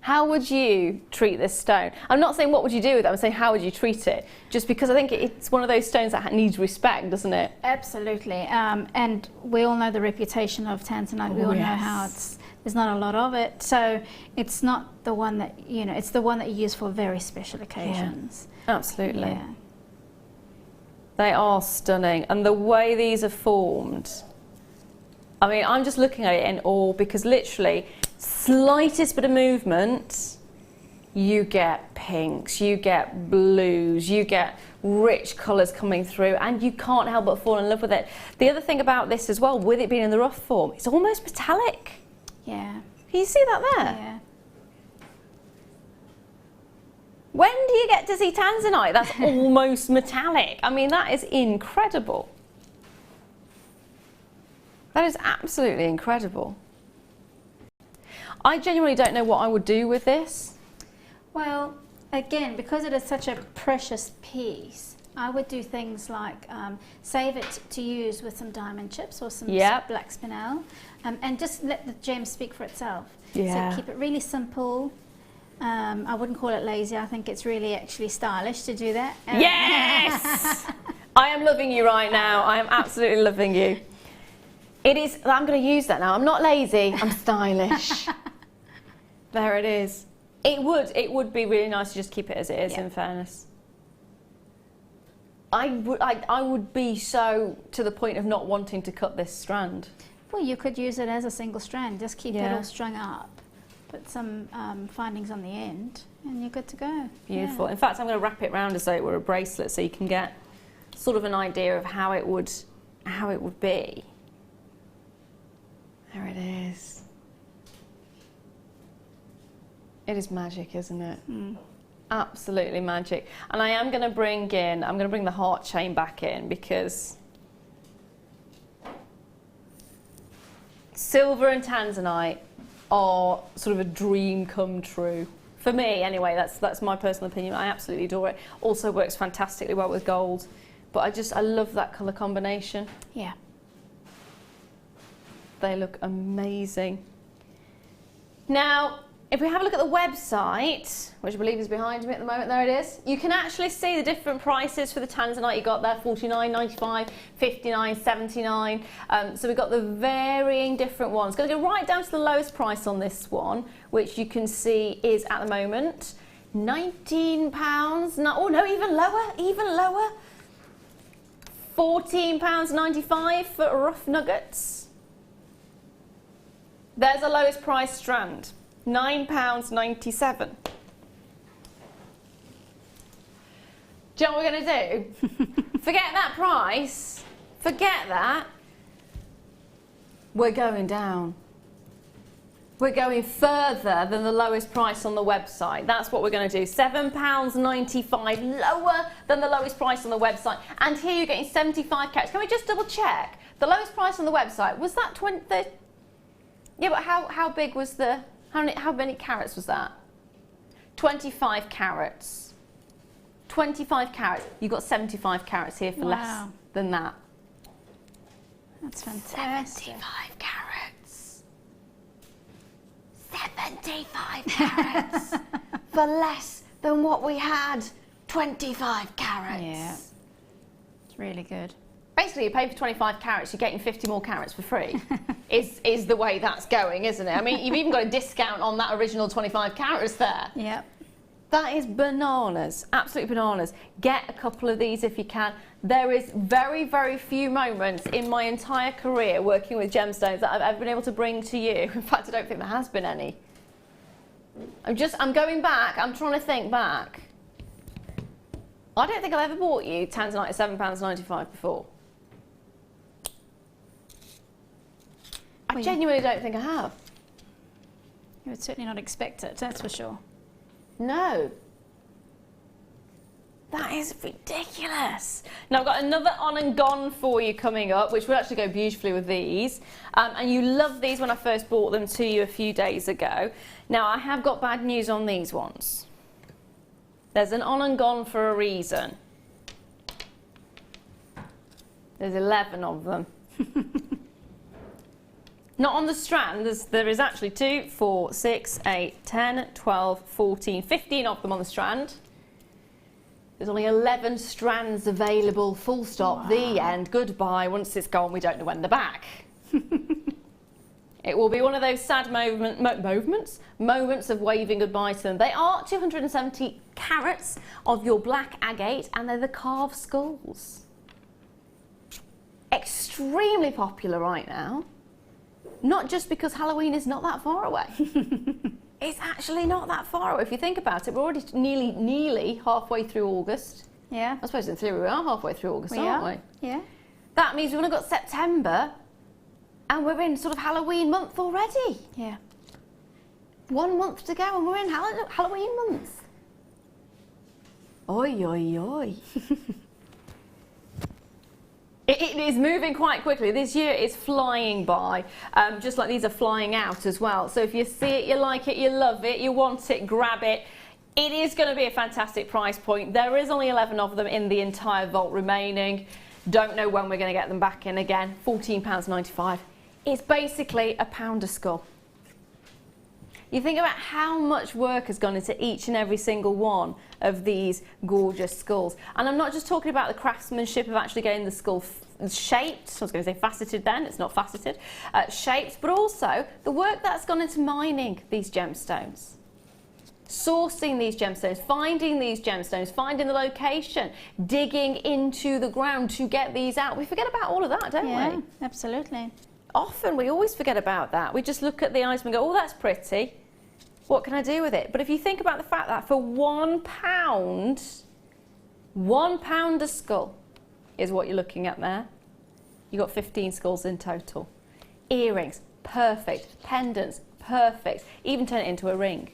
How would you treat this stone? I'm not saying what would you do with it, I'm saying how would you treat it? Just because I think it's one of those stones that needs respect, doesn't it? Absolutely. And we all know the reputation of Tanzanite. We all know how there's not a lot of it. So it's not the one that, it's the one that you use for very special occasions. Yeah, absolutely. Yeah. They are stunning. And the way these are formed, I mean, I'm just looking at it in awe because literally, slightest bit of movement, you get pinks, you get blues, you get rich colours coming through, and you can't help but fall in love with it. The other thing about this as well, with it being in the rough form, it's almost metallic. Yeah. Can you see that there? Yeah. When do you get to see Tanzanite that's almost metallic? I mean, that is incredible. That is absolutely incredible. I genuinely don't know what I would do with this. Well, again, because it is such a precious piece, I would do things like save it to use with some diamond chips or some black spinel, and just let the gem speak for itself. Yeah. So keep it really simple. I wouldn't call it lazy. I think it's really actually stylish to do that. Yes! I am loving you right now. I am absolutely loving you. It is, I'm going to use that now. I'm not lazy, I'm stylish. There it is. It would be really nice to just keep it as it is, in fairness. I would be so to the point of not wanting to cut this strand. Well, you could use it as a single strand. Just keep it all strung up. Put some findings on the end, and you're good to go. Beautiful. In fact, I'm going to wrap it round as though it were a bracelet, so you can get sort of an idea of how it would be. There it is. It is magic, isn't it? Mm. Absolutely magic. And I'm going to bring the heart chain back in because silver and Tanzanite are sort of a dream come true. For me, anyway, that's my personal opinion. I absolutely adore it. Also works fantastically well with gold. But I love that colour combination. Yeah. They look amazing. Now, if we have a look at the website, which I believe is behind me at the moment, there it is, you can actually see the different prices for the Tanzanite you got there, $49.95, $59, $79. So we've got the varying different ones. Going to go right down to the lowest price on this one, which you can see is at the moment £19. No, even lower. £14.95 for rough nuggets. There's a lowest price strand, £9.97. Do you know what we're going to do? Forget that price. Forget that. We're going down. We're going further than the lowest price on the website. That's what we're going to do. £7.95, lower than the lowest price on the website. And here you're getting 75 carats. Can we just double check? The lowest price on the website, was that 20... Yeah, but how big was the... How many carats was that? 25 carats. 25 carats. You've got 75 carats here for less than that. That's fantastic. 75 carats. 75 carats for less than what we had. 25 carats. Yeah. It's really good. Basically, you pay for 25 carats, you're getting 50 more carats for free. is the way that's going, isn't it? I mean, you've even got a discount on that original 25 carats there. Yep. That is bananas, absolutely bananas. Get a couple of these if you can. There is very, very few moments in my entire career working with gemstones that I've ever been able to bring to you. In fact, I don't think there has been any. I'm going back, I'm trying to think back. I don't think I've ever bought you Tanzanite at £7.95 before. I genuinely don't think I have. You would certainly not expect it, that's for sure. No. That is ridiculous. Now I've got another on and gone for you coming up, which will actually go beautifully with these. And you loved these when I first bought them to you a few days ago. Now I have got bad news on these ones. There's an on and gone for a reason. There's 11 of them. Not on the strand, there is actually 2, 4, 6, 8, 10, 12, 14, 15 of them on the strand. There's only 11 strands available, full stop, the end, goodbye. Once it's gone, we don't know when they're back. It will be one of those sad moments of waving goodbye to them. They are 270 carats of your black agate, and they're the carved skulls. Extremely popular right now. Not just because Halloween is not that far away. It's actually not that far away. If you think about it, we're already nearly halfway through August. Yeah. I suppose in theory we are halfway through August, aren't we? Yeah. That means we've only got September and we're in sort of Halloween month already. Yeah. 1 month to go and we're in Halloween month. Oi, oi, oi. It is moving quite quickly. This year is flying by, just like these are flying out as well. So if you see it, you like it, you love it, you want it, grab it. It is going to be a fantastic price point. There is only 11 of them in the entire vault remaining. Don't know when we're going to get them back in again. £14.95. It's basically £1 a skull. You think about how much work has gone into each and every single one of these gorgeous skulls. And I'm not just talking about the craftsmanship of actually getting the skull shaped. I was going to say faceted then, it's not faceted. Shaped, but also the work that's gone into mining these gemstones. Sourcing these gemstones, finding these gemstones, finding the location, digging into the ground to get these out. We forget about all of that, don't we? Yeah, absolutely. Often we always forget about that. We just look at the item and go, oh, that's pretty. What can I do with it? But if you think about the fact that for £1 a skull is what you're looking at there. You've got 15 skulls in total. Earrings, perfect. Pendants, perfect. Even turn it into a ring.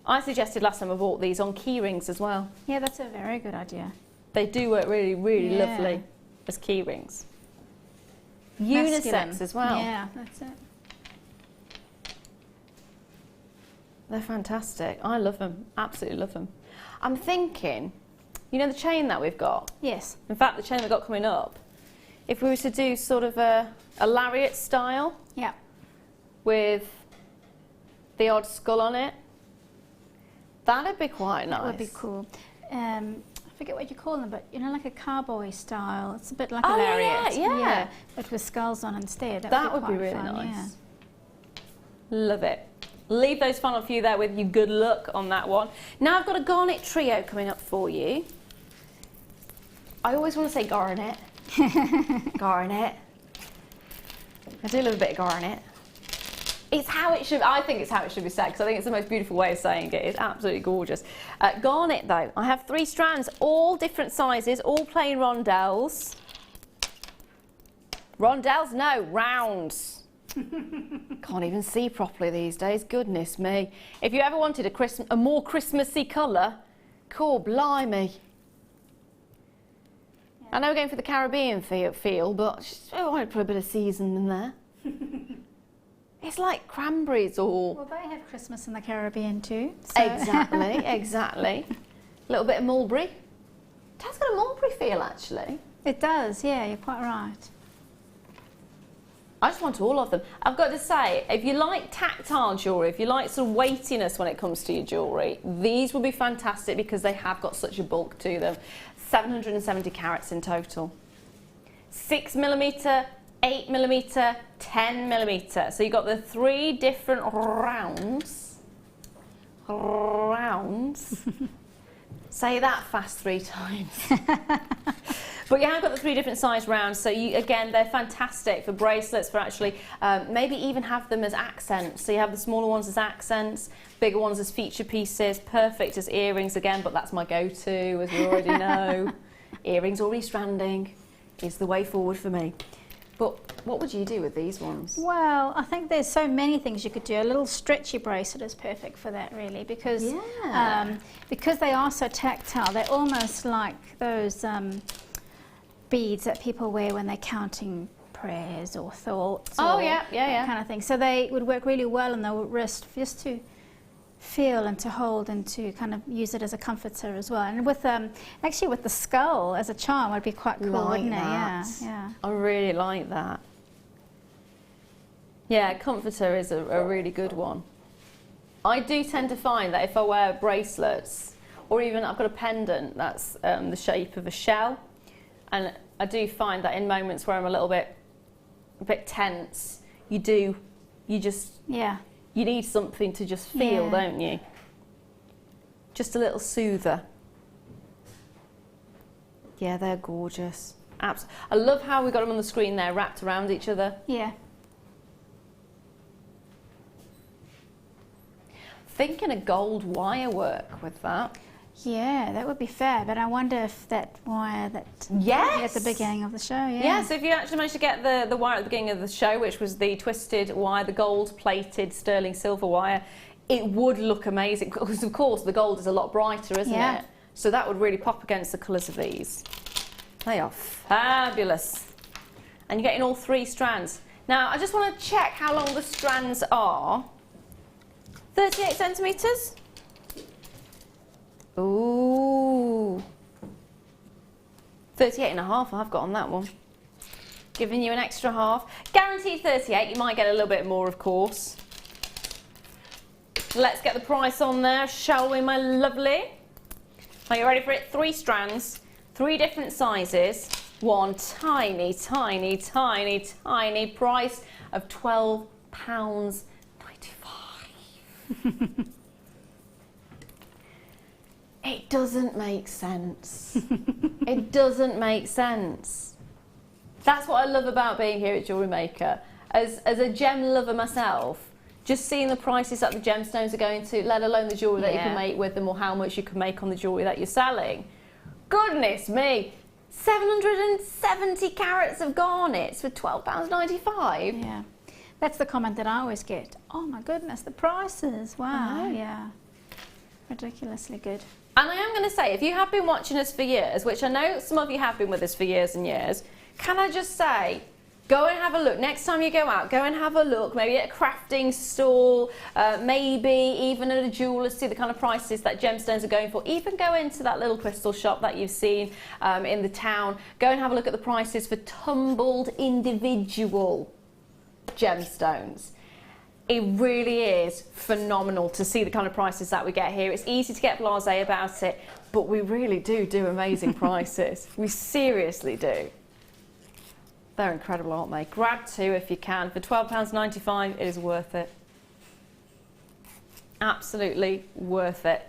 I suggested last time I bought these on key rings as well. Yeah, that's a very good idea. They do work really, really lovely as key rings. Unisex as well. Yeah, that's it. They're fantastic. I love them. Absolutely love them. I'm thinking, you know the chain that we've got? Yes. In fact, the chain we've got coming up, if we were to do sort of a lariat style. Yeah. With the odd skull on it, that'd be quite nice. That would be cool. I forget what you call them, but you know, like a cowboy style. It's a bit like a lariat. Yeah. But with skulls on instead. That would be really nice. Love it. Leave those final few there with you. Good luck on that one. Now I've got a garnet trio coming up for you. I always want to say garnet. Garnet. I do love a bit of garnet. It's how it should, I think it's how it should be said, because I think it's the most beautiful way of saying it. It's absolutely gorgeous. Garnet though, I have 3 strands, all different sizes, all plain rondelles. Rondelles? No, rounds. Can't even see properly these days, goodness me. If you ever wanted a more Christmassy colour, cool, blimey. Yeah. I know we're going for the Caribbean feel, but I want to put a bit of season in there. It's like cranberries or... Well, they have Christmas in the Caribbean too. So. Exactly, exactly. A little bit of mulberry. It has got a mulberry feel, actually. It does, yeah, you're quite right. I just want all of them. I've got to say, if you like tactile jewellery, if you like some weightiness when it comes to your jewellery, these will be fantastic because they have got such a bulk to them. 770 carats in total. 6mm, 8mm, 10mm. So you've got the 3 different rounds. Say that fast 3 times. But you have got the 3 different size rounds, so again, they're fantastic for bracelets, for actually maybe even have them as accents. So you have the smaller ones as accents, bigger ones as feature pieces, perfect as earrings again, but that's my go-to, as we already know. Earrings or restranding is the way forward for me. But what would you do with these ones? Well, I think there's so many things you could do. A little stretchy bracelet is perfect for that, really, because because they are so tactile. They're almost like those beads that people wear when they're counting prayers or thoughts. Oh, or yeah, that kind of thing. So they would work really well on the wrist, just to feel and to hold and to kind of use it as a comforter as well. And with actually with the skull as a charm would be quite cool, wouldn't it? Yeah. I really like that. Yeah, comforter is a really good one. I do tend to find that if I wear bracelets, or even I've got a pendant that's the shape of a shell, and I do find that in moments where I'm a bit tense, you need something to just feel, don't you? Just a little soother. Yeah, they're gorgeous. I love how we got them on the screen there, wrapped around each other. Yeah. Thinking of gold wire work with that. Yeah, that would be fair, but I wonder if that wire that at the beginning of the show, Yeah, so if you actually managed to get the wire at the beginning of the show, which was the twisted wire, the gold-plated sterling silver wire, it would look amazing, because of course the gold is a lot brighter, isn't it? So that would really pop against the colours of these. They are fabulous. And you're getting all 3 strands. Now, I just want to check how long the strands are. 38 centimetres? Ooh. 38 and a half I've got on that one. Giving you an extra half. Guaranteed 38, you might get a little bit more, of course. Let's get the price on there, shall we, my lovely? Are you ready for it? 3 strands, 3 different sizes, one tiny, tiny, tiny, tiny price of £12.95. It doesn't make sense. It doesn't make sense. That's what I love about being here at Jewellery Maker. As a gem lover myself, just seeing the prices that the gemstones are going to, let alone the jewellery that you can make with them, or how much you can make on the jewellery that you're selling. Goodness me, 770 carats of garnets for £12.95. Yeah, that's the comment that I always get. Oh my goodness, the prices, wow, yeah. Ridiculously good. And I am going to say, if you have been watching us for years, which I know some of you have been with us for years and years, can I just say, go and have a look. Next time you go out, go and have a look, maybe at a crafting stall, maybe even at a jeweller, see the kind of prices that gemstones are going for. Even go into that little crystal shop that you've seen in the town. Go and have a look at the prices for tumbled individual gemstones. It really is phenomenal to see the kind of prices that we get here. It's easy to get blasé about it, but we really do amazing prices. We seriously do. They're incredible, aren't they? Grab 2 if you can. For £12.95, it is worth it. Absolutely worth it.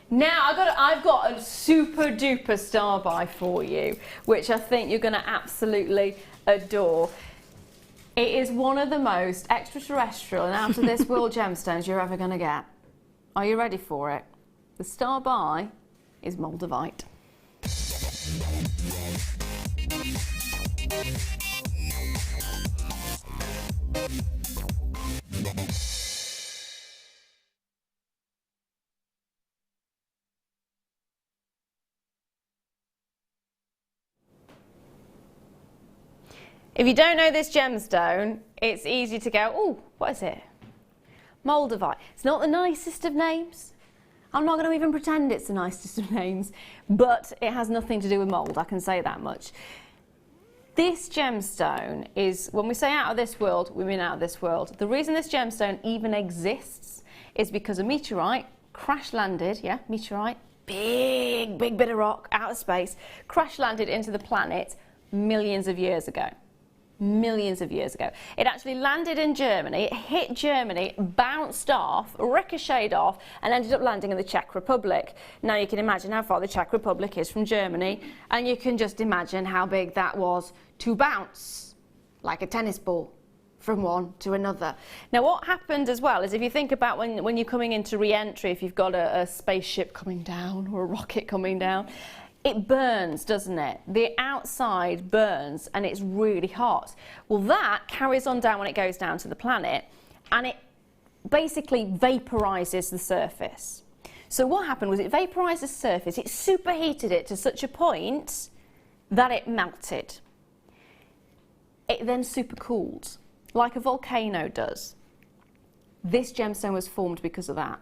Now, I've got a super duper star buy for you, which I think you're going to absolutely adore. It is one of the most extraterrestrial and out of this world gemstones you're ever going to get. Are you ready for it? The star buy is Moldavite. If you don't know this gemstone, it's easy to go, oh, what is it? Moldavite. It's not the nicest of names. I'm not going to even pretend it's the nicest of names, but it has nothing to do with mould, I can say that much. This gemstone is, when we say out of this world, we mean out of this world. The reason this gemstone even exists is because a meteorite crash landed, yeah, meteorite, big bit of rock out of space, crash landed into the planet millions of years ago. Millions of years ago. It actually landed in Germany, it hit Germany, bounced off, ricocheted off, and ended up landing in the Czech Republic. Now you can imagine how far the Czech Republic is from Germany, and you can just imagine how big that was to bounce like a tennis ball from one to another. Now what happened as well is, if you think about when you're coming into re-entry, if you've got a spaceship coming down or a rocket coming down, it burns, doesn't it? The outside burns and it's really hot. Well, that carries on down when it goes down to the planet, and it basically vaporizes the surface. So what happened was it vaporized the surface, it superheated it to such a point that it melted. It then supercooled, like a volcano does. This gemstone was formed because of that.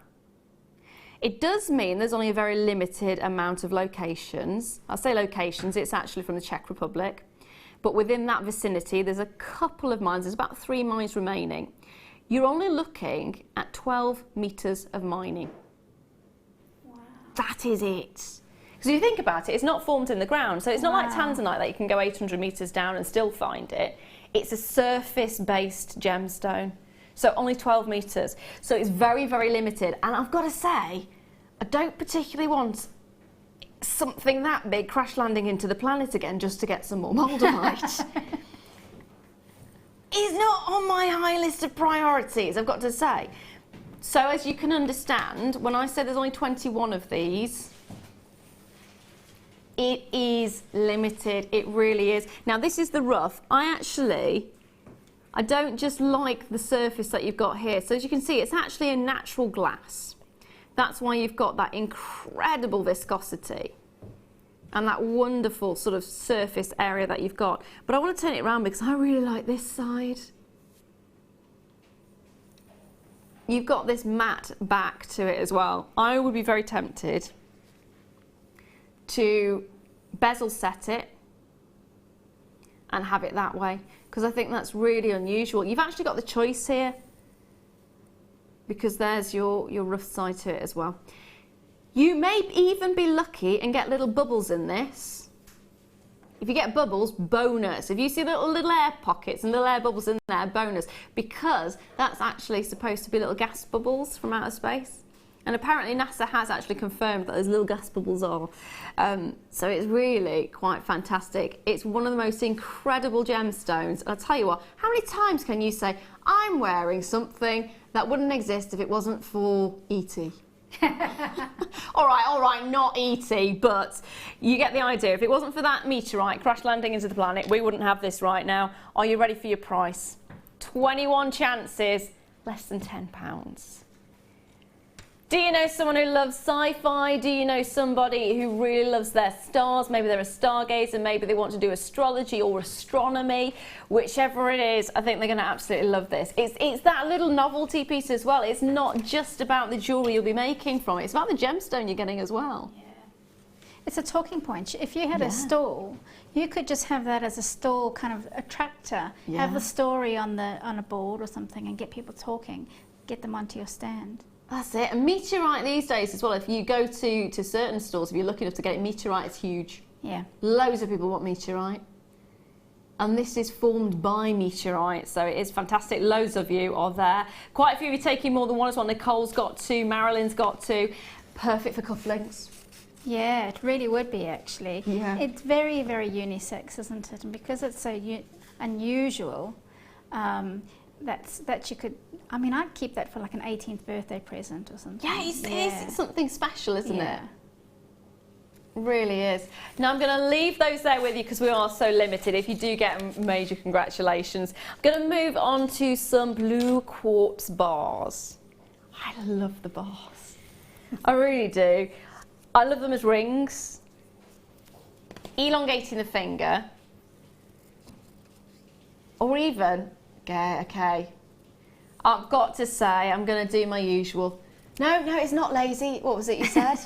It does mean there's only a very limited amount of locations. I say locations, it's actually from the Czech Republic. But within that vicinity, there's a couple of mines. There's about 3 mines remaining. You're only looking at 12 metres of mining. Wow. That is it. Because if you think about it, it's not formed in the ground. So it's not like Tanzanite that you can go 800 metres down and still find it. It's a surface-based gemstone. So only 12 metres. So it's very, very limited. And I've got to say, I don't particularly want something that big crash landing into the planet again just to get some more Moldavite. It's not on my high list of priorities, I've got to say. So as you can understand, when I said there's only 21 of these, it is limited, it really is. Now this is the rough. I don't just like the surface that you've got here. So as you can see, it's actually a natural glass. That's why you've got that incredible viscosity and that wonderful sort of surface area that you've got. But I want to turn it around because I really like this side. You've got this matte back to it as well. I would be very tempted to bezel set it and have it that way, because I think that's really unusual. You've actually got the choice here, because there's your rough side to it as well. You may even be lucky and get little bubbles in this. If you get bubbles, bonus. If you see little air pockets and little air bubbles in there, bonus, because that's actually supposed to be little gas bubbles from outer space. And apparently NASA has actually confirmed that those little gas bubbles are. So it's really quite fantastic. It's one of the most incredible gemstones. And I'll tell you what, how many times can you say, I'm wearing something that wouldn't exist if it wasn't for E.T.? all right, not E.T., but you get the idea. If it wasn't for that meteorite crash landing into the planet, we wouldn't have this right now. Are you ready for your price? 21 chances, less than £10. Do you know someone who loves sci-fi? Do you know somebody who really loves their stars? Maybe they're a stargazer, maybe they want to do astrology or astronomy. Whichever it is, I think they're going to absolutely love this. It's that little novelty piece as well. It's not just about the jewellery you'll be making from it. It's about the gemstone you're getting as well. Yeah. It's a talking point. If you had a stall, you could just have that as a stall kind of attractor. Yeah. Have the story on a board or something and get people talking. Get them onto your stand. That's it. And meteorite these days as well, if you go to certain stores, if you're lucky enough to get it, meteorite is huge. Yeah. Loads of people want meteorite. And this is formed by meteorite, so it is fantastic. Loads of you are there. Quite a few of you taking more than one as well. Nicole's got 2, Marilyn's got 2. Perfect for cufflinks. Yeah, it really would be actually. Yeah. It's very, very unisex, isn't it? And because it's so unusual, that you could, I mean, I'd keep that for like an 18th birthday present or something. Yeah, it's something special, isn't it? Really is. Now I'm going to leave those there with you because we are so limited. If you do get them, major congratulations. I'm going to move on to some blue quartz bars. I love the bars. I really do. I love them as rings, elongating the finger, or even, okay, I've got to say, I'm going to do my usual, No, it's not lazy. What was it you said?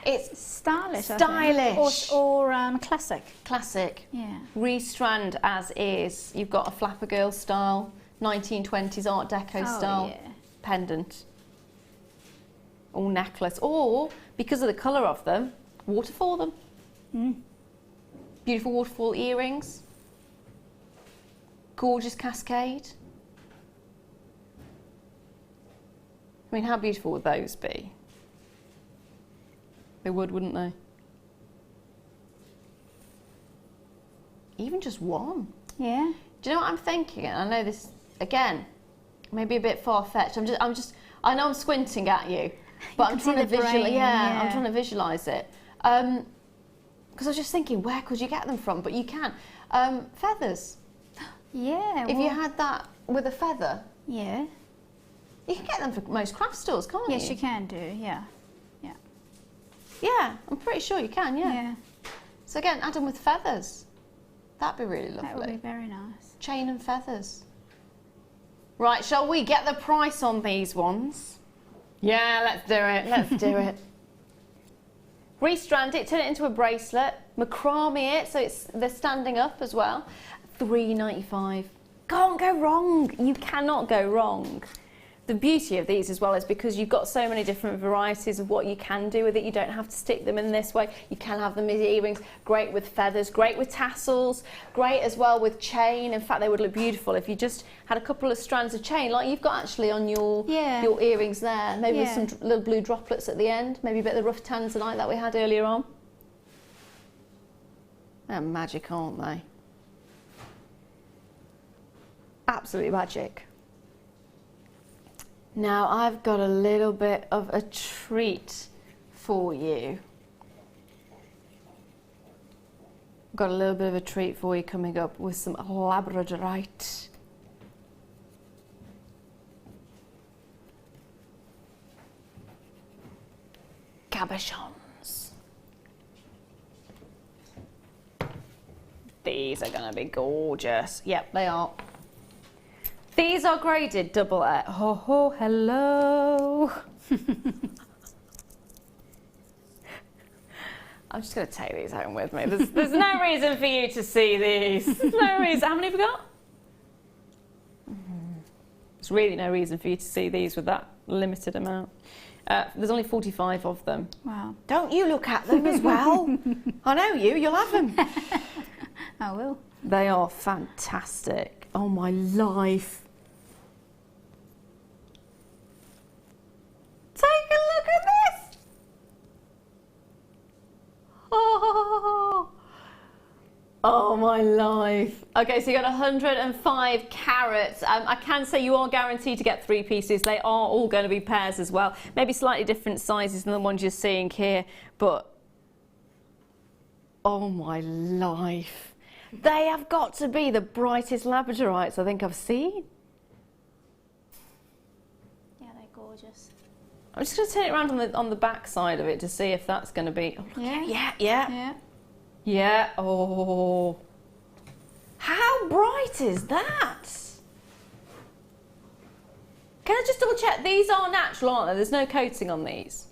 It's stylish. Stylish. Or classic. Classic. Yeah. Restrand as is. You've got a flapper girl style, 1920s Art Deco style pendant. Or necklace. Or, because of the colour of them, waterfall them. Beautiful waterfall earrings. Gorgeous cascade. I mean, how beautiful would those be? They would, wouldn't they? Even just one. Yeah. Do you know what I'm thinking? I know this, again, maybe a bit far-fetched. I know I'm squinting at you, but I'm trying to visualize. Yeah, I'm trying to visualize it. Because I was just thinking, where could you get them from? But you can. Feathers. Yeah. If you had that with a feather. Yeah. You can get them for most craft stores, can't you? Yes, you can do, yeah. Yeah, I'm pretty sure you can, yeah. So again, add them with feathers. That'd be really lovely. That would be very nice. Chain and feathers. Right, shall we get the price on these ones? Yeah, let's do it, let's do it. Restrand it, turn it into a bracelet, macrame it so they're standing up as well. $3.95. Can't go wrong. You cannot go wrong. The beauty of these as well is because you've got so many different varieties of what you can do with it. You don't have to stick them in this way. You can have them as earrings, great with feathers, great with tassels, great as well with chain. In fact, they would look beautiful if you just had a couple of strands of chain like you've got actually on your earrings there. Maybe with some little blue droplets at the end, maybe a bit of the rough Tanzanite that we had earlier on. They're magic, aren't they? Absolutely magic. Now I've got a little bit of a treat for you. Got a little bit of a treat for you coming up with some Labradorite. Cabochons. These are going to be gorgeous. Yep, they are. These are graded double A. Oh, hello. I'm just going to take these home with me. There's no reason for you to see these. No reason. How many have we got? There's really no reason for you to see these with that limited amount. There's only 45 of them. Wow. Don't you look at them as well? I know you'll have them. I will. They are fantastic. Oh my life. Take a look at this. Oh my life. Okay, so you got 105 carats. I can say you are guaranteed to get 3 pieces. They are all going to be pairs as well. Maybe slightly different sizes than the ones you're seeing here, but oh my life. They have got to be the brightest Labradorites I think I've seen. Yeah, they're gorgeous. I'm just going to turn it around on the back side of it to see if that's going to be... Oh, yeah. Oh. How bright is that? Can I just double check? These are natural, aren't they? There's no coating on these.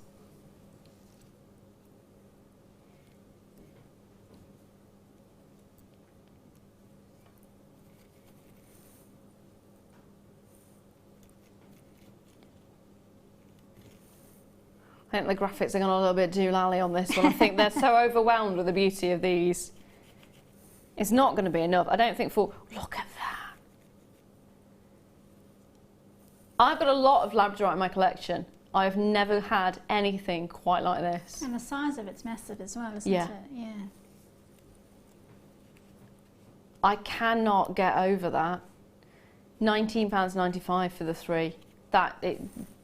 I think the graphics are going a little bit doolally on this one. I think they're so overwhelmed with the beauty of these. It's not going to be enough. I don't think for... Look at that. I've got a lot of Labradorite in my collection. I've never had anything quite like this. And the size of it's massive as well, isn't it? Yeah. I cannot get over that. £19.95 for the 3.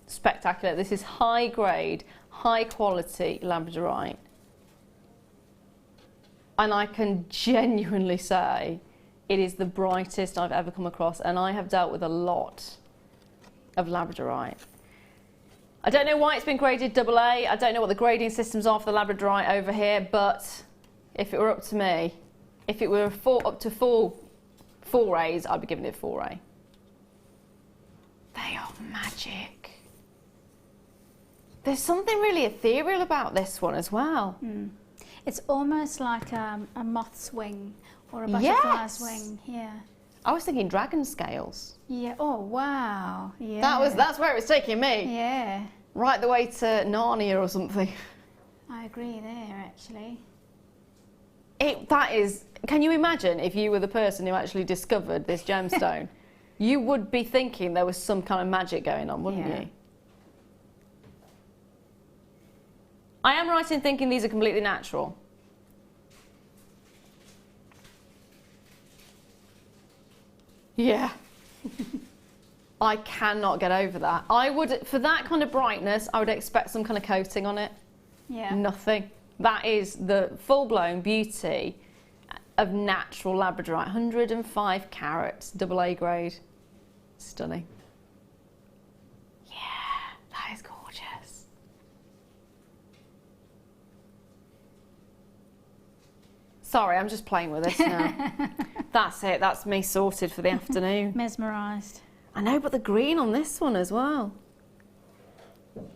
Spectacular. This is high grade, high quality Labradorite. And I can genuinely say it is the brightest I've ever come across, and I have dealt with a lot of Labradorite. I don't know why it's been graded AA. I don't know what the grading systems are for the Labradorite over here, but if it were up to me, if it were up to 4 A's, I'd be giving it 4A. They are magic. There's something really ethereal about this one as well. It's almost like a moth's wing or a butterfly's wing. Yeah. I was thinking dragon scales. Yeah. Oh wow. Yeah. That's where it was taking me. Yeah. Right the way to Narnia or something. I agree there actually. That is. Can you imagine if you were the person who actually discovered this gemstone? You would be thinking there was some kind of magic going on, wouldn't you? I am right in thinking these are completely natural. Yeah. I cannot get over that. I would, for that kind of brightness, I would expect some kind of coating on it. Yeah. Nothing. That is the full-blown beauty of natural Labradorite. 105 carats, AA grade. Stunning. Yeah, that is gorgeous. Sorry, I'm just playing with this now. That's it, that's me sorted for the afternoon. Mesmerised. I know, but the green on this one as well. Look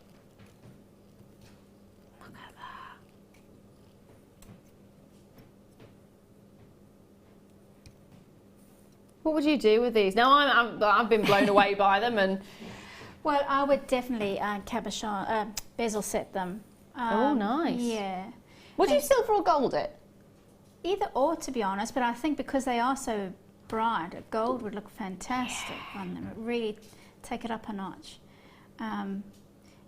at that. What would you do with these? Now, I've been blown away by them, and well, I would definitely cabochon, bezel set them. Oh, nice. Yeah. Would you silver or gold it? Either or, to be honest, but I think because they are so bright, gold would look fantastic on them. It would really take it up a notch.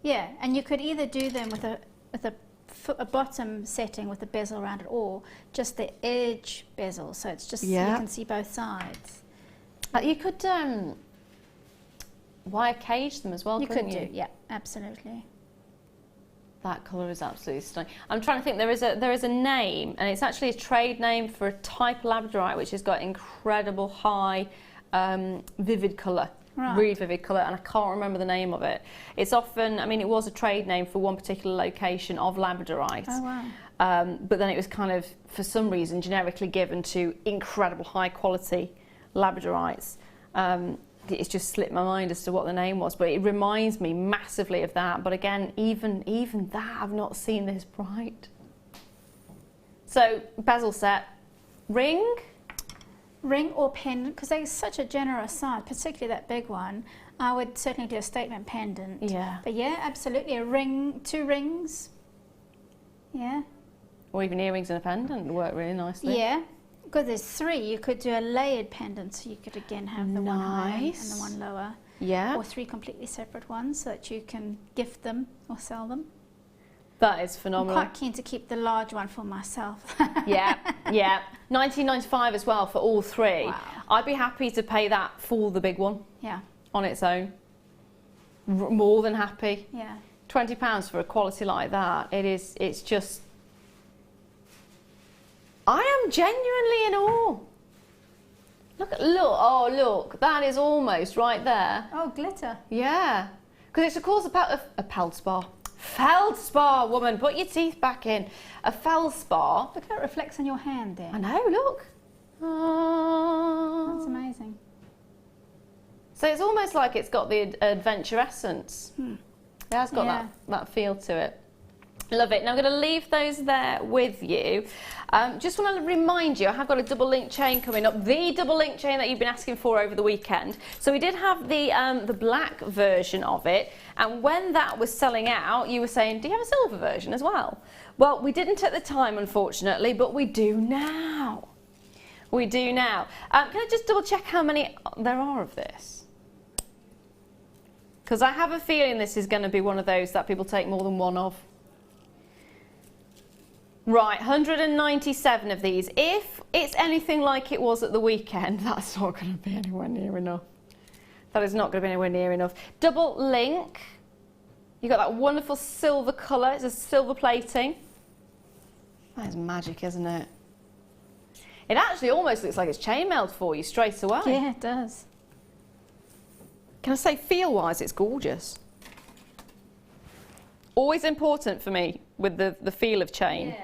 Yeah, and you could either do them with a bottom setting with a bezel around it, or just the edge bezel, so it's just you can see both sides. You could wire cage them as well, couldn't you? You could do, yeah, absolutely. That colour is absolutely stunning. I'm trying to think, there is a name, and it's actually a trade name for a type of Labradorite which has got incredible high vivid colour, really vivid colour, and I can't remember the name of it. It's often, I mean, it was a trade name for one particular location of Labradorite. Oh wow. But then it was kind of, for some reason, generically given to incredible high quality Labradorites. It's just slipped my mind as to what the name was, but it reminds me massively of that. But again, even that, I've not seen this bright. So, bezel set, ring or pendant, because they're such a generous size, particularly that big one. I would certainly do a statement pendant. Yeah. But yeah, absolutely, a ring, 2 rings. Yeah. Or even earrings and a pendant would work really nicely. Yeah. Because there's 3, you could do a layered pendant, so you could again have the one high and the one lower. Yeah. Or 3 completely separate ones, so that you can gift them or sell them. That is phenomenal. I'm quite keen to keep the large one for myself. Yeah, yeah. $19.95 as well for all 3. Wow. I'd be happy to pay that for the big one. Yeah. On its own. More than happy. Yeah. £20 for a quality like that. It's just. I am genuinely in awe. Look, that is almost right there. Oh, glitter. Yeah, because it's of course a feldspar. Feldspar, woman, put your teeth back in. A feldspar. Look how it reflects on your hand there. I know, look. That's amazing. So it's almost like it's got the adventure essence. It has got that feel to it. Love it. Now I'm going to leave those there with you. Just want to remind you, I have got a double link chain coming up, the double link chain that you've been asking for over the weekend. So we did have the black version of it, and when that was selling out, you were saying, do you have a silver version as well? Well, we didn't at the time, unfortunately, but we do now. We do now. Can I just double check how many there are of this? Because I have a feeling this is going to be one of those that people take more than one of. Right, 197 of these. If it's anything like it was at the weekend, that's not going to be anywhere near enough. That is not going to be anywhere near enough. Double link. You've got that wonderful silver colour. It's a silver plating. That is magic, isn't it? It actually almost looks like it's chainmailed for you straight away. Yeah, it does. Can I say, feel-wise, it's gorgeous. Always important for me with the feel of chain. Yeah.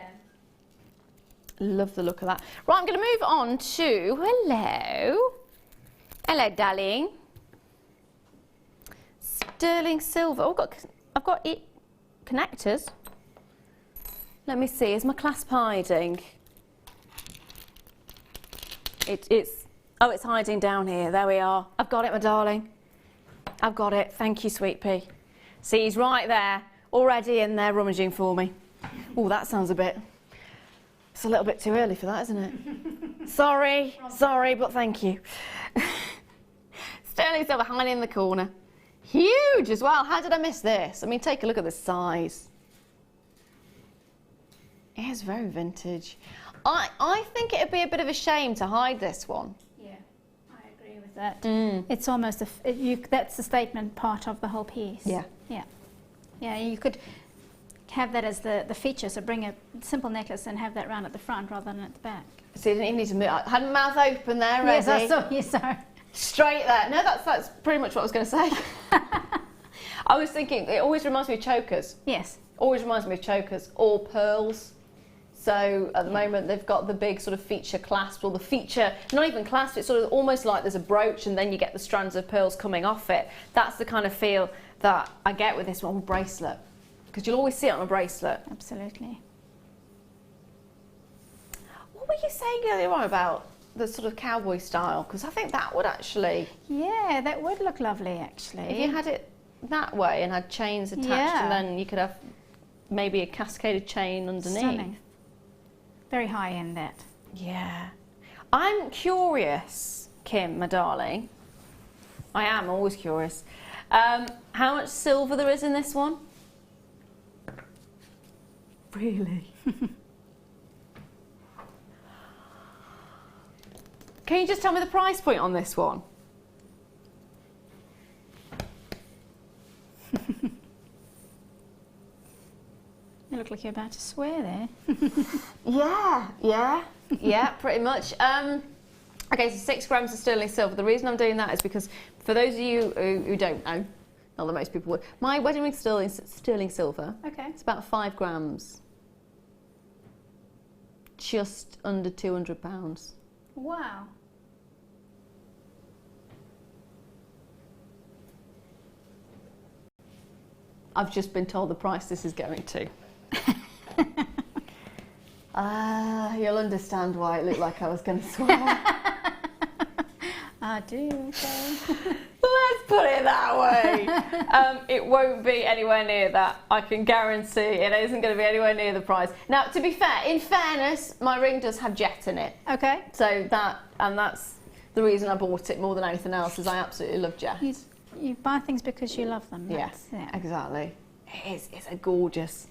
Love the look of that. Right, I'm going to move on to, hello darling. Sterling silver. Oh, I've got it. connectors. Let me see, is my clasp hiding? It's hiding down here. There we are. I've got it, my darling. I've got it. Thank you, sweet pea. See, he's right there, already in there rummaging for me. Oh, that sounds it's a little bit too early for that, isn't it? Sorry, but thank you. Sterling silver hanging in the corner. Huge as well. How did I miss this? I mean, take a look at the size. It is very vintage. I think it'd be a bit of a shame to hide this one. Yeah, I agree with that. It's almost that's the statement part of the whole piece. Yeah. Yeah. Yeah, you could have that as the feature, so bring a simple necklace and have that round at the front rather than at the back. So you didn't even need to move. I had my mouth open there, ready. Yes, I saw you, sorry. Straight there. No, that's pretty much what I was going to say. I was thinking, it always reminds me of chokers. Yes. Always reminds me of chokers or pearls. So at the moment they've got the big sort of feature clasp, or the feature, not even clasp, it's sort of almost like there's a brooch and then you get the strands of pearls coming off it. That's the kind of feel that I get with this one bracelet, because you'll always see it on a bracelet. Absolutely. What were you saying earlier on about the sort of cowboy style? Because I think that would actually... Yeah, that would look lovely actually. If you had it that way and had chains attached, and then you could have maybe a cascaded chain underneath. Stunning. Very high end, that. Yeah. I'm curious, Kim, my darling. I am always curious. How much silver there is in this one? Really? Can you just tell me the price point on this one? You look like you're about to swear there. Yeah, pretty much. Okay, so 6 grams of sterling silver. The reason I'm doing that is because for those of you who don't know, not that most people would, my wedding ring sterling silver. Okay. It's about 5 grams. Just under £200. Wow. I've just been told the price this is going to. You'll understand why it looked like I was going to swear. I do, okay. Let's put it that way. It won't be anywhere near that. I can guarantee it isn't going to be anywhere near the price. Now, to be fair, in fairness, my ring does have jet in it. Okay. So that's the reason I bought it more than anything else, is I absolutely love jet. You buy things because you love them. Yes, yeah. Exactly. It's a gorgeous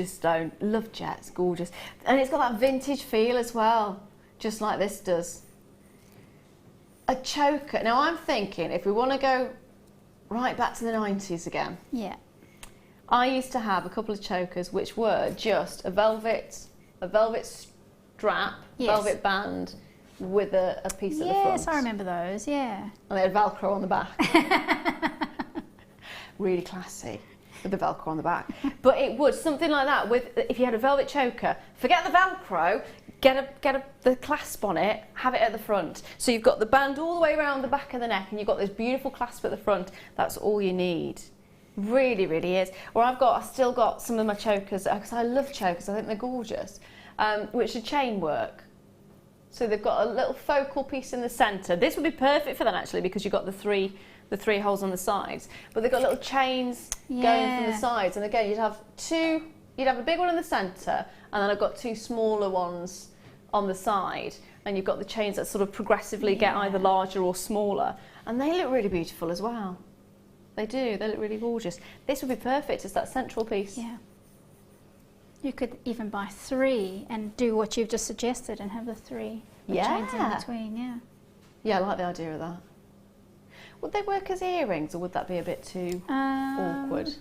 stone. Love jet, it's gorgeous. And it's got that vintage feel as well, just like this does. A choker. Now I'm thinking, if we want to go right back to the 90s again. Yeah. I used to have a couple of chokers which were just a velvet strap, velvet band with a piece at the front. Yes, I remember those, yeah. And they had Velcro on the back. Really classy with the Velcro on the back. But it would, something like that, if you had a velvet choker, forget the Velcro, get the clasp on it, have it at the front. So you've got the band all the way around the back of the neck and you've got this beautiful clasp at the front. That's all you need. Really, really is. Or I've still got some of my chokers, because I love chokers, I think they're gorgeous, which are chain work. So they've got a little focal piece in the centre. This would be perfect for that actually, because you've got the three holes on the sides. But they've got little chains going from the sides. And again, you'd have a big one in the centre, and then I've got 2 smaller ones on the side. And you've got the chains that sort of progressively get either larger or smaller. And they look really beautiful as well. They do, they look really gorgeous. This would be perfect as that central piece. Yeah. You could even buy 3 and do what you've just suggested and have the 3 chains in between, yeah. Yeah, I like the idea of that. Would they work as earrings, or would that be a bit too awkward?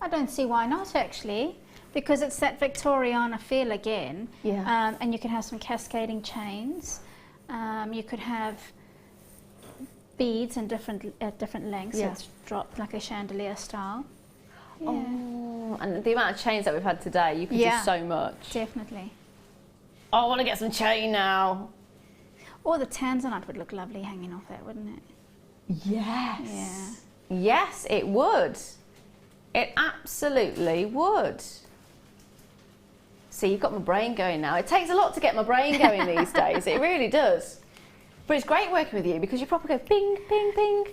I don't see why not, actually, because it's that Victoriana feel again. Yeah. And you can have some cascading chains. You could have beads in different lengths. So it's dropped like a chandelier style. Yeah. Oh, and the amount of chains that we've had today, you could do so much. Definitely. Oh, I want to get some chain now. Or the Tanzanite would look lovely hanging off that, wouldn't it? Yes. Yeah. Yes, it would. It absolutely would. See, you've got my brain going now. It takes a lot to get my brain going these days. It really does. But it's great working with you because you probably go ping, ping, ping.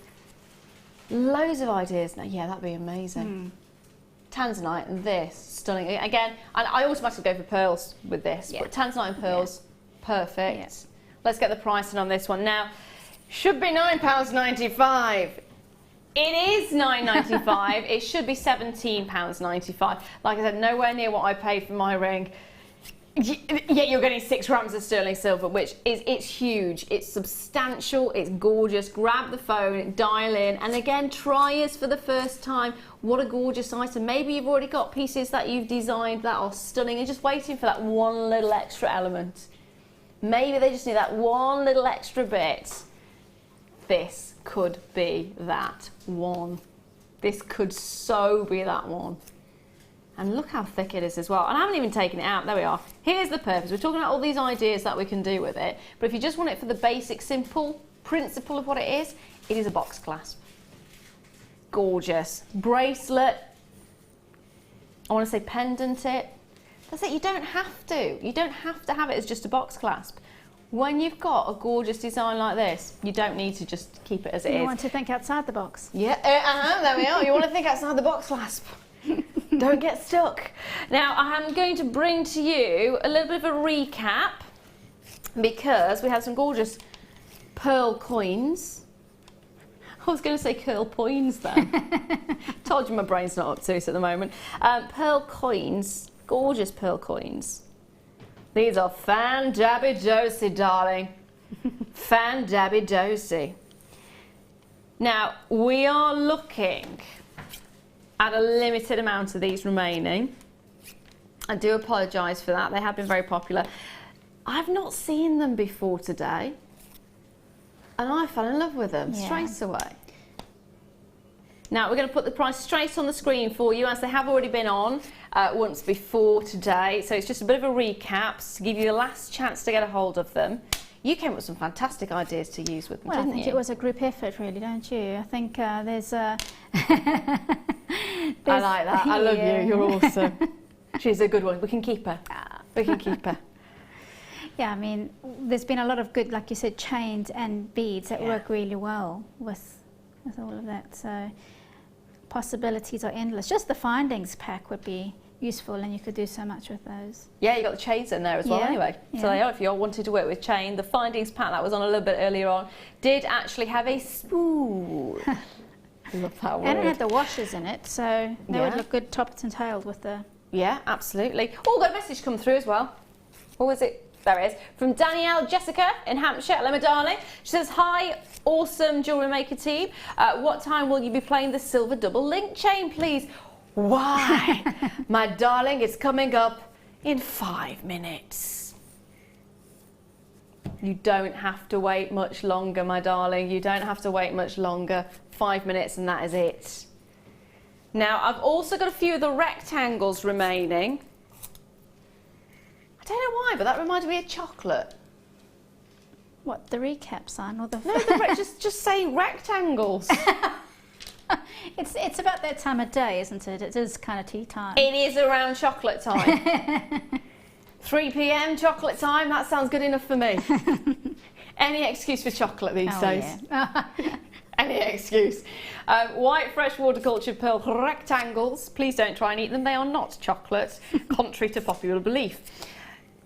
Loads of ideas now. Yeah, that'd be amazing. Tanzanite and this, stunning. Again, and I automatically go for pearls with this, but Tanzanite and pearls, perfect. Yeah. Let's get the pricing on this one. Now, should be £9.95. It is £9.95. It should be £17.95. Like I said, nowhere near what I paid for my ring. Yet you're getting 6 grams of sterling silver, which is, it's huge, it's substantial, it's gorgeous. Grab the phone, dial in, and again, try us for the first time. What a gorgeous item. Maybe you've already got pieces that you've designed that are stunning and just waiting for that one little extra element. Maybe they just need that one little extra bit. This could be that one. This could so be that one. And look how thick it is as well. And I haven't even taken it out. There we are. Here's the purpose. We're talking about all these ideas that we can do with it. But if you just want it for the basic, simple principle of what it is a box clasp. Gorgeous. Bracelet. I want to say pendant it. That's it. You don't have to. You don't have to have it as just a box clasp. When you've got a gorgeous design like this, you don't need to just keep it as it is. You want to think outside the box. Yeah, there we are. You want to think outside the box clasp. Don't get stuck. Now, I'm going to bring to you a little bit of a recap because we have some gorgeous pearl coins. I was going to say curl coins then. Told you my brain's not up to it at the moment. Pearl coins, gorgeous pearl coins. These are fan-dabby-dosey, darling. Fan-dabby-dosey. Now, we are looking at a limited amount of these remaining. I do apologise for that. They have been very popular. I've not seen them before today, and I fell in love with them straight away. Now, we're going to put the price straight on the screen for you, as they have already been on once before today. So it's just a bit of a recap to give you the last chance to get a hold of them. You came up with some fantastic ideas to use with them, didn't you? Well, I think it was a group effort, really, don't you? I think there's a... I like that. I love you. You're awesome. She's a good one. We can keep her. We can keep her. Yeah, I mean, there's been a lot of good, like you said, chains and beads that work really well with all of that. So possibilities are endless. Just the findings pack would be useful, and you could do so much with those. Yeah, you got the chains in there as well anyway. So there you are, if you all wanted to work with chain. The findings pack that was on a little bit earlier on did actually have a spool. I love that word. And it had the washers in it, so they would look good topped and tailed with the... Yeah, absolutely. Oh, got a message come through as well. What was it? There it is. From Danielle Jessica in Hampshire. Hello, my darling. She says, hi, awesome Jewellery Maker team. What time will you be playing the silver double link chain, please? Why? My darling, it's coming up in 5 minutes. You don't have to wait much longer, my darling. You don't have to wait much longer. 5 minutes and that is it. Now, I've also got a few of the rectangles remaining. I don't know why, but that reminded me of chocolate. What, the recap sign or the... No, just saying rectangles. It's about that time of day, isn't it? It is kind of tea time. It is around chocolate time. 3 p.m. chocolate time, that sounds good enough for me. Any excuse for chocolate these days. Yeah. Any excuse. White freshwater cultured pearl rectangles. Please don't try and eat them. They are not chocolate, contrary to popular belief.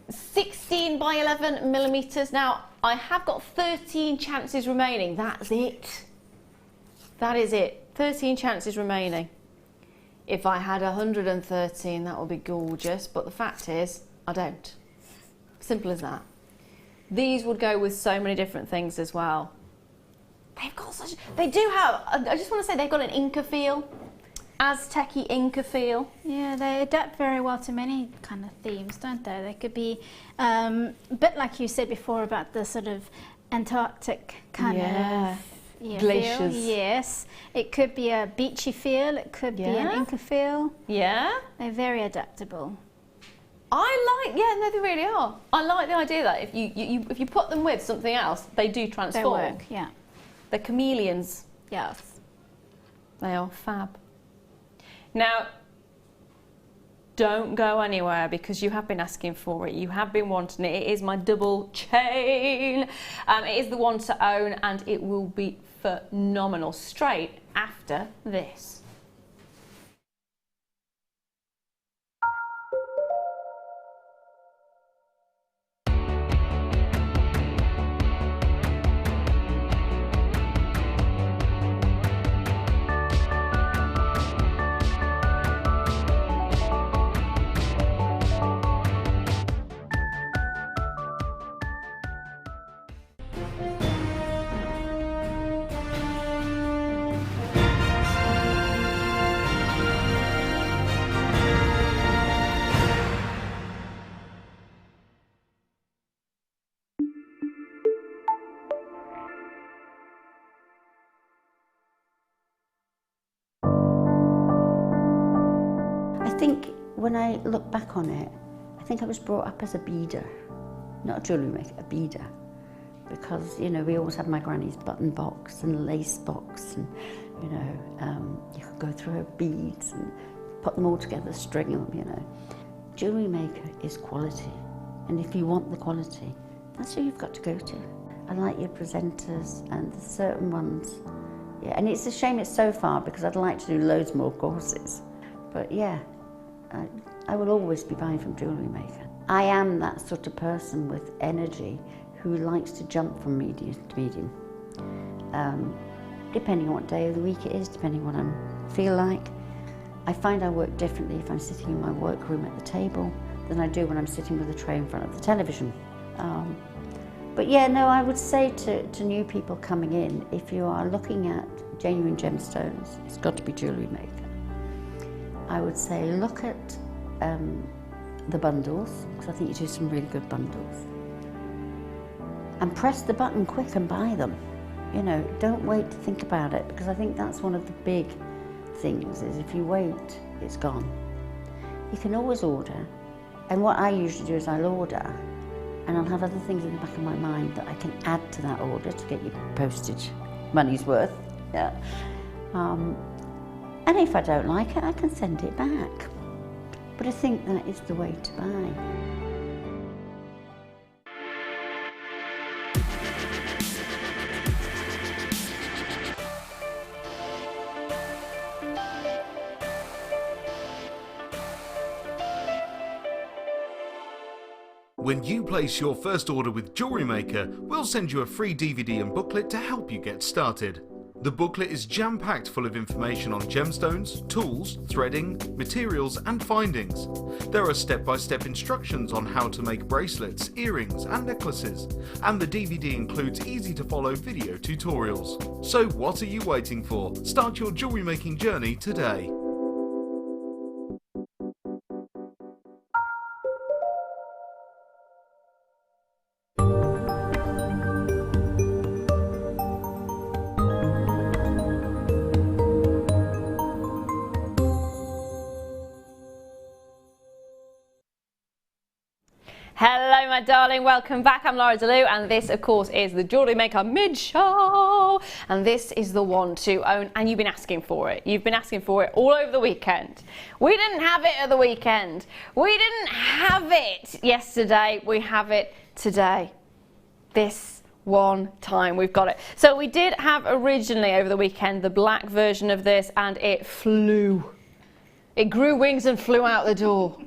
16 by 11 millimetres. Now, I have got 13 chances remaining. That's it. That is it. 13 chances remaining. If I had 113, that would be gorgeous. But the fact is, I don't. Simple as that. These would go with so many different things as well. They've got such... They do have... I just want to say they've got an Inca feel. Aztec-y Inca feel. Yeah, they adapt very well to many kind of themes, don't they? They could be a bit like you said before about the sort of Antarctic kind of glaciers. Feel. Yes, it could be a beachy feel. It could be an Inca feel. Yeah, they're very adaptable. I like. Yeah, no, they really are. I like the idea that if you put them with something else, they do transform. They work. Yeah, they're chameleons. Yes, they are fab. Now, don't go anywhere because you have been asking for it. You have been wanting it. It is my double chain. It is the one to own, and it will be phenomenal straight after this. I think when I look back on it, I think I was brought up as a beader, not a jewellery maker, a beader. Because, you know, we always had my granny's button box and lace box, and, you know, you could go through her beads and put them all together, string them, you know. Jewellery maker is quality, and if you want the quality, that's who you've got to go to. I like your presenters and the certain ones. Yeah, and it's a shame it's so far because I'd like to do loads more courses. But yeah, I will always be buying from Jewellery Maker. I am that sort of person with energy who likes to jump from medium to medium. Depending on what day of the week it is, depending on what I feel like. I find I work differently if I'm sitting in my workroom at the table than I do when I'm sitting with a tray in front of the television. But yeah, no, I would say to new people coming in, if you are looking at genuine gemstones, it's got to be Jewellery Maker. I would say look at the bundles, because I think you do some really good bundles. And press the button quick and buy them. You know, don't wait to think about it, because I think that's one of the big things, is if you wait, it's gone. You can always order, and what I usually do is I'll order, and I'll have other things in the back of my mind that I can add to that order to get your postage money's worth. Yeah. And if I don't like it, I can send it back. But I think that is the way to buy. When you place your first order with Jewellery Maker, we'll send you a free DVD and booklet to help you get started. The booklet is jam-packed full of information on gemstones, tools, threading, materials and findings. There are step-by-step instructions on how to make bracelets, earrings and necklaces, and the DVD includes easy-to-follow video tutorials. So what are you waiting for? Start your jewellery making journey today. Hello my darling, welcome back. I'm Lara de-Leuw and this of course is the Jewellery Maker mid-show, and this is the one to own, and you've been asking for it. You've been asking for it all over the weekend. We didn't have it at the weekend. We didn't have it yesterday. We have it today. This one time we've got it. So we did have originally over the weekend the black version of this, and it flew. It grew wings and flew out the door.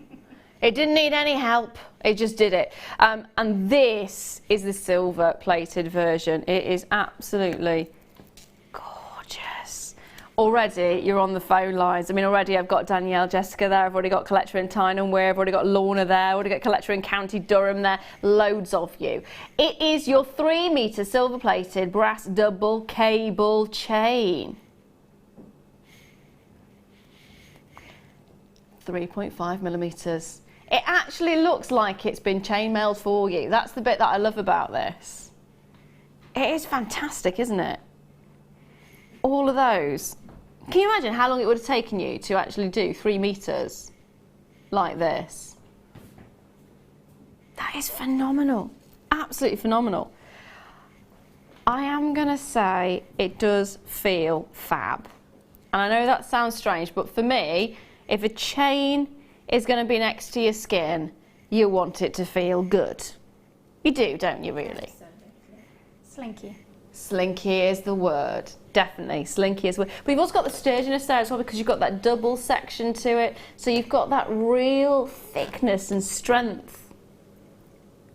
It didn't need any help, it just did it. And this is the silver plated version. It is absolutely gorgeous. Already you're on the phone lines. I mean, already I've got Danielle, Jessica there, I've already got collector in Tyne and Wear, I've already got Lorna there, I've already got collector in County Durham there, loads of you. It is your 3 metre silver plated brass double cable chain. 3.5 millimetres. It actually looks like it's been chainmailed for you. That's the bit that I love about this. It is fantastic, isn't it? All of those. Can you imagine how long it would have taken you to actually do 3 metres like this? That is phenomenal. Absolutely phenomenal. I am going to say it does feel fab. And I know that sounds strange, but for me, if a chain is going to be next to your skin, you want it to feel good. You do, don't you, really? Slinky. Slinky is the word, definitely. Slinky is the word. But you've also got the sturdiness there as well, because you've got that double section to it. So you've got that real thickness and strength.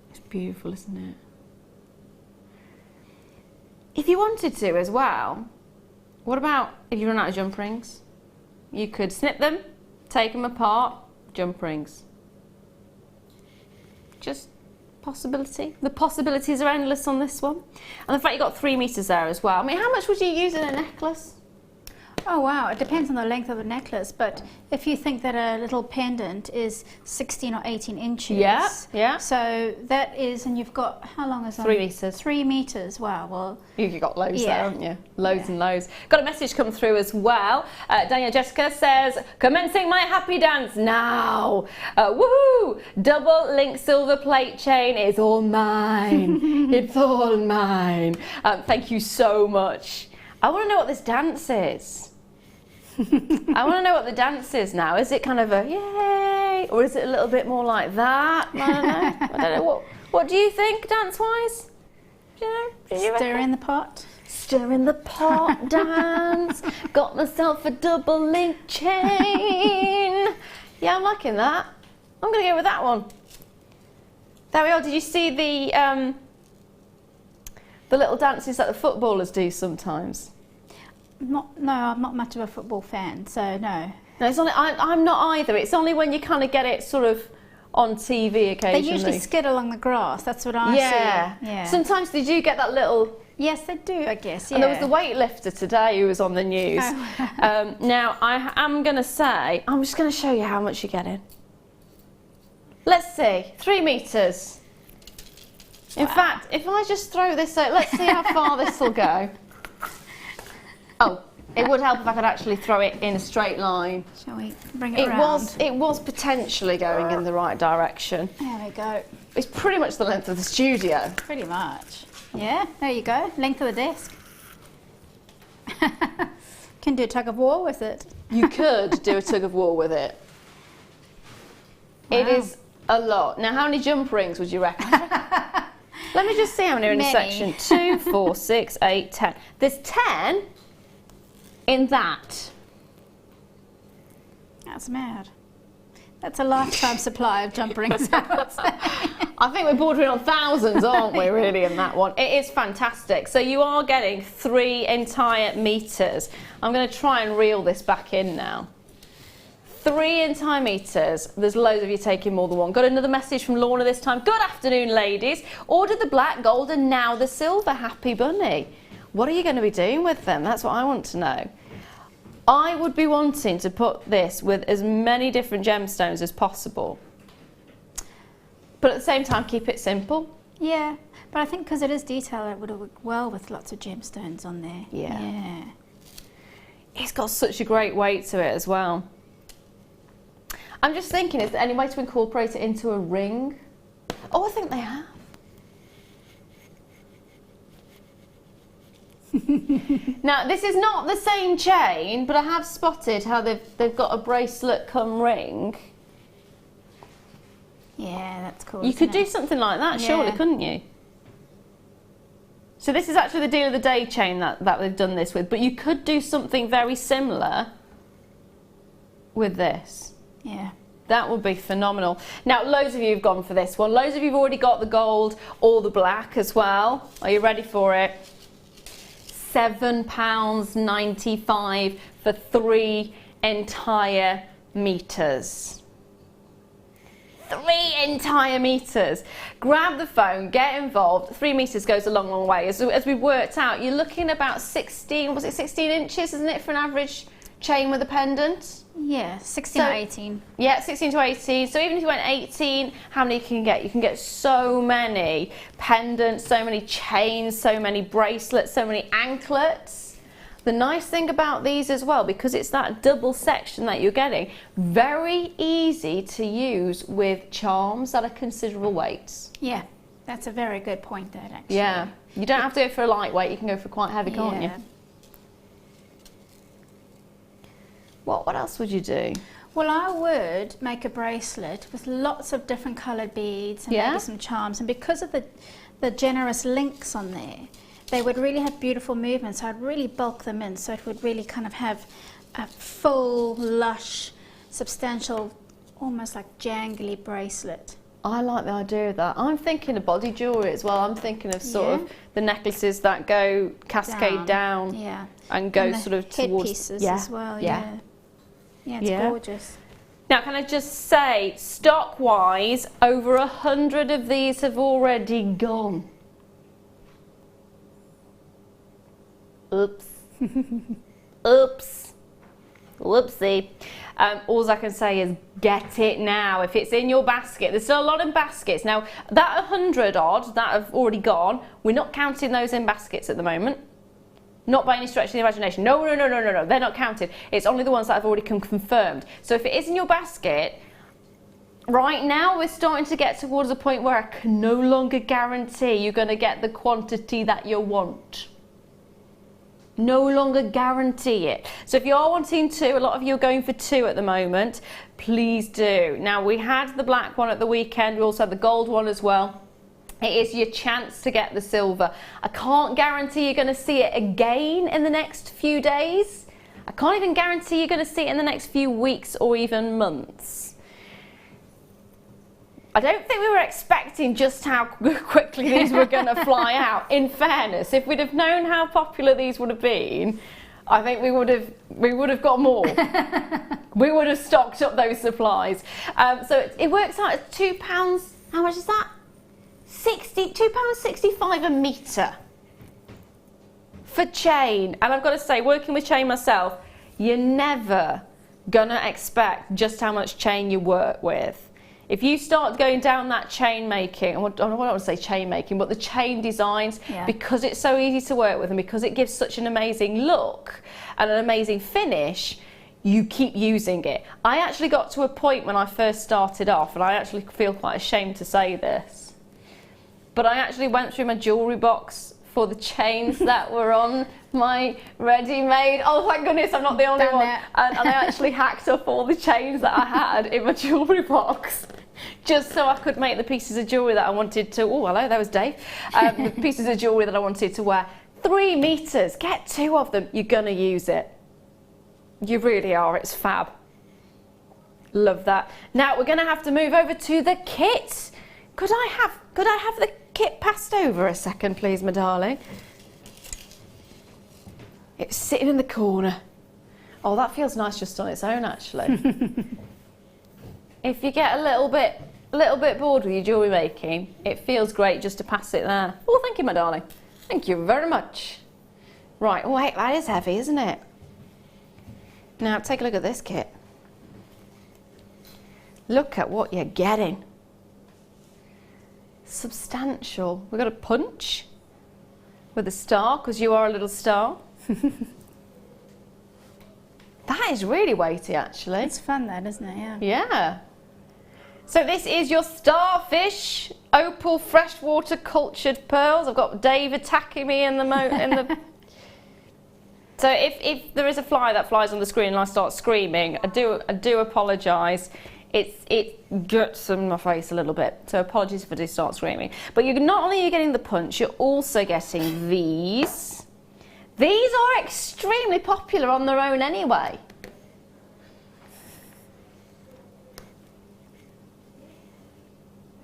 It's beautiful, isn't it? If you wanted to as well, what about if you run out of jump rings? You could snip them, take them apart, jump rings. Just possibility. The possibilities are endless on this one. And the fact you've got 3 meters there as well. I mean, how much would you use in a necklace? Oh wow, it depends on the length of the necklace, but if you think that a little pendant is 16 or 18 inches. Yeah, yeah. So that is, and you've got, how long is that? 3 meters. 3 meters, wow, well. You've got loads there, haven't you? Loads and loads. Got a message come through as well. Danielle Jessica says, commencing my happy dance now. Woohoo! Double link silver plate chain is all mine. It's all mine. Thank you so much. I want to know what this dance is. I want to know what the dance is now. Is it kind of a yay, or is it a little bit more like that? I don't know. I don't know. What do you think, dance-wise? Do you know? Stir in the pot. Stir in the pot dance. Got myself a double link chain. Yeah, I'm liking that. I'm going to go with that one. There we are. Did you see the little dances that the footballers do sometimes? No, I'm not much of a football fan, so no. No, it's only, I'm not either. It's only when you kind of get it sort of on TV occasionally. They usually skid along the grass, that's what I see. Yeah. Sometimes they do get that little... Yes, they do, I guess, yeah. And there was the weightlifter today who was on the news. Oh. Now, I am going to say, I'm just going to show you how much you're getting. Let's see, 3 meters. In fact, if I just throw this out, let's see how far this will go. Oh, it would help if I could actually throw it in a straight line. Shall we bring it around? It was potentially going in the right direction. There we go. It's pretty much the length of the studio. Pretty much. Yeah, there you go. Length of the desk. Can do a tug of war with it. You could do a tug of war with it. Wow. It is a lot. Now, how many jump rings would you reckon? Let me just see how many are in a section. 2, 4, 6, 8, 10. There's 10 in that. That's mad. That's a lifetime supply of jump rings. I think we're bordering on thousands, aren't we, really, in that one? It is fantastic. So you are getting 3 entire meters. I'm going to try and reel this back in now. 3 entire meters. There's loads of you taking more than one. Got another message from Lorna this time. Good afternoon, ladies. Ordered the black, gold, and now the silver. Happy bunny. What are you going to be doing with them? That's what I want to know. I would be wanting to put this with as many different gemstones as possible. But at the same time, keep it simple. Yeah, but I think because it is detail, it would work well with lots of gemstones on there. Yeah. It's got such a great weight to it as well. I'm just thinking, is there any way to incorporate it into a ring? Oh, I think they have. Now, this is not the same chain, but I have spotted how they've got a bracelet come ring. Yeah, that's cool. You could do something like that, surely, couldn't you? So this is actually the deal of the day chain that they've done this with, but you could do something very similar with this. Yeah. That would be phenomenal. Now, loads of you have gone for this one. Loads of you have already got the gold or the black as well. Are you ready for it? £7.95 for 3 entire meters. 3 entire meters. Grab the phone, get involved. 3 meters goes a long, long way. As we worked out, you're looking about 16, was it 16 inches, isn't it, for an average chain with a pendant? Yeah, 16 or 18. Yeah, 16 to 18. So even if you went 18, how many can you get? You can get so many pendants, so many chains, so many bracelets, so many anklets. The nice thing about these as well, because it's that double section that you're getting, very easy to use with charms that are considerable weights. Yeah, that's a very good point there, actually. Yeah, you don't have to go for a lightweight, you can go for quite heavy, can't you? What else would you do? Well, I would make a bracelet with lots of different coloured beads and maybe some charms, and because of the generous links on there, they would really have beautiful movement, so I'd really bulk them in, so it would really kind of have a full, lush, substantial, almost like jangly bracelet. I like the idea of that. I'm thinking of body jewellery as well. I'm thinking of sort of the necklaces that go cascade down and go sort of towards headpieces as well. Yeah, it's gorgeous. Now, can I just say, stock-wise, over 100 of these have already gone. Oops. Oops. Whoopsie. All I can say is get it now. If it's in your basket, there's still a lot in baskets. Now, that 100 odd that have already gone, we're not counting those in baskets at the moment. Not by any stretch of the imagination. No, they're not counted. It's only the ones that have already confirmed. So if it is in your basket, right now we're starting to get towards a point where I can no longer guarantee you're going to get the quantity that you want. No longer guarantee it. So if you are wanting 2, a lot of you are going for 2 at the moment, please do. Now, we had the black one at the weekend, we also had the gold one as well. It is your chance to get the silver. I can't guarantee you're going to see it again in the next few days. I can't even guarantee you're going to see it in the next few weeks or even months. I don't think we were expecting just how quickly these were going to fly out. In fairness, if we'd have known how popular these would have been, I think we would have got more. We would have stocked up those supplies. So it works out at £2. How much is that? £2.65 a metre for chain. And I've got to say, working with chain myself, you're never gonna expect just how much chain you work with. If you start going down that chain making, I don't want to say chain making, but the chain designs, because it's so easy to work with and because it gives such an amazing look and an amazing finish, you keep using it. I actually got to a point when I first started off, and I actually feel quite ashamed to say this, but I actually went through my jewellery box for the chains that were on my ready-made. Oh, thank goodness I'm not the only one. And I actually hacked up all the chains that I had in my jewellery box, just so I could make the pieces of jewellery that I wanted to. Oh, hello, that was Dave. The pieces of jewellery that I wanted to wear. 3 metres, get 2 of them. You're gonna use it. You really are, it's fab. Love that. Now we're gonna have to move over to the kit. Could I have the kit passed over a second, please, my darling? It's sitting in the corner. Oh, that feels nice just on its own, actually. If you get a little bit bored with your jewellery making, it feels great just to pass it there. Oh, thank you, my darling. Thank you very much. Right, oh wait, that is heavy, isn't it? Now, take a look at this kit. Look at what you're getting. Substantial. We've got a punch with a star, because you are a little star. That is really weighty, actually. It's fun, that, isn't it? Yeah. Yeah. So this is your starfish opal freshwater cultured pearls. I've got Dave attacking me in the So if there is a fly that flies on the screen and I start screaming, I do apologise. It guts in my face a little bit, so apologies if I do start screaming. But you're not only getting the punch, you're also getting these. These are extremely popular on their own anyway.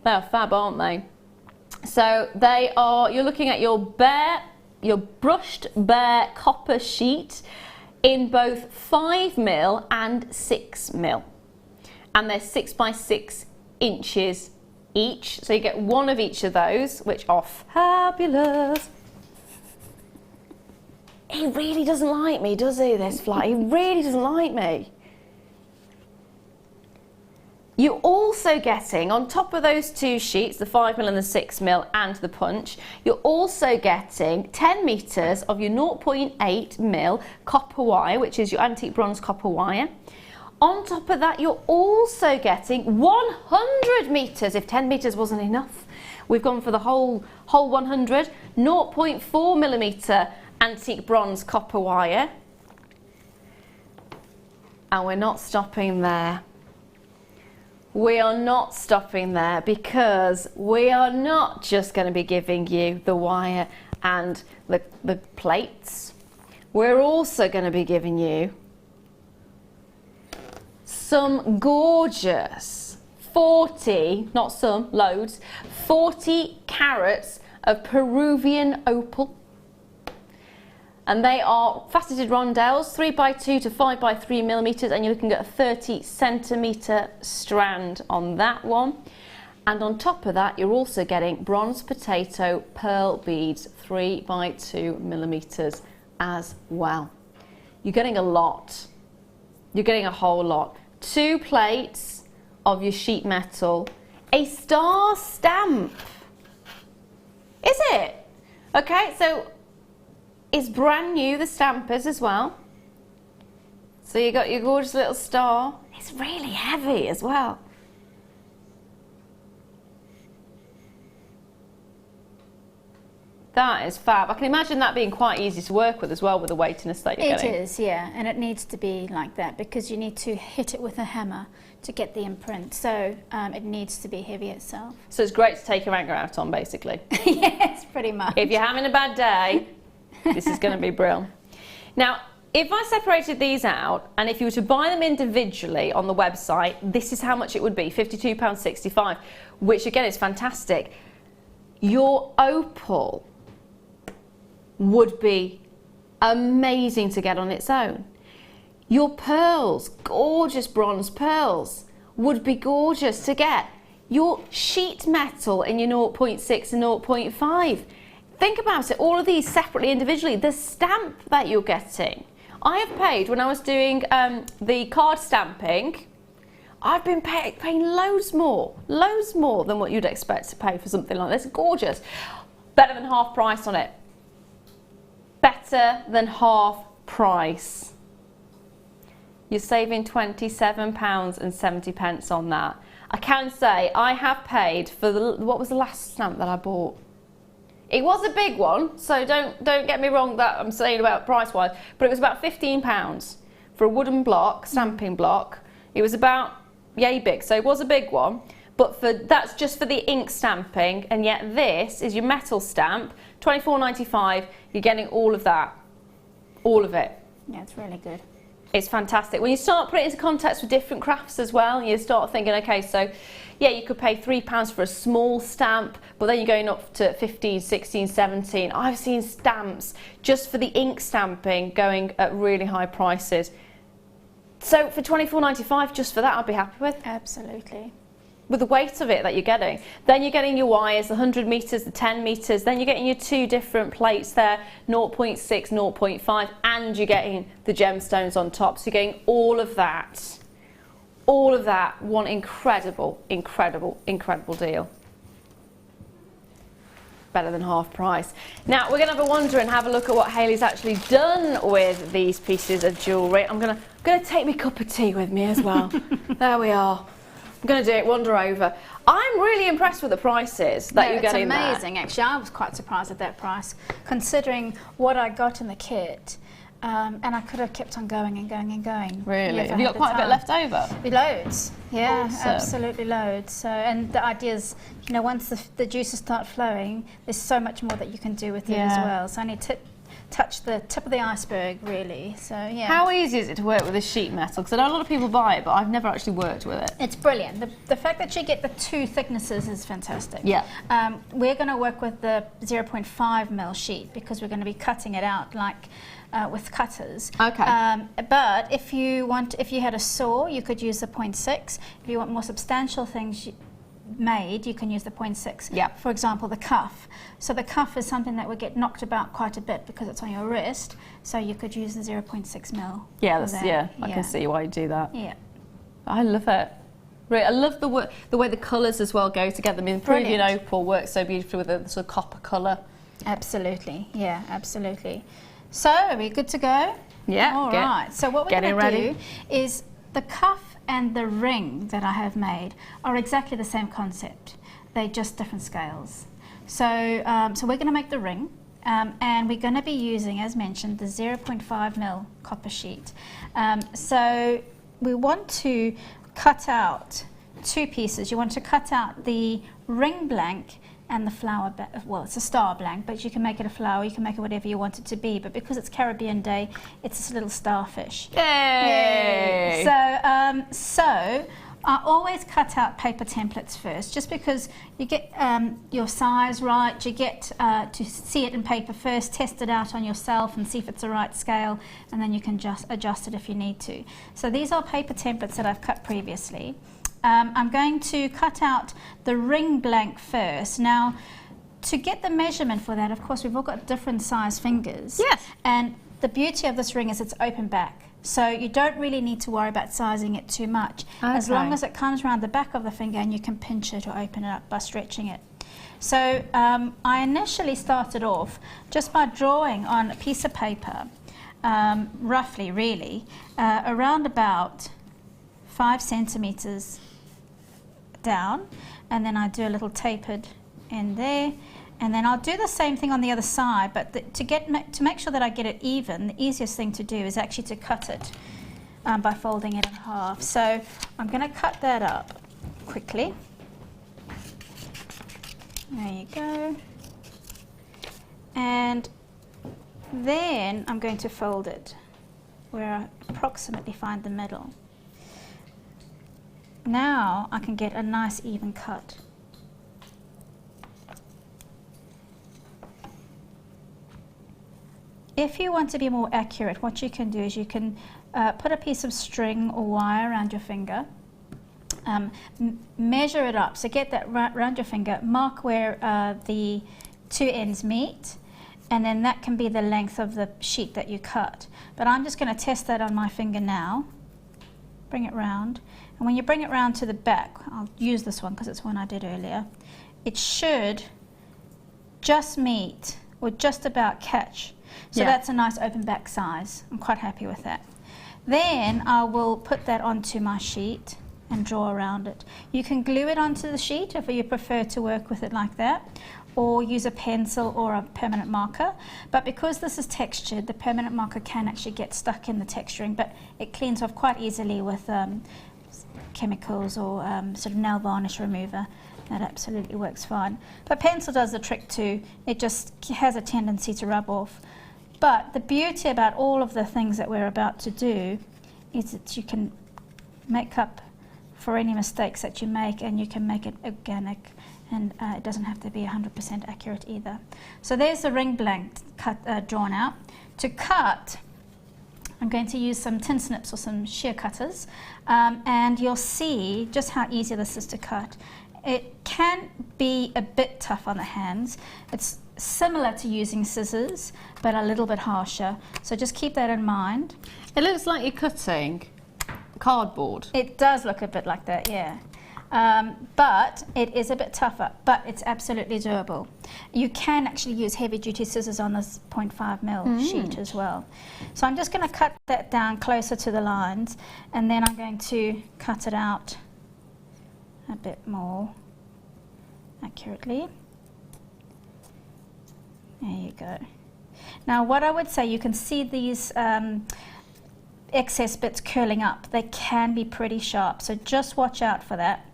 They're fab, aren't they? So they are, you're looking at your brushed bare copper sheet in both 5mm and 6mm. And they're 6 by 6 inches each. So you get one of each of those, which are fabulous. He really doesn't like me, does he, this fly? He really doesn't like me. You're also getting, on top of those 2 sheets, the 5mm and the 6mm and the punch, you're also getting 10 metres of your 0.8mm copper wire, which is your antique bronze copper wire. On top of that, you're also getting 100 metres, if 10 metres wasn't enough. We've gone for the whole 100, 0.4mm antique bronze copper wire. And we're not stopping there. We are not stopping there, because we are not just going to be giving you the wire and the plates. We're also going to be giving you some gorgeous 40, not some, loads, 40 carats of Peruvian opal. And they are faceted rondelles, 3x2 to 5x3 millimeters, and you're looking at a 30 centimeter strand on that one. And on top of that, you're also getting bronze potato pearl beads, 3x2 millimeters as well. You're getting a lot. You're getting a whole lot. 2 plates of your sheet metal, a star stamp. Is it? Okay, so it's brand new, the stampers as well. So you got your gorgeous little star. It's really heavy as well. That is fab. I can imagine that being quite easy to work with as well, with the weightiness that you're getting. It is, yeah, and it needs to be like that because you need to hit it with a hammer to get the imprint. So it needs to be heavy itself. So it's great to take your anger out on, basically. Yes, pretty much. If you're having a bad day, this is going to be brilliant. Now, if I separated these out, and if you were to buy them individually on the website, this is how much it would be, £52.65, which again is fantastic. Your opal would be amazing to get on its own. Your pearls, gorgeous bronze pearls, would be gorgeous to get. Your sheet metal in your 0.6 and 0.5. Think about it, all of these separately, individually, the stamp that you're getting. I have paid, when I was doing the card stamping, I've been paying loads more than what you'd expect to pay for something like this. Gorgeous. Better than half price on it. Better than half price. You're saving £27.70 on that. I can say I have paid for what was the last stamp that I bought? It was a big one, so don't get me wrong that I'm saying about price-wise, but it was about £15 for a wooden block, stamping block. It was about yay big, so it was a big one, but that's just for the ink stamping, and yet this is your metal stamp, £24.95. You're getting all of that, all of it. Yeah, it's really good. It's fantastic. When you start putting it into context with different crafts as well, you start thinking, okay, so yeah, you could pay £3 for a small stamp, but then you're going up to 15, 16, 17. I've seen stamps just for the ink stamping going at really high prices. So for £24.95, just for that, I'd be happy with. Absolutely. With the weight of it that you're getting. Then you're getting your wires, the 100 metres, the 10 metres, then you're getting your 2 different plates there, 0.6, 0.5, and you're getting the gemstones on top. So you're getting all of that, one incredible, incredible, incredible deal. Better than half price. Now we're going to have a wander and have a look at what Hayley's actually done with these pieces of jewellery. I'm going to take my cup of tea with me as well. There we are. I'm going to do it, wander over. I'm really impressed with the prices that you're getting there. It's amazing, actually. I was quite surprised at that price, considering what I got in the kit. And I could have kept on going and going and going. Really? Have you got quite a bit left over? Loads. Yeah, awesome. Absolutely loads. So, and the idea is, you know, once the juices start flowing, there's so much more that you can do with it as well. So I need to touch the tip of the iceberg, really. So yeah. How easy is it to work with this sheet metal? Because I know a lot of people buy it, but I've never actually worked with it. It's brilliant. The fact that you get the 2 thicknesses is fantastic. Yeah. We're going to work with the 0.5 mil sheet because we're going to be cutting it out like with cutters. Okay. But if you had a saw, you could use the 0.6. If you want more substantial things made, you can use the 0.6. Yeah. For example, the cuff. So the cuff is something that would get knocked about quite a bit because it's on your wrist. So you could use the 0.6 mil. Yeah, I can see why you do that. Yeah. I love it. Really, I love the way the colours as well go together. I mean, Peruvian opal works so beautifully with the sort of copper colour. Absolutely. Yeah, absolutely. So are we good to go? Yeah. All right. So what we're going to do is the cuff and the ring that I have made are exactly the same concept. They're just different scales. So, so we're going to make the ring, and we're going to be using, as mentioned, the 0.5 mil copper sheet. So we want to cut out 2 pieces. You want to cut out the ring blank and the flower, well, it's a star blank, but you can make it a flower, you can make it whatever you want it to be, but because it's Caribbean Day, it's this little starfish. Yay! So I always cut out paper templates first, just because you get your size right, you get to see it in paper first, test it out on yourself and see if it's the right scale, and then you can just adjust it if you need to. So these are paper templates that I've cut previously. I'm going to cut out the ring blank first. Now, to get the measurement for that, of course, we've all got different size fingers. Yes. And the beauty of this ring is it's open back. So you don't really need to worry about sizing it too much. Okay. As long as it comes around the back of the finger and you can pinch it or open it up by stretching it. So I initially started off just by drawing on a piece of paper, roughly really, around about 5 centimeters down, and then I do a little tapered in there, and then I'll do the same thing on the other side, but to make sure that I get it even, the easiest thing to do is actually to cut it by folding it in half. So I'm going to cut that up quickly. There you go. And then I'm going to fold it where I approximately find the middle. Now I can get a nice even cut. If you want to be more accurate, what you can do is you can put a piece of string or wire around your finger, measure it up, so get that around your finger, mark where the 2 ends meet, and then that can be the length of the sheet that you cut. But I'm just going to test that on my finger now. Bring it round, and when you bring it round to the back, I'll use this one because it's one I did earlier, it should just meet or just about catch. So that's a nice open back size. I'm quite happy with that. Then I will put that onto my sheet and draw around it. You can glue it onto the sheet if you prefer to work with it like that, or use a pencil or a permanent marker. But because this is textured, the permanent marker can actually get stuck in the texturing, but it cleans off quite easily with chemicals or sort of nail varnish remover. That absolutely works fine. But pencil does the trick too. It just has a tendency to rub off. But the beauty about all of the things that we're about to do is that you can make up for any mistakes that you make, and you can make it organic, and it doesn't have to be 100% accurate either. So there's the ring blank drawn out. To cut, I'm going to use some tin snips or some shear cutters, and you'll see just how easy this is to cut. It can be a bit tough on the hands. It's similar to using scissors, but a little bit harsher. So just keep that in mind. It looks like you're cutting cardboard. It does look a bit like that, yeah. But it is a bit tougher, but it's absolutely doable. You can actually use heavy duty scissors on this 0.5 mil sheet as well. So I'm just going to cut that down closer to the lines, and then I'm going to cut it out a bit more accurately. There you go. Now what I would say, you can see these excess bits curling up. They can be pretty sharp, so just watch out for that.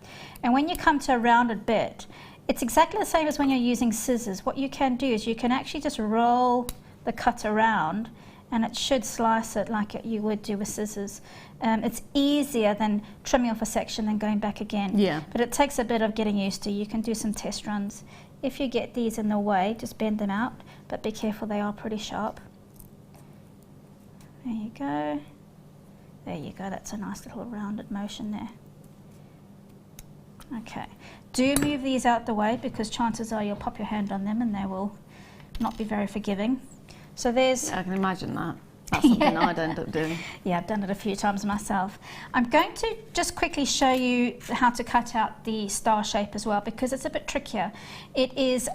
And when you come to a rounded bit, it's exactly the same as when you're using scissors. What you can do is you can actually just roll the cut around, and it should slice it like you would do with scissors. It's easier than trimming off a section and going back again. Yeah. But it takes a bit of getting used to. You can do some test runs. If you get these in the way, just bend them out, but be careful, they are pretty sharp. There you go. There you go, that's a nice little rounded motion there. Okay, do move these out the way, because chances are you'll pop your hand on them and they will not be very forgiving. So there's... I can imagine that. That's something I'd end up doing. Yeah, I've done it a few times myself. I'm going to just quickly show you how to cut out the star shape as well, because it's a bit trickier. It is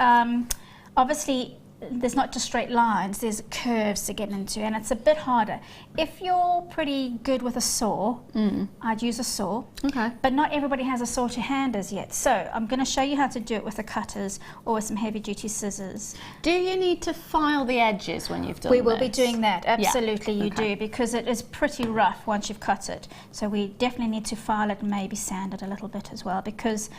obviously there's not just straight lines, there's curves to get into, and it's a bit harder. If you're pretty good with a saw, I'd use a saw. Okay. But not everybody has a saw to hand as yet. So I'm going to show you how to do it with the cutters or with some heavy duty scissors. Do you need to file the edges when you've done We will be doing that, absolutely you Okay. do, because it is pretty rough once you've cut it. So we definitely need to file it and maybe sand it a little bit as well, because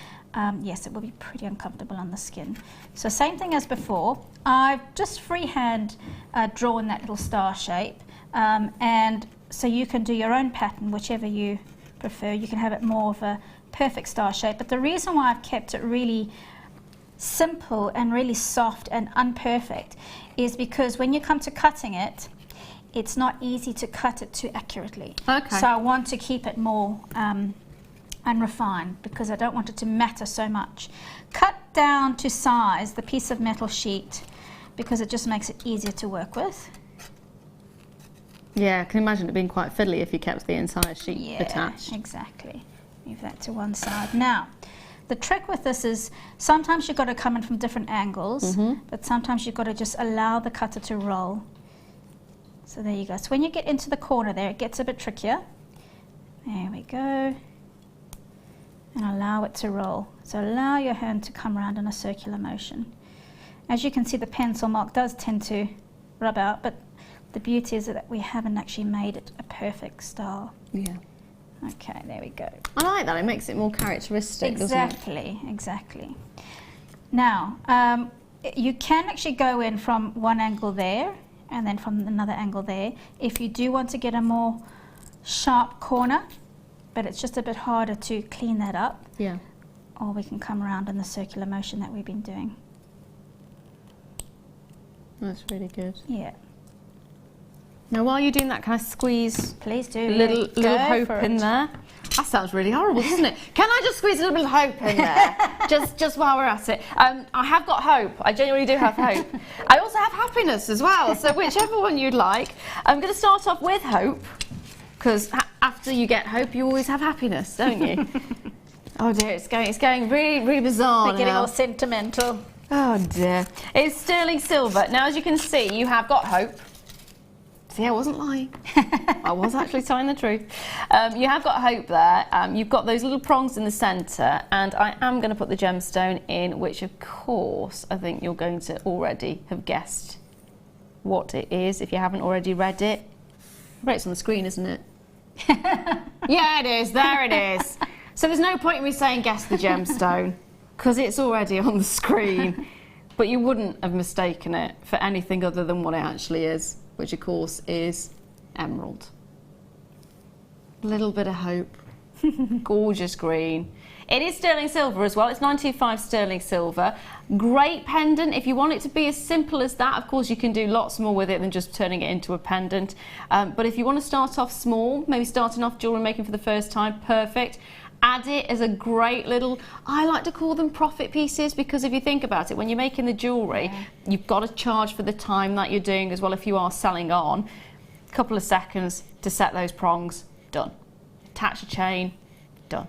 yes, it will be pretty uncomfortable on the skin. So same thing as before. I've just freehand drawn that little star shape, and so you can do your own pattern, whichever you prefer. You can have it more of a perfect star shape, but the reason why I've kept it really simple and really soft and unperfect is because when you come to cutting it, it's not easy to cut it too accurately. Okay. So I want to keep it more unrefined, because I don't want it to matter so much. Cut down to size the piece of metal sheet, because it just makes it easier to work with. Yeah, I can imagine it being quite fiddly if you kept the entire sheet attached. Exactly. Move that to one side. Now, the trick with this is sometimes you've got to come in from different angles, but sometimes you've got to just allow the cutter to roll. So there you go. So when you get into the corner there, it gets a bit trickier. There we go. And allow it to roll. So allow your hand to come around in a circular motion. As you can see, the pencil mark does tend to rub out, but the beauty is that we haven't actually made it a perfect star. Yeah. Okay, there we go. I like that, it makes it more characteristic, doesn't it? Exactly, exactly. Now, you can actually go in from one angle there and then from another angle there if you do want to get a more sharp corner, but it's just a bit harder to clean that up. Yeah. Or we can come around in the circular motion that we've been doing. That's really good. Yeah. Now, while you're doing that, can I squeeze Please do. a little hope in there? That sounds really horrible, doesn't it? Can I just squeeze a little bit of hope in there? just while we're at it. I have got hope. I genuinely do have hope. I also have happiness as well, so whichever one you'd like. I'm going to start off with hope, because after you get hope, you always have happiness, don't you? Oh dear, it's going really, really bizarre We're getting now. all sentimental. Oh dear. It's sterling silver. Now, as you can see, you have got hope. See, I wasn't lying. I was actually telling the truth. You have got hope there. You've got those little prongs in the centre, and I am going to put the gemstone in, which of course I think you're going to already have guessed what it is if you haven't already read it. Right, it's on the screen, isn't it? Yeah, it is. There it is. So there's no point in me saying guess the gemstone, because it's already on the screen. But you wouldn't have mistaken it for anything other than what it actually is, which of course is emerald. A little bit of hope. Gorgeous green. It is sterling silver as well. It's 925 sterling silver. Great pendant. If you want it to be as simple as that, of course you can do lots more with it than just turning it into a pendant. But if you want to start off small, maybe starting off jewellery making for the first time, perfect. Add it as a great little, I like to call them profit pieces, because if you think about it, when you're making the jewellery, you've got to charge for the time that you're doing as well if you are selling on. A couple of seconds to set those prongs, done. Attach a chain, done.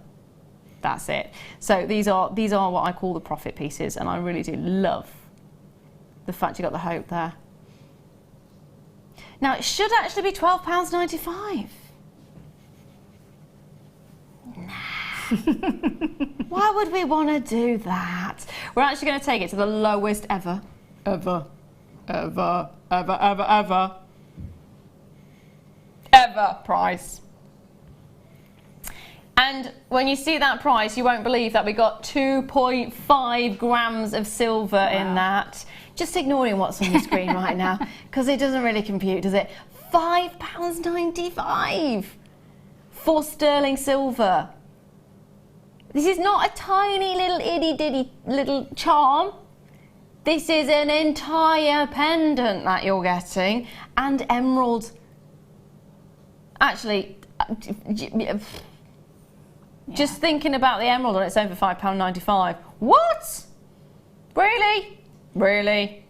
That's it. So these are what I call the profit pieces, and I really do love the fact you got the hope there. Now, it should actually be £12.95. Why would we want to do that? We're actually going to take it to the lowest ever price. And when you see that price, you won't believe that we got 2.5 grams of silver in that. Just ignoring what's on the screen right now, because it doesn't really compute, does it? £5.95 for sterling silver. This is not a tiny little itty-ditty little charm. This is an entire pendant that you're getting, and emerald. Actually, just thinking about the emerald on its own for £5.95. What? Really? Really?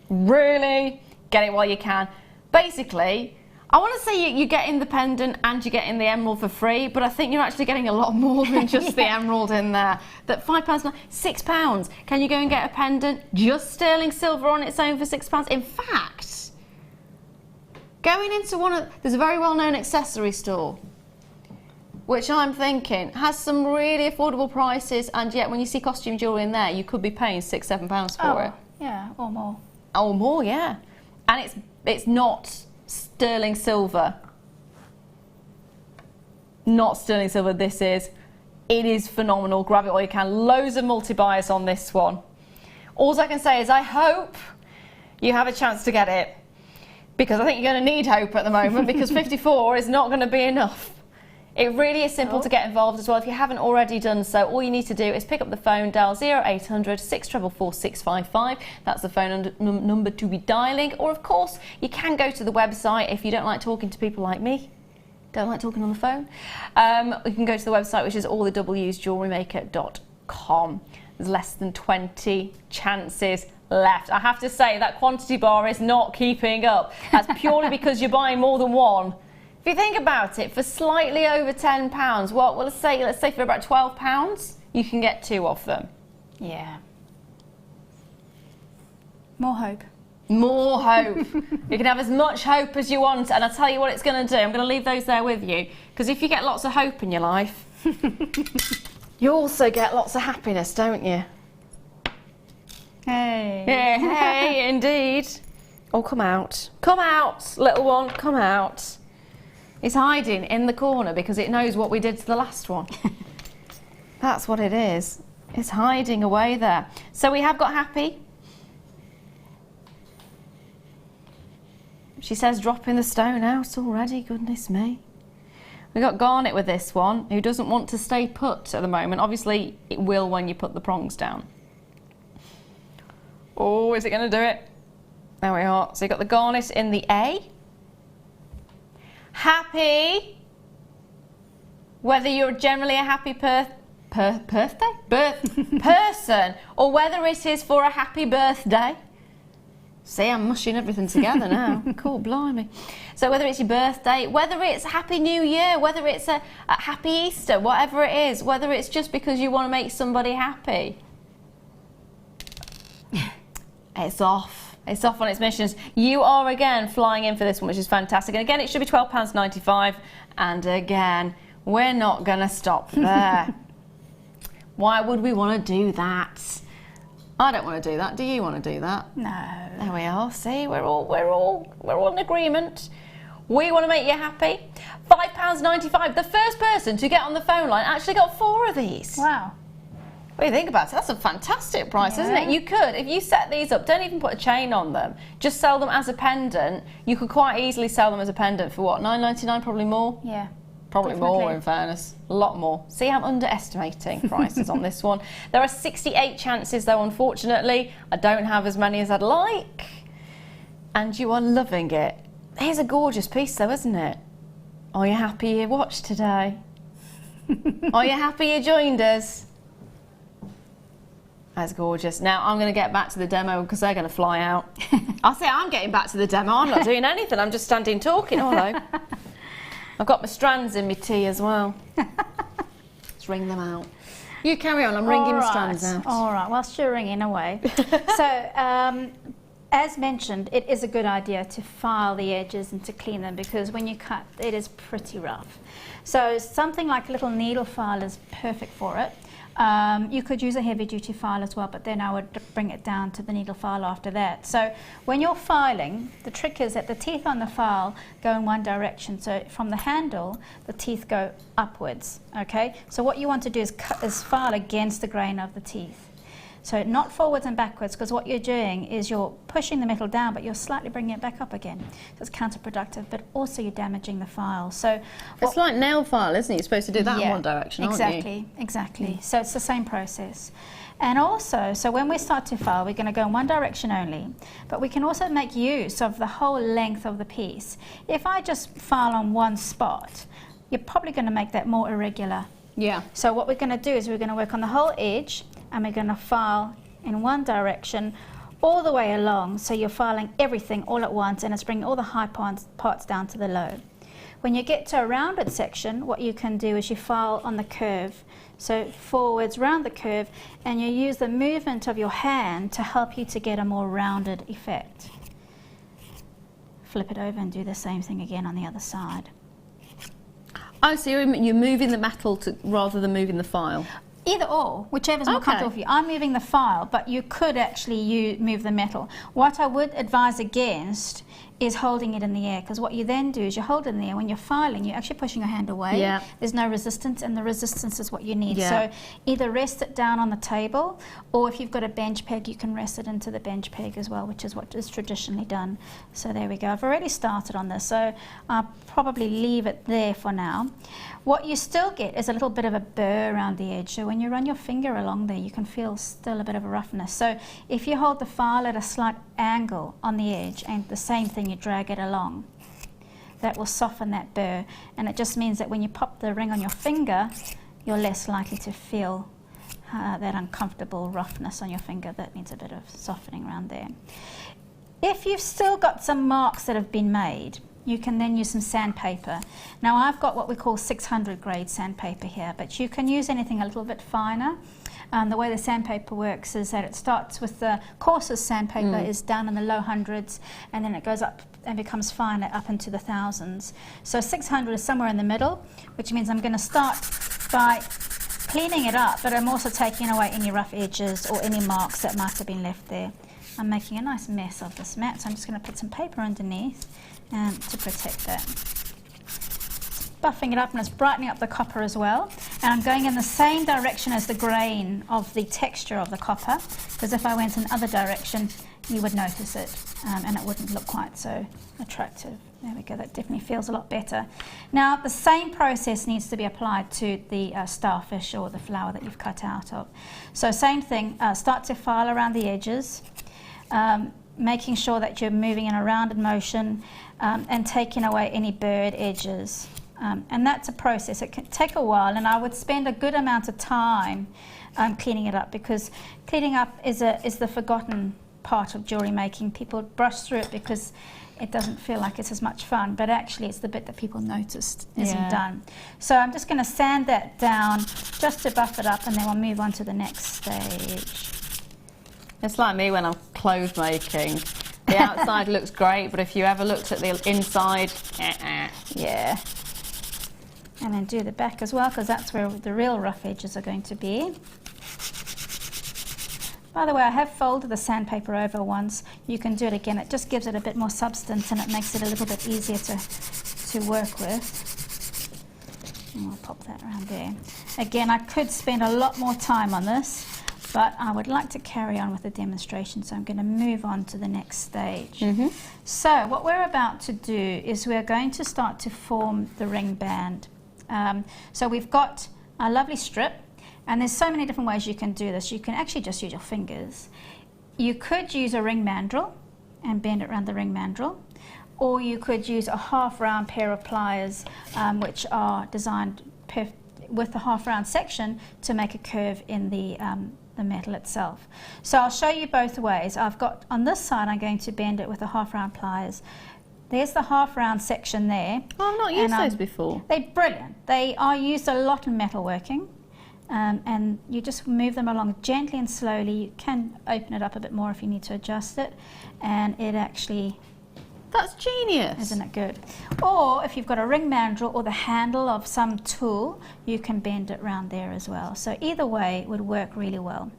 Really? Get it while you can. Basically, I want to say you're getting the pendant and you're getting the emerald for free, but I think you're actually getting a lot more than just the emerald in there. That £5, £6. Can you go and get a pendant, just sterling silver on its own for £6? In fact, going into there's a very well-known accessory store, which I'm thinking has some really affordable prices, and yet when you see costume jewellery in there, you could be paying £6, £7 for it. Yeah, or more. Or more, yeah. And it's not sterling silver. Not sterling silver, this is. It is phenomenal. Grab it while you can. Loads of multi-buyers on this one. All I can say is I hope you have a chance to get it, because I think you're going to need hope at the moment, because 54 is not going to be enough. It really is simple to get involved as well. If you haven't already done so, all you need to do is pick up the phone, dial 0800 644 655. That's the phone number to be dialing. Or, of course, you can go to the website if you don't like talking to people like me. Don't like talking on the phone. You can go to the website, which is allthewsjewellerymaker.com. There's less than 20 chances left. I have to say that quantity bar is not keeping up. That's purely because you're buying more than one. If you think about it, for slightly over £10, well, let's say for about £12, you can get 2 of them. Yeah. More hope. More hope. You can have as much hope as you want, and I'll tell you what it's going to do. I'm going to leave those there with you, because if you get lots of hope in your life, you also get lots of happiness, don't you? Hey. Yeah, hey, indeed. Oh, come out. Come out, little one, come out. It's hiding in the corner because it knows what we did to the last one. That's what it is. It's hiding away there. So we have got Happy. She says dropping the stone out already, goodness me. We got Garnet with this one, who doesn't want to stay put at the moment. Obviously, it will when you put the prongs down. Oh, is it going to do it? There we are. So you got the Garnet in the A. Happy, whether you're generally a happy person, or whether it is for a happy birthday. See, I'm mushing everything together now. Cool, blimey. So whether it's your birthday, whether it's Happy New Year, whether it's a Happy Easter, whatever it is, whether it's just because you want to make somebody happy, it's off. It's off on its missions. You are again flying in for this one, which is fantastic. And again, it should be £12.95. And again, we're not going to stop there. Why would we want to do that? I don't want to do that. Do you want to do that? No. There we are. See, we're all in agreement. We want to make you happy. £5.95. The first person to get on the phone line actually got 4 of these. Wow. What do you think about it? That's a fantastic price, isn't it? You could, if you set these up, don't even put a chain on them. Just sell them as a pendant. You could quite easily sell them as a pendant for what, £9.99, probably more? Yeah. Probably definitely. more, in fairness. A lot more. See, I'm underestimating prices on this one. There are 68 chances, though, unfortunately. I don't have as many as I'd like. And you are loving it. Here's a gorgeous piece, though, isn't it? Are you happy you watched today? Are you happy you joined us? That's gorgeous. Now, I'm going to get back to the demo because they're going to fly out. I'll say I'm getting back to the demo. I'm not doing anything. I'm just standing talking. Oh, hello. I've got my strands in my tea as well. Let's ring them out. You carry on. I'm ringing my strands out. All right. Whilst you're ringing away. So, as mentioned, it is a good idea to file the edges and to clean them, because when you cut, it is pretty rough. So something like a little needle file is perfect for it. You could use a heavy duty file as well, but then I would bring it down to the needle file after that. So when you're filing, the trick is that the teeth on the file go in one direction. So from the handle, the teeth go upwards, okay? So what you want to do is file against the grain of the teeth. So not forwards and backwards, because what you're doing is you're pushing the metal down, but you're slightly bringing it back up again. So it's counterproductive, but also you're damaging the file. So it's like nail file, isn't it? You're supposed to do that in one direction, aren't you? Exactly. So it's the same process. And also, so when we start to file, we're going to go in one direction only, but we can also make use of the whole length of the piece. If I just file on one spot, you're probably going to make that more irregular. Yeah. So what we're going to do is we're going to work on the whole edge, and we're going to file in one direction, all the way along, so you're filing everything all at once, and it's bringing all the high parts down to the low. When you get to a rounded section, what you can do is you file on the curve, so forwards round the curve, and you use the movement of your hand to help you to get a more rounded effect. Flip it over and do the same thing again on the other side. Oh, so you're moving the metal rather than moving the file? Either or, whichever's more comfortable for you. I'm moving the file, but you could actually move the metal. What I would advise against is holding it in the air, because what you then do is you hold it in the air. When you're filing, you're actually pushing your hand away. Yeah. There's no resistance, and the resistance is what you need. Yeah. So either rest it down on the table, or if you've got a bench peg, you can rest it into the bench peg as well, which is what is traditionally done. So there we go. I've already started on this, so I'll probably leave it there for now. What you still get is a little bit of a burr around the edge. So when you run your finger along there, you can feel still a bit of a roughness. So if you hold the file at a slight angle on the edge, and the same thing, you drag it along, that will soften that burr, and it just means that when you pop the ring on your finger, you're less likely to feel that uncomfortable roughness on your finger. That needs a bit of softening around there. If you've still got some marks that have been made, you can then use some sandpaper. Now I've got what we call 600 grade sandpaper here, but you can use anything a little bit finer. The way the sandpaper works is that it starts with the coarsest sandpaper is down in the low hundreds, and then it goes up and becomes finer up into the thousands. So 600 is somewhere in the middle, which means I'm going to start by cleaning it up, but I'm also taking away any rough edges or any marks that might have been left there. I'm making a nice mess of this mat, so I'm just going to put some paper underneath to protect that. Buffing it up, and it's brightening up the copper as well, and I'm going in the same direction as the grain of the texture of the copper, because if I went in the other direction you would notice it, and it wouldn't look quite so attractive. There we go, that definitely feels a lot better. Now the same process needs to be applied to the starfish or the flower that you've cut out of. So same thing, start to file around the edges, making sure that you're moving in a rounded motion, and taking away any burred edges. And that's a process. It can take a while, and I would spend a good amount of time cleaning it up, because cleaning up is the forgotten part of jewellery making. People brush through it because it doesn't feel like it's as much fun, but actually it's the bit that people noticed isn't done. So I'm just going to sand that down just to buff it up, and then we'll move on to the next stage. It's like me when I'm clothes making. The outside looks great, but if you ever looked at the inside, yeah. And then do the back as well, because that's where the real rough edges are going to be. By the way, I have folded the sandpaper over once. You can do it again. It just gives it a bit more substance, and it makes it a little bit easier to work with. And we'll pop that around there. Again, I could spend a lot more time on this, but I would like to carry on with the demonstration, so I'm going to move on to the next stage. So what we're about to do is we're going to start to form the ring band. So we've got a lovely strip, and there's so many different ways you can do this. You can actually just use your fingers. You could use a ring mandrel and bend it around the ring mandrel, or you could use a half round pair of pliers, which are designed with the half round section to make a curve in the metal itself. So I'll show you both ways. I've got on this side, I'm going to bend it with the half round pliers. There's the half round section there. Oh, I've not used those before. They're brilliant. They are used a lot in metalworking, and you just move them along gently and slowly. You can open it up a bit more if you need to adjust it, and it actually... That's genius. Isn't it good? Or if you've got a ring mandrel or the handle of some tool, you can bend it round there as well. So either way would work really well.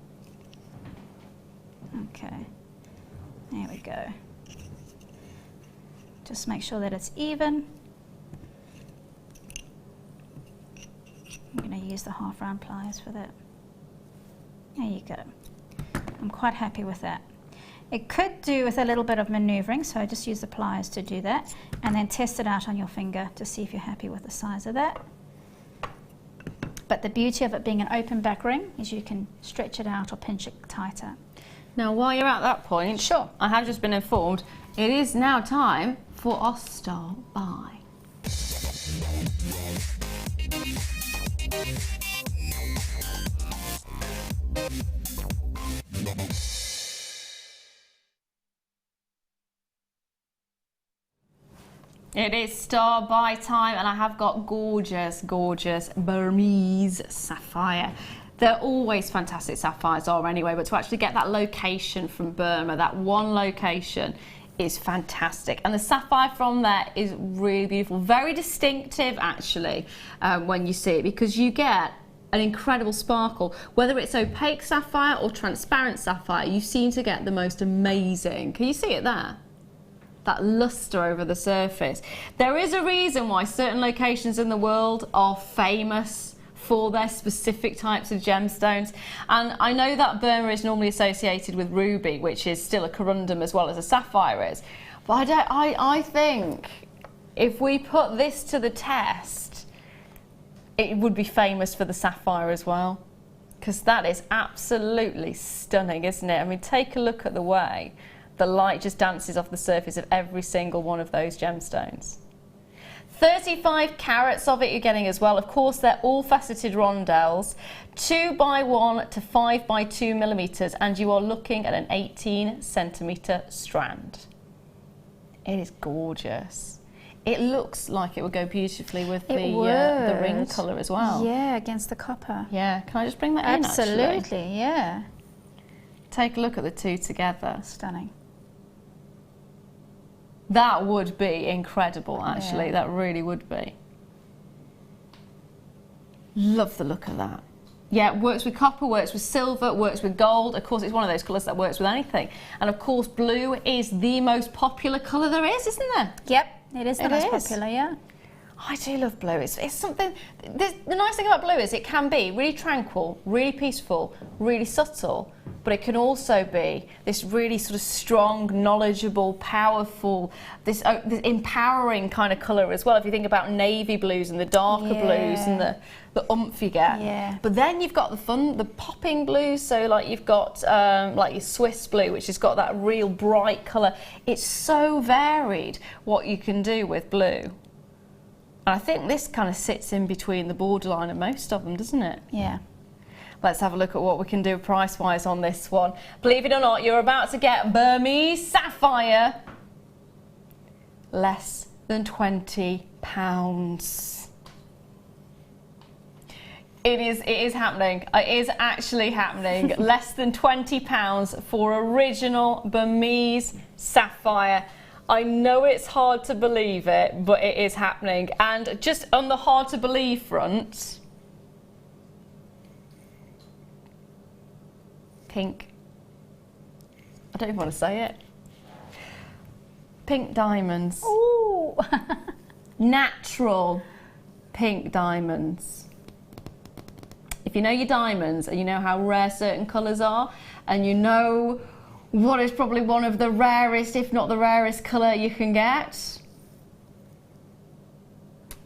Okay, there we go. Just make sure that it's even. I'm going to use the half round pliers for that. There you go. I'm quite happy with that. It could do with a little bit of manoeuvring, so I just use the pliers to do that, and then test it out on your finger to see if you're happy with the size of that. But the beauty of it being an open back ring is you can stretch it out or pinch it tighter. Now while you're at that point, sure, I have just been informed it is now time for our start by. It is star buy time, and I have got gorgeous, gorgeous Burmese sapphire. They're always fantastic, sapphires are anyway, but to actually get that location from Burma, that one location, is fantastic. And the sapphire from there is really beautiful, very distinctive actually when you see it, because you get an incredible sparkle. Whether it's opaque sapphire or transparent sapphire, you seem to get the most amazing. Can you see it there? That luster over the surface. There is a reason why certain locations in the world are famous for their specific types of gemstones, and I know that Burma is normally associated with ruby, which is still a corundum as well as a sapphire is, but I think if we put this to the test, it would be famous for the sapphire as well, because that is absolutely stunning, isn't it? I mean, take a look at the way the light just dances off the surface of every single one of those gemstones. 35 carats of it you're getting as well. Of course, they're all faceted rondelles, 2x1 to 5x2 millimeters, and you are looking at an 18 centimeter strand. It is gorgeous. It looks like it would go beautifully with the ring colour as well. Yeah, against the copper. Yeah, can I just bring that Absolutely, in actually? yeah. Take a look at the two together. Stunning. That would be incredible, actually. Yeah. That really would be. Love the look of that. Yeah, it works with copper, works with silver, works with gold. Of course, it's one of those colours that works with anything. And of course, blue is the most popular colour there is, isn't there? Yep, it is the most popular, yeah. I do love blue. It's something. The nice thing about blue is it can be really tranquil, really peaceful, really subtle, but it can also be this really sort of strong, knowledgeable, powerful, this empowering kind of colour as well. If you think about navy blues and the darker blues and the oomph you get. Yeah. But then you've got the popping blues. So like you've got like your Swiss blue, which has got that real bright colour. It's so varied what you can do with blue. And I think this kind of sits in between the borderline of most of them, doesn't it? Yeah. Let's have a look at what we can do price-wise on this one. Believe it or not, you're about to get Burmese sapphire. Less than £20. It is happening. It is actually happening. Less than £20 for original Burmese sapphire. I know it's hard to believe it, but it is happening. And just on the hard to believe front, pink. I don't even want to say it. Pink diamonds. Ooh. Natural pink diamonds. If you know your diamonds and you know how rare certain colours are, and you know what is probably one of the rarest, if not the rarest colour you can get.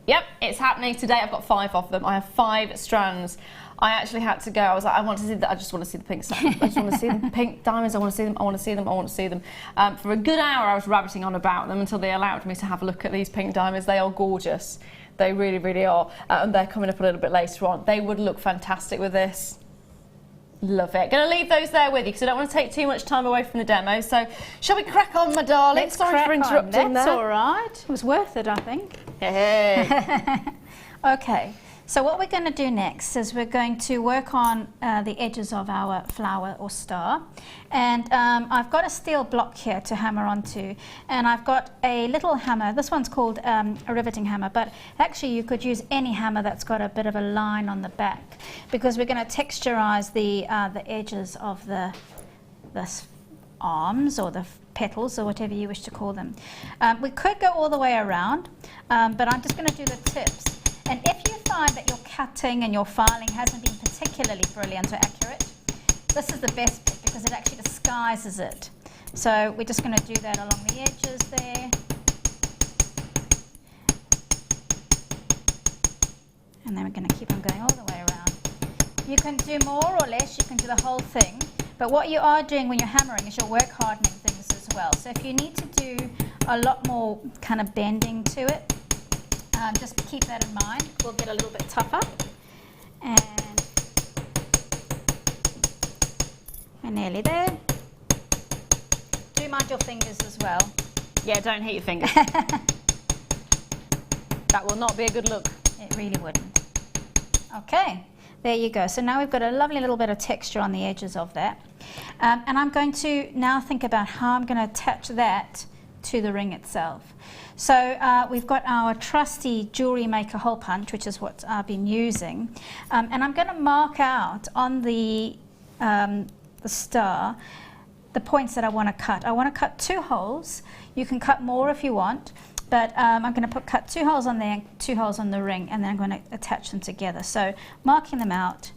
Yep, it's happening today. I've got 5 of them. I have 5 strands. I actually had to go. I was like, I want to see I just want to see the pink strands. I just want to see the pink diamonds. I want to see them. I want to see them. I want to see them. For a good hour, I was rabbiting on about them until they allowed me to have a look at these pink diamonds. They are gorgeous. They really, really are. And they're coming up a little bit later on. They would look fantastic with this. Love it. Going to leave those there with you because I don't want to take too much time away from the demo. So, shall we crack on, my darling? Sorry for interrupting. That's all right. It was worth it, I think. Hey. Okay. So what we're going to do next is we're going to work on the edges of our flower or star, and I've got a steel block here to hammer onto, and I've got a little hammer. This one's called a riveting hammer, but actually you could use any hammer that's got a bit of a line on the back, because we're going to texturize the edges of the arms or the petals or whatever you wish to call them. We could go all the way around, but I'm just going to do the tips. And if you find that your cutting and your filing hasn't been particularly brilliant or accurate, this is the best bit because it actually disguises it. So we're just going to do that along the edges there. And then we're going to keep on going all the way around. You can do more or less, you can do the whole thing. But what you are doing when you're hammering is you're work hardening things as well. So if you need to do a lot more kind of bending to it, just keep that in mind. We'll get a little bit tougher. And we're nearly there. Do mind your fingers as well. Yeah, don't hit your fingers. That will not be a good look. It really wouldn't. Okay, there you go. So now we've got a lovely little bit of texture on the edges of that. And I'm going to now think about how I'm going to attach that to the ring itself. So we've got our trusty Jewellery Maker hole punch, which is what I've been using. And I'm going to mark out on the star the points that I want to cut. I want to cut 2 holes. You can cut more if you want, but I'm going to cut 2 holes on there, 2 holes on the ring, and then I'm going to attach them together. So marking them out.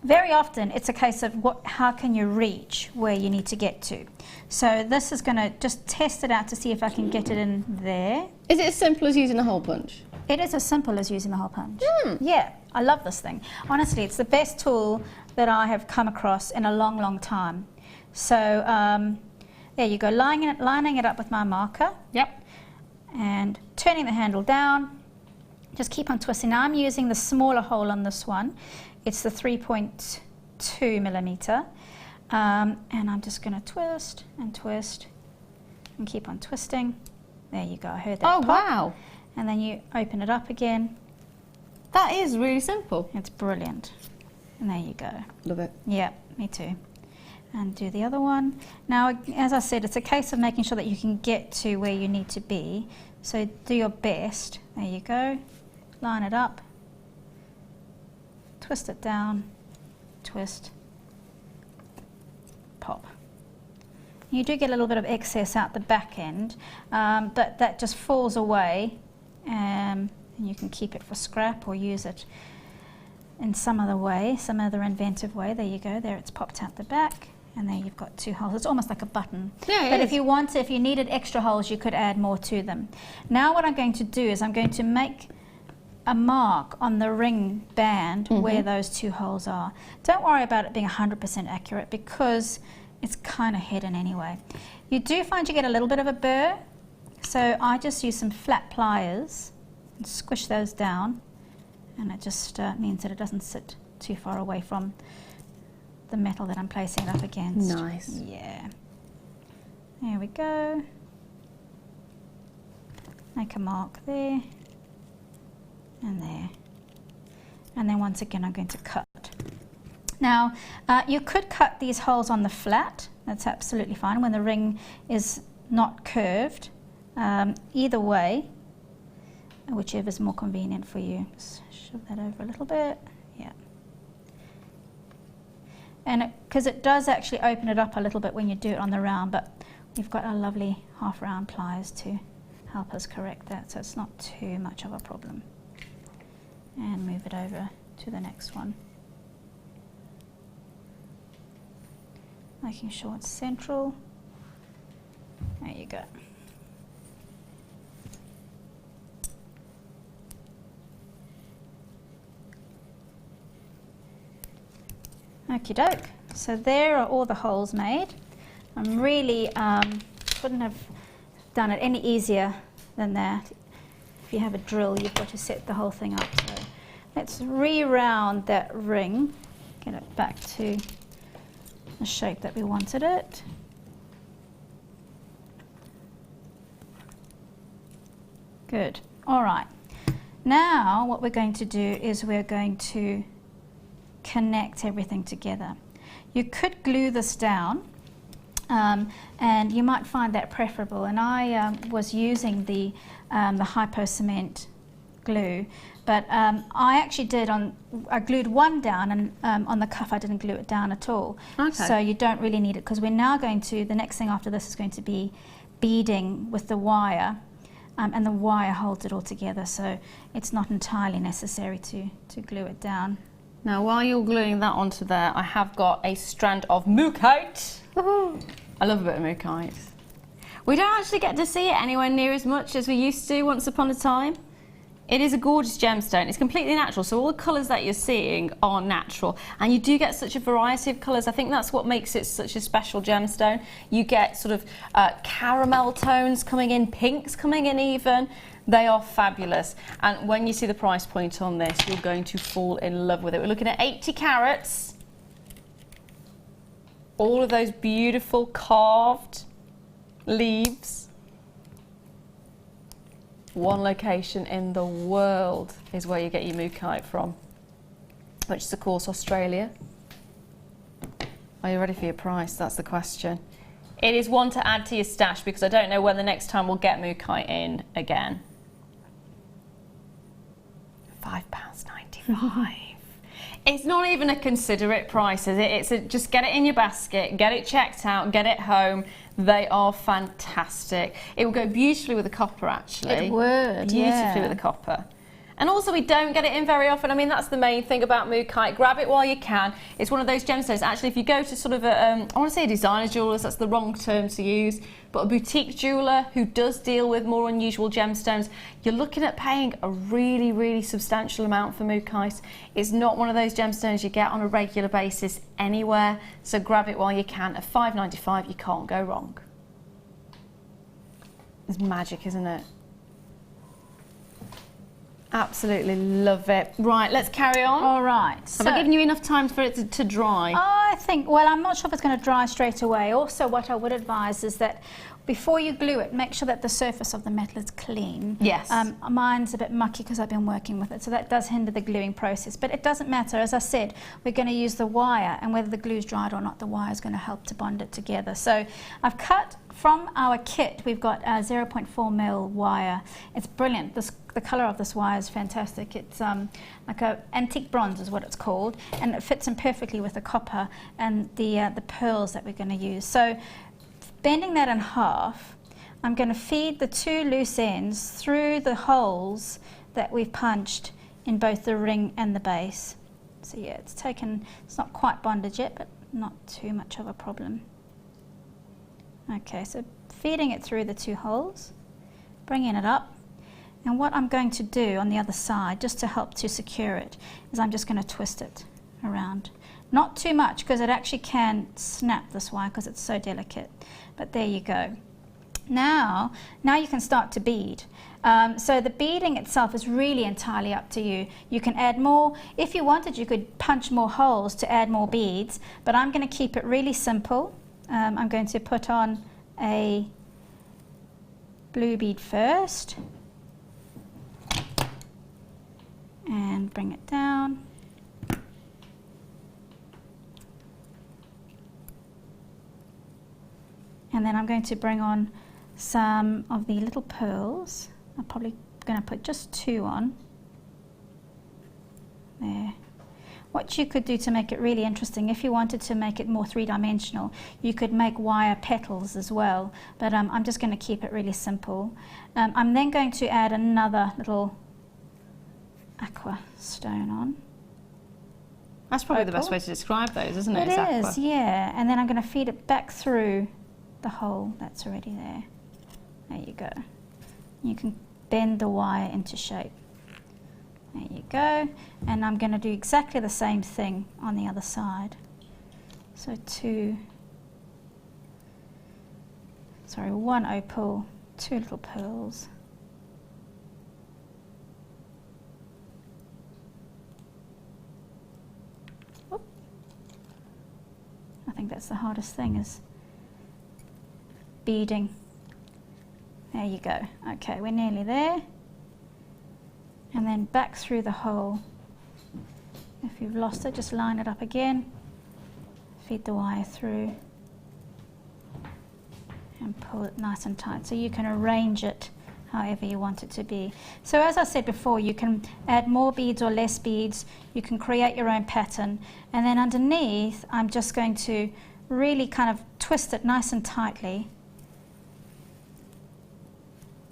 Very often it's a case of how can you reach where you need to get to. So this is going to just test it out to see if I can get it in there. Is it as simple as using a hole punch? It is as simple as using the hole punch. Yeah, I love this thing. Honestly, it's the best tool that I have come across in a long, long time. So there you go, lining it up with my marker. Yep. And turning the handle down. Just keep on twisting. Now I'm using the smaller hole on this one. It's the 3.2 millimeter. And I'm just going to twist and twist and keep on twisting. There you go, I heard that pop. Wow. And then you open it up again. That is really simple. It's brilliant. And there you go. Love it. Yeah, me too. And do the other one. Now, as I said, it's a case of making sure that you can get to where you need to be. So do your best. There you go. Line it up. Twist it down. Twist. Pop. You do get a little bit of excess out the back end, but that just falls away, and you can keep it for scrap or use it in some other way, some other inventive way. There you go. There, it's popped out the back. And there you've got 2 holes. It's almost like a button. Yeah, but if you needed extra holes, you could add more to them. Now what I'm going to do is I'm going to make a mark on the ring band where those 2 holes are. Don't worry about it being 100% accurate because it's kind of hidden anyway. You do find you get a little bit of a burr, so I just use some flat pliers and squish those down, and it just means that it doesn't sit too far away from the metal that I'm placing it up against. Nice. Yeah. There we go. Make a mark there and there. And then once again I'm going to cut. Now you could cut these holes on the flat. That's absolutely fine when the ring is not curved. Either way, whichever is more convenient for you. Just shove that over a little bit. Yeah. And because it does actually open it up a little bit when you do it on the round, but we've got our lovely half round pliers to help us correct that, so it's not too much of a problem. And move it over to the next one. Making sure it's central. There you go. Okie doke. So there are all the holes made. I'm really couldn't have done it any easier than that. If you have a drill, you've got to set the whole thing up. So let's re-round that ring, get it back to the shape that we wanted it. Good. All right. Now what we're going to do is we're going to connect everything together. You could glue this down, and you might find that preferable. And I was using the hypo cement glue, but I actually did I glued one down, and on the cuff I didn't glue it down at all. Okay. So you don't really need it because we're now going to, the next thing after this is going to be beading with the wire, and the wire holds it all together. So it's not entirely necessary to glue it down. Now, while you're gluing that onto there, I have got a strand of Mukai. I love a bit of Mukai. We don't actually get to see it anywhere near as much as we used to once upon a time. It is a gorgeous gemstone. It's completely natural, so all the colours that you're seeing are natural. And you do get such a variety of colours. I think that's what makes it such a special gemstone. You get sort of caramel tones coming in, pinks coming in even. They are fabulous, and when you see the price point on this, you're going to fall in love with it. We're looking at 80 carats. All of those beautiful carved leaves. one location in the world is where you get your Mukai from, which is of course Australia. Are you ready for your price? That's the question. It is one to add to your stash because I don't know when the next time we'll get Mukai in again. £5.95. It's not even a considerate price, is it? It's just get it in your basket, get it checked out, get it home. They are fantastic. It will go beautifully with the copper, actually. It would, beautifully with the copper. And also we don't get it in very often. I mean, that's the main thing about Mukai. Grab it while you can. It's one of those gemstones. Actually, if you go to sort of a, I want to say a designer jeweller, that's the wrong term to use, but a boutique jeweller who does deal with more unusual gemstones, you're looking at paying a really, really substantial amount for Mukai. It's not one of those gemstones you get on a regular basis anywhere, so grab it while you can. At $5.95, you can't go wrong. It's magic, isn't it? Absolutely love it. Right, let's carry on. All right. Have I given you enough time for it to dry? I think, well, I'm not sure if it's going to dry straight away. Also, what I would advise is that before you glue it, make sure that the surface of the metal is clean. Yes. Mine's a bit mucky because I've been working with it, so that does hinder the gluing process. But it doesn't matter. As I said, we're going to use the wire, and whether the glue's dried or not, the wire is going to help to bond it together. So I've cut from our kit, we've got a 0.4mm wire. It's brilliant. The colour of this wire is fantastic. It's like a antique bronze is what it's called, and it fits in perfectly with the copper and the pearls that we're going to use. So bending that in half, I'm going to feed the two loose ends through the holes that we've punched in both the ring and the base. So yeah, it's not quite bonded yet, but not too much of a problem. Okay, so feeding it through the two holes, bringing it up, and what I'm going to do on the other side, just to help to secure it, is I'm just going to twist it around. Not too much, because it actually can snap this wire because it's so delicate, but there you go. Now you can start to bead. So the beading itself is really entirely up to you. You can add more. If you wanted, you could punch more holes to add more beads, but I'm going to keep it really simple. I'm going to put on a blue bead first and bring it down. And then I'm going to bring on some of the little pearls. I'm probably going to put just 2 on. There. What you could do to make it really interesting, if you wanted to make it more three-dimensional, you could make wire petals as well, but I'm just going to keep it really simple. I'm then going to add another little aqua stone on. That's probably the best way to describe those, isn't it? It is, yeah. And then I'm going to feed it back through the hole that's already there. There you go. You can bend the wire into shape. There you go. And I'm going to do exactly the same thing on the other side. So 1 opal, 2 little pearls. Oop. I think that's the hardest thing, is beading. There you go. Okay, we're nearly there. And then back through the hole. If you've lost it, just line it up again, feed the wire through, and pull it nice and tight, so you can arrange it however you want it to be. So as I said before, you can add more beads or less beads, you can create your own pattern, and then underneath I'm just going to really kind of twist it nice and tightly.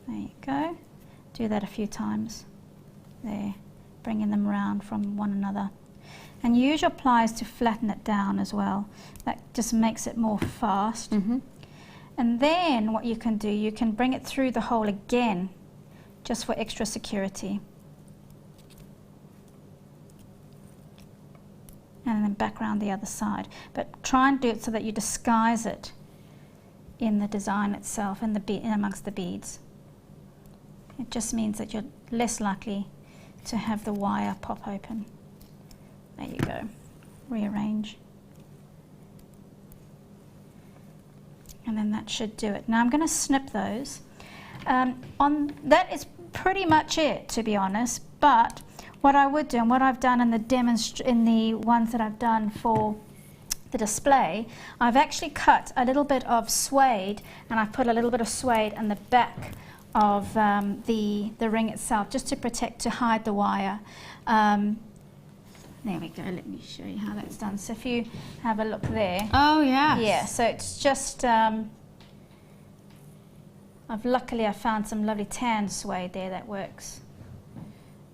There you go. Do that a few times. There, bringing them around from one another. And use your pliers to flatten it down as well. That just makes it more fast. And then what you can do, you can bring it through the hole again, just for extra security. And then back around the other side. But try and do it so that you disguise it in the design itself, in amongst the beads. It just means that you're less likely to have the wire pop open. There you go. Rearrange. And then that should do it. Now I'm going to snip those. That is pretty much it, to be honest. But what I would do, and what I've done in the ones that I've done for the display, I've actually cut a little bit of suede, and I've put a little bit of suede on the back of the ring itself, just to protect, to hide the wire. There we go, let me show you how that's done. So if you have a look there. Oh, yes. Yeah, so it's just, luckily I found some lovely tan suede there that works.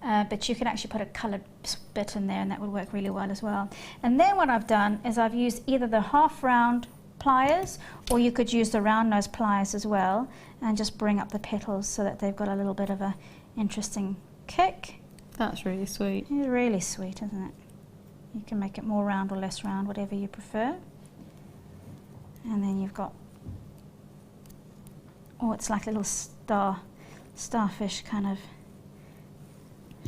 But you can actually put a coloured bit in there and that would work really well as well. And then what I've done is I've used either the half round pliers, or you could use the round nose pliers as well, and just bring up the petals so that they've got a little bit of a interesting kick. That's really sweet. It's really sweet, isn't it? You can make it more round or less round, whatever you prefer. And then you've got, oh, it's like a little starfish kind of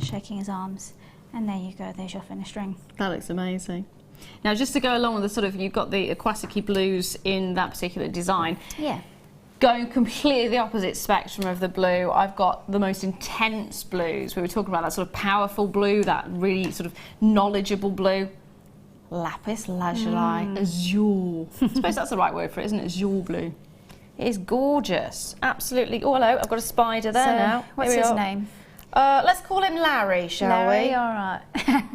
shaking his arms. And there you go, there's your finished ring. That looks amazing. Now, just to go along with the sort of, you've got the aquatic blues in that particular design. Yeah. Going completely the opposite spectrum of the blue, I've got the most intense blues. We were talking about that sort of powerful blue, that really sort of knowledgeable blue. Lapis Lazuli, azure. I suppose that's the right word for it, isn't it? Azure blue. It is gorgeous, absolutely. Oh, hello, I've got a spider there now. What's his name? Let's call him Larry, shall we? Larry, all right.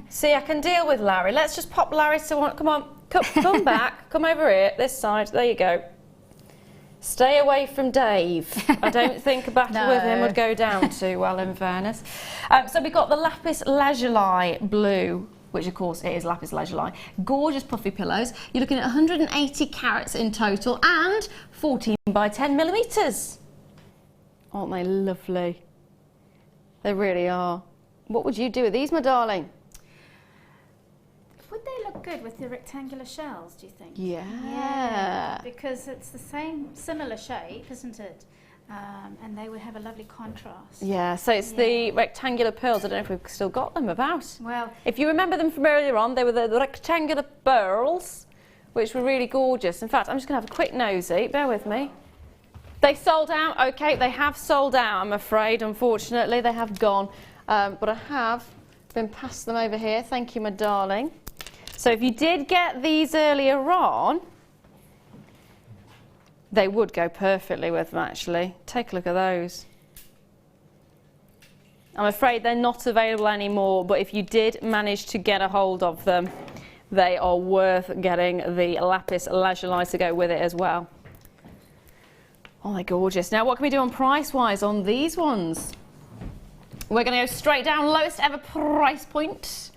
See, I can deal with Larry. Let's just pop Larry to one. Come on, come back. Come over here, this side. There you go. Stay away from Dave. I don't think a battle with him would go down too well, in fairness. So we've got the Lapis Lazuli blue, which of course it is Lapis Lazuli. Gorgeous puffy pillows. You're looking at 180 carats in total and 14 by 10 millimetres. Aren't they lovely? They really are. What would you do with these, my darling? Would they look good with the rectangular shells, do you think? Yeah. Because it's the similar shape, isn't it? And they would have a lovely contrast. Yeah, so it's the rectangular pearls. I don't know if we've still got them about. Well, if you remember them from earlier on, they were the rectangular pearls, which were really gorgeous. In fact, I'm just going to have a quick nosy. Bear with me. They sold out. Okay, they have sold out, I'm afraid. Unfortunately, they have gone. But I have been past them over here. Thank you, my darling. So if you did get these earlier on, they would go perfectly with them, actually. Take a look at those. I'm afraid they're not available anymore, but if you did manage to get a hold of them, they are worth getting the Lapis Lazuli to go with it as well. Oh, they're gorgeous. Now, what can we do on price-wise on these ones? We're going to go straight down, lowest ever price point.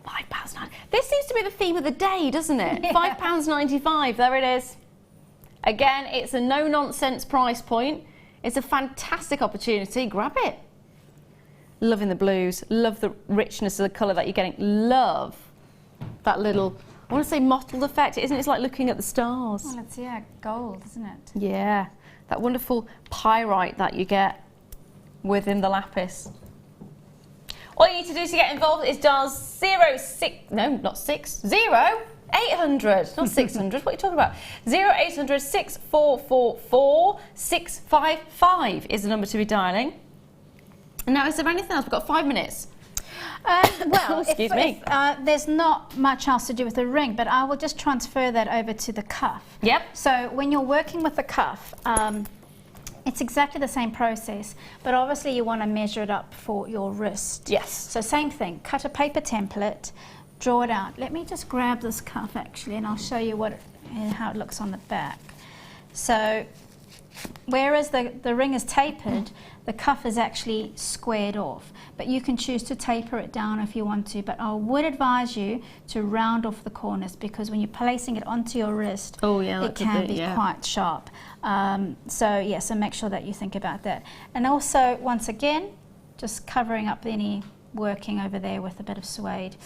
£5.90. This seems to be the theme of the day, doesn't it? Yeah. £5.95, there it is. Again, it's a no-nonsense price point. It's a fantastic opportunity. Grab it. Loving the blues. Love the richness of the colour that you're getting. Love that little, I want to say mottled effect. Isn't it? It's like looking at the stars. Well, it's, yeah, gold, isn't it? Yeah. That wonderful pyrite that you get within the lapis. All you need to do to get involved is dial 800, not 600, what are you talking about? 0800 6444 655 is the number to be dialing. And now, is there anything else? We've got 5 minutes. Well, excuse me. There's not much else to do with the ring, but I will just transfer that over to the cuff. Yep. So when you're working with the cuff, it's exactly the same process, but obviously you want to measure it up for your wrist. Yes. So same thing, cut a paper template, draw it out. Let me just grab this cuff actually, and I'll show you how it looks on the back. So whereas the ring is tapered, the cuff is actually squared off, but you can choose to taper it down if you want to, but I would advise you to round off the corners, because when you're placing it onto your wrist, it can be quite sharp. So make sure that you think about that. And also, once again, just covering up any working over there with a bit of suede.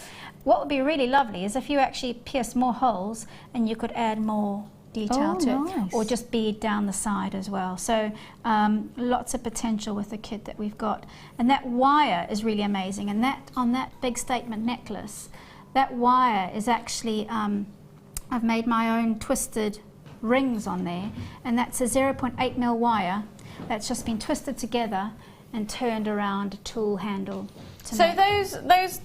What would be really lovely is if you actually pierce more holes and you could add more detail to it, or just bead down the side as well. So lots of potential with the kit that we've got. And that wire is really amazing, and that on that big statement necklace, that wire is actually, I've made my own twisted rings on there, and that's a 0.8mm wire that's just been twisted together and turned around a tool handle. So those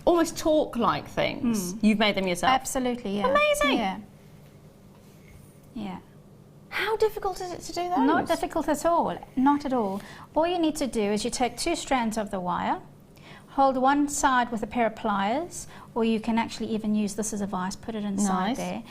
almost torque-like things, you've made them yourself? Absolutely, yeah. Amazing. Yeah. Yeah. How difficult is it to do those? Not difficult at all, not at all. All you need to do is you take 2 strands of the wire, hold one side with a pair of pliers, or you can actually even use this as a vise, put it inside there.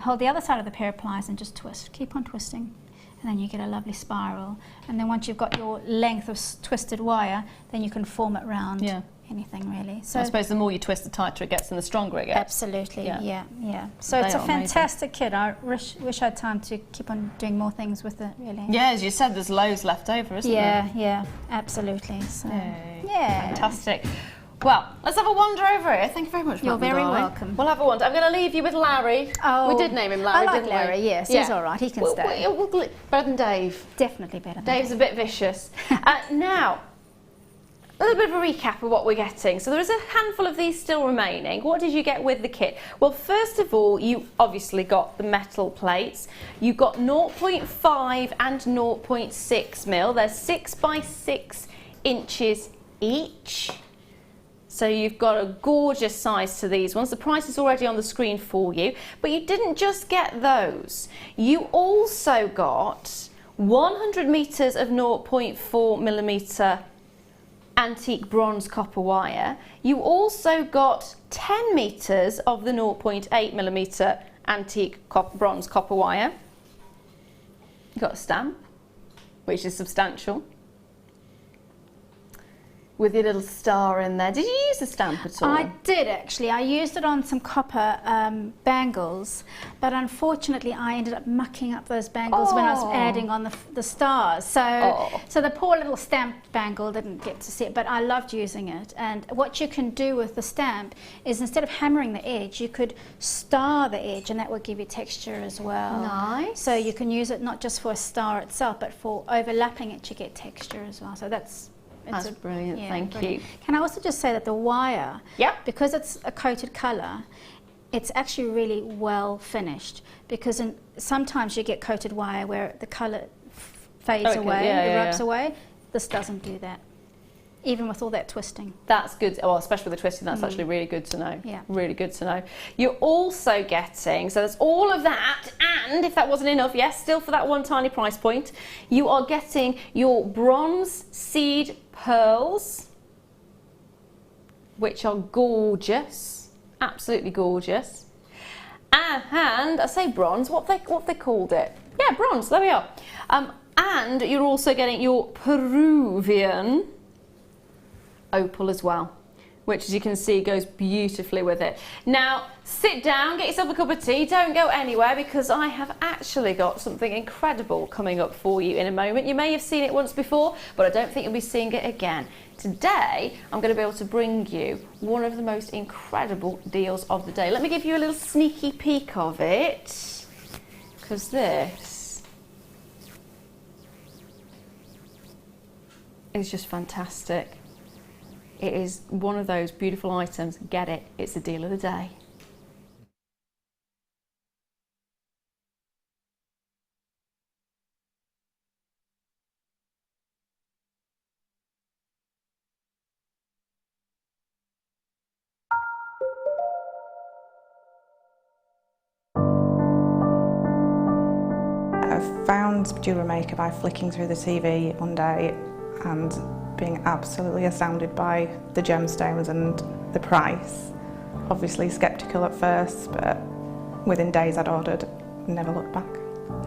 Hold the other side of the pair of pliers and just twist. Keep on twisting. And then you get a lovely spiral. And then once you've got your length of twisted wire, then you can form it round anything really. So I suppose the more you twist, the tighter it gets and the stronger it gets. Absolutely, yeah. So it's a fantastic kit. I wish I had time to keep on doing more things with it, really. Yeah, as you said, there's loads left over, isn't there? Yeah, absolutely. So, Fantastic. Well, let's have a wander over here. Thank you very much, You're very darling. welcome. We'll have a wander. I'm going to leave you with Larry. Oh, we did name him Larry, I like didn't Larry, we? yes. He's all right. He can stay. Better than Dave. Definitely better than Dave's a bit vicious. Now, a little bit of a recap of what we're getting. So there is a handful of these still remaining. What did you get with the kit? Well, first of all, you obviously got the metal plates. You got 0.5 and 0.6 mil. They're 6 by 6 inches each. So you've got a gorgeous size to these ones. The price is already on the screen for you. But you didn't just get those. You also got 100 metres of 0.4 millimetre antique bronze copper wire. You also got 10 metres of the 0.8 millimetre antique bronze copper wire. You got a stamp, which is substantial, with your little star in there. Did you use the stamp at all? I did actually. I used it on some copper bangles, but unfortunately I ended up mucking up those bangles when I was adding on the stars. So the poor little stamped bangle didn't get to see it, but I loved using it. And what you can do with the stamp is instead of hammering the edge, you could star the edge, and that would give you texture as well. Nice. So you can use it not just for a star itself, but for overlapping it, you get texture as well. So that's brilliant, thank you. Can I also just say that the wire, because it's a coated colour, it's actually really well finished, because sometimes you get coated wire where the colour fades away, rubs away. This doesn't do that, even with all that twisting. That's good. Well, especially with the twisting, that's actually really good to know. Yeah. Really good to know. You're also getting, so there's all of that, and if that wasn't enough, yes, still for that one tiny price point, you are getting your bronze seed pearls, which are gorgeous, absolutely gorgeous. And I say bronze, what they called it? Yeah, bronze, there we are. And you're also getting your Peruvian opal as well, which, as you can see, goes beautifully with it. Now, sit down, get yourself a cup of tea, don't go anywhere, because I have actually got something incredible coming up for you in a moment. You may have seen it once before, but I don't think you'll be seeing it again. Today, I'm going to be able to bring you one of the most incredible deals of the day. Let me give you a little sneaky peek of it, because this is just fantastic. It is one of those beautiful items. Get it, it's the deal of the day. I found Jewellery Maker by flicking through the TV one day and being absolutely astounded by the gemstones and the price. Obviously sceptical at first, but within days I'd ordered and never looked back.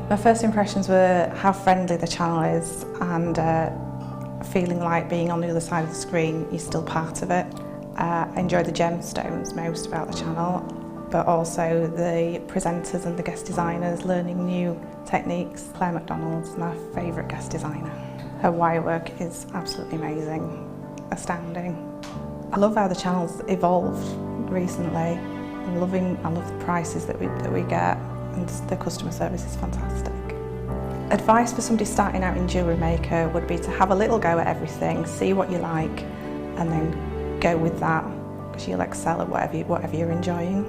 My first impressions were how friendly the channel is, and feeling like being on the other side of the screen, you're still part of it. I enjoy the gemstones most about the channel, but also the presenters and the guest designers learning new techniques. Claire McDonald's my favourite guest designer. Her wire work is absolutely amazing, astounding. I love how the channel's evolved recently. I love the prices that we get, and the customer service is fantastic. Advice for somebody starting out in Jewellery Maker would be to have a little go at everything, see what you like, and then go with that, because you'll excel at whatever you're enjoying.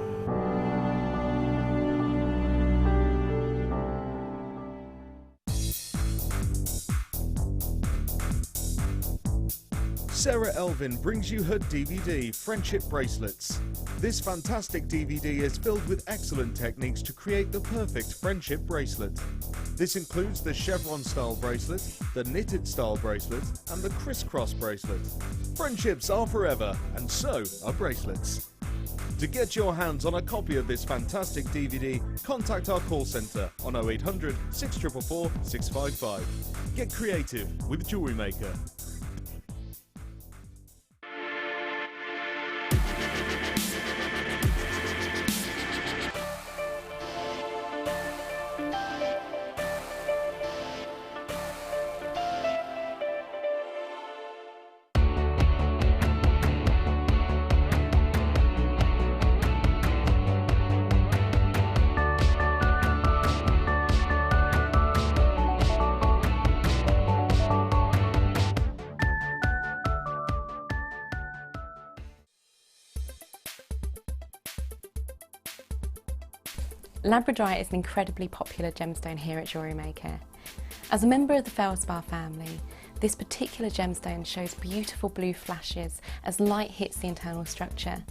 Sarah Elvin brings you her DVD, Friendship Bracelets. This fantastic DVD is filled with excellent techniques to create the perfect friendship bracelet. This includes the chevron style bracelet, the knitted style bracelet, and the crisscross bracelet. Friendships are forever, and so are bracelets. To get your hands on a copy of this fantastic DVD, contact our call centre on 0800 644 655. Get creative with Jewellery Maker. Labradorite is an incredibly popular gemstone here at Jewellery Maker. As a member of the Feldspar family, this particular gemstone shows beautiful blue flashes as light hits the internal structure.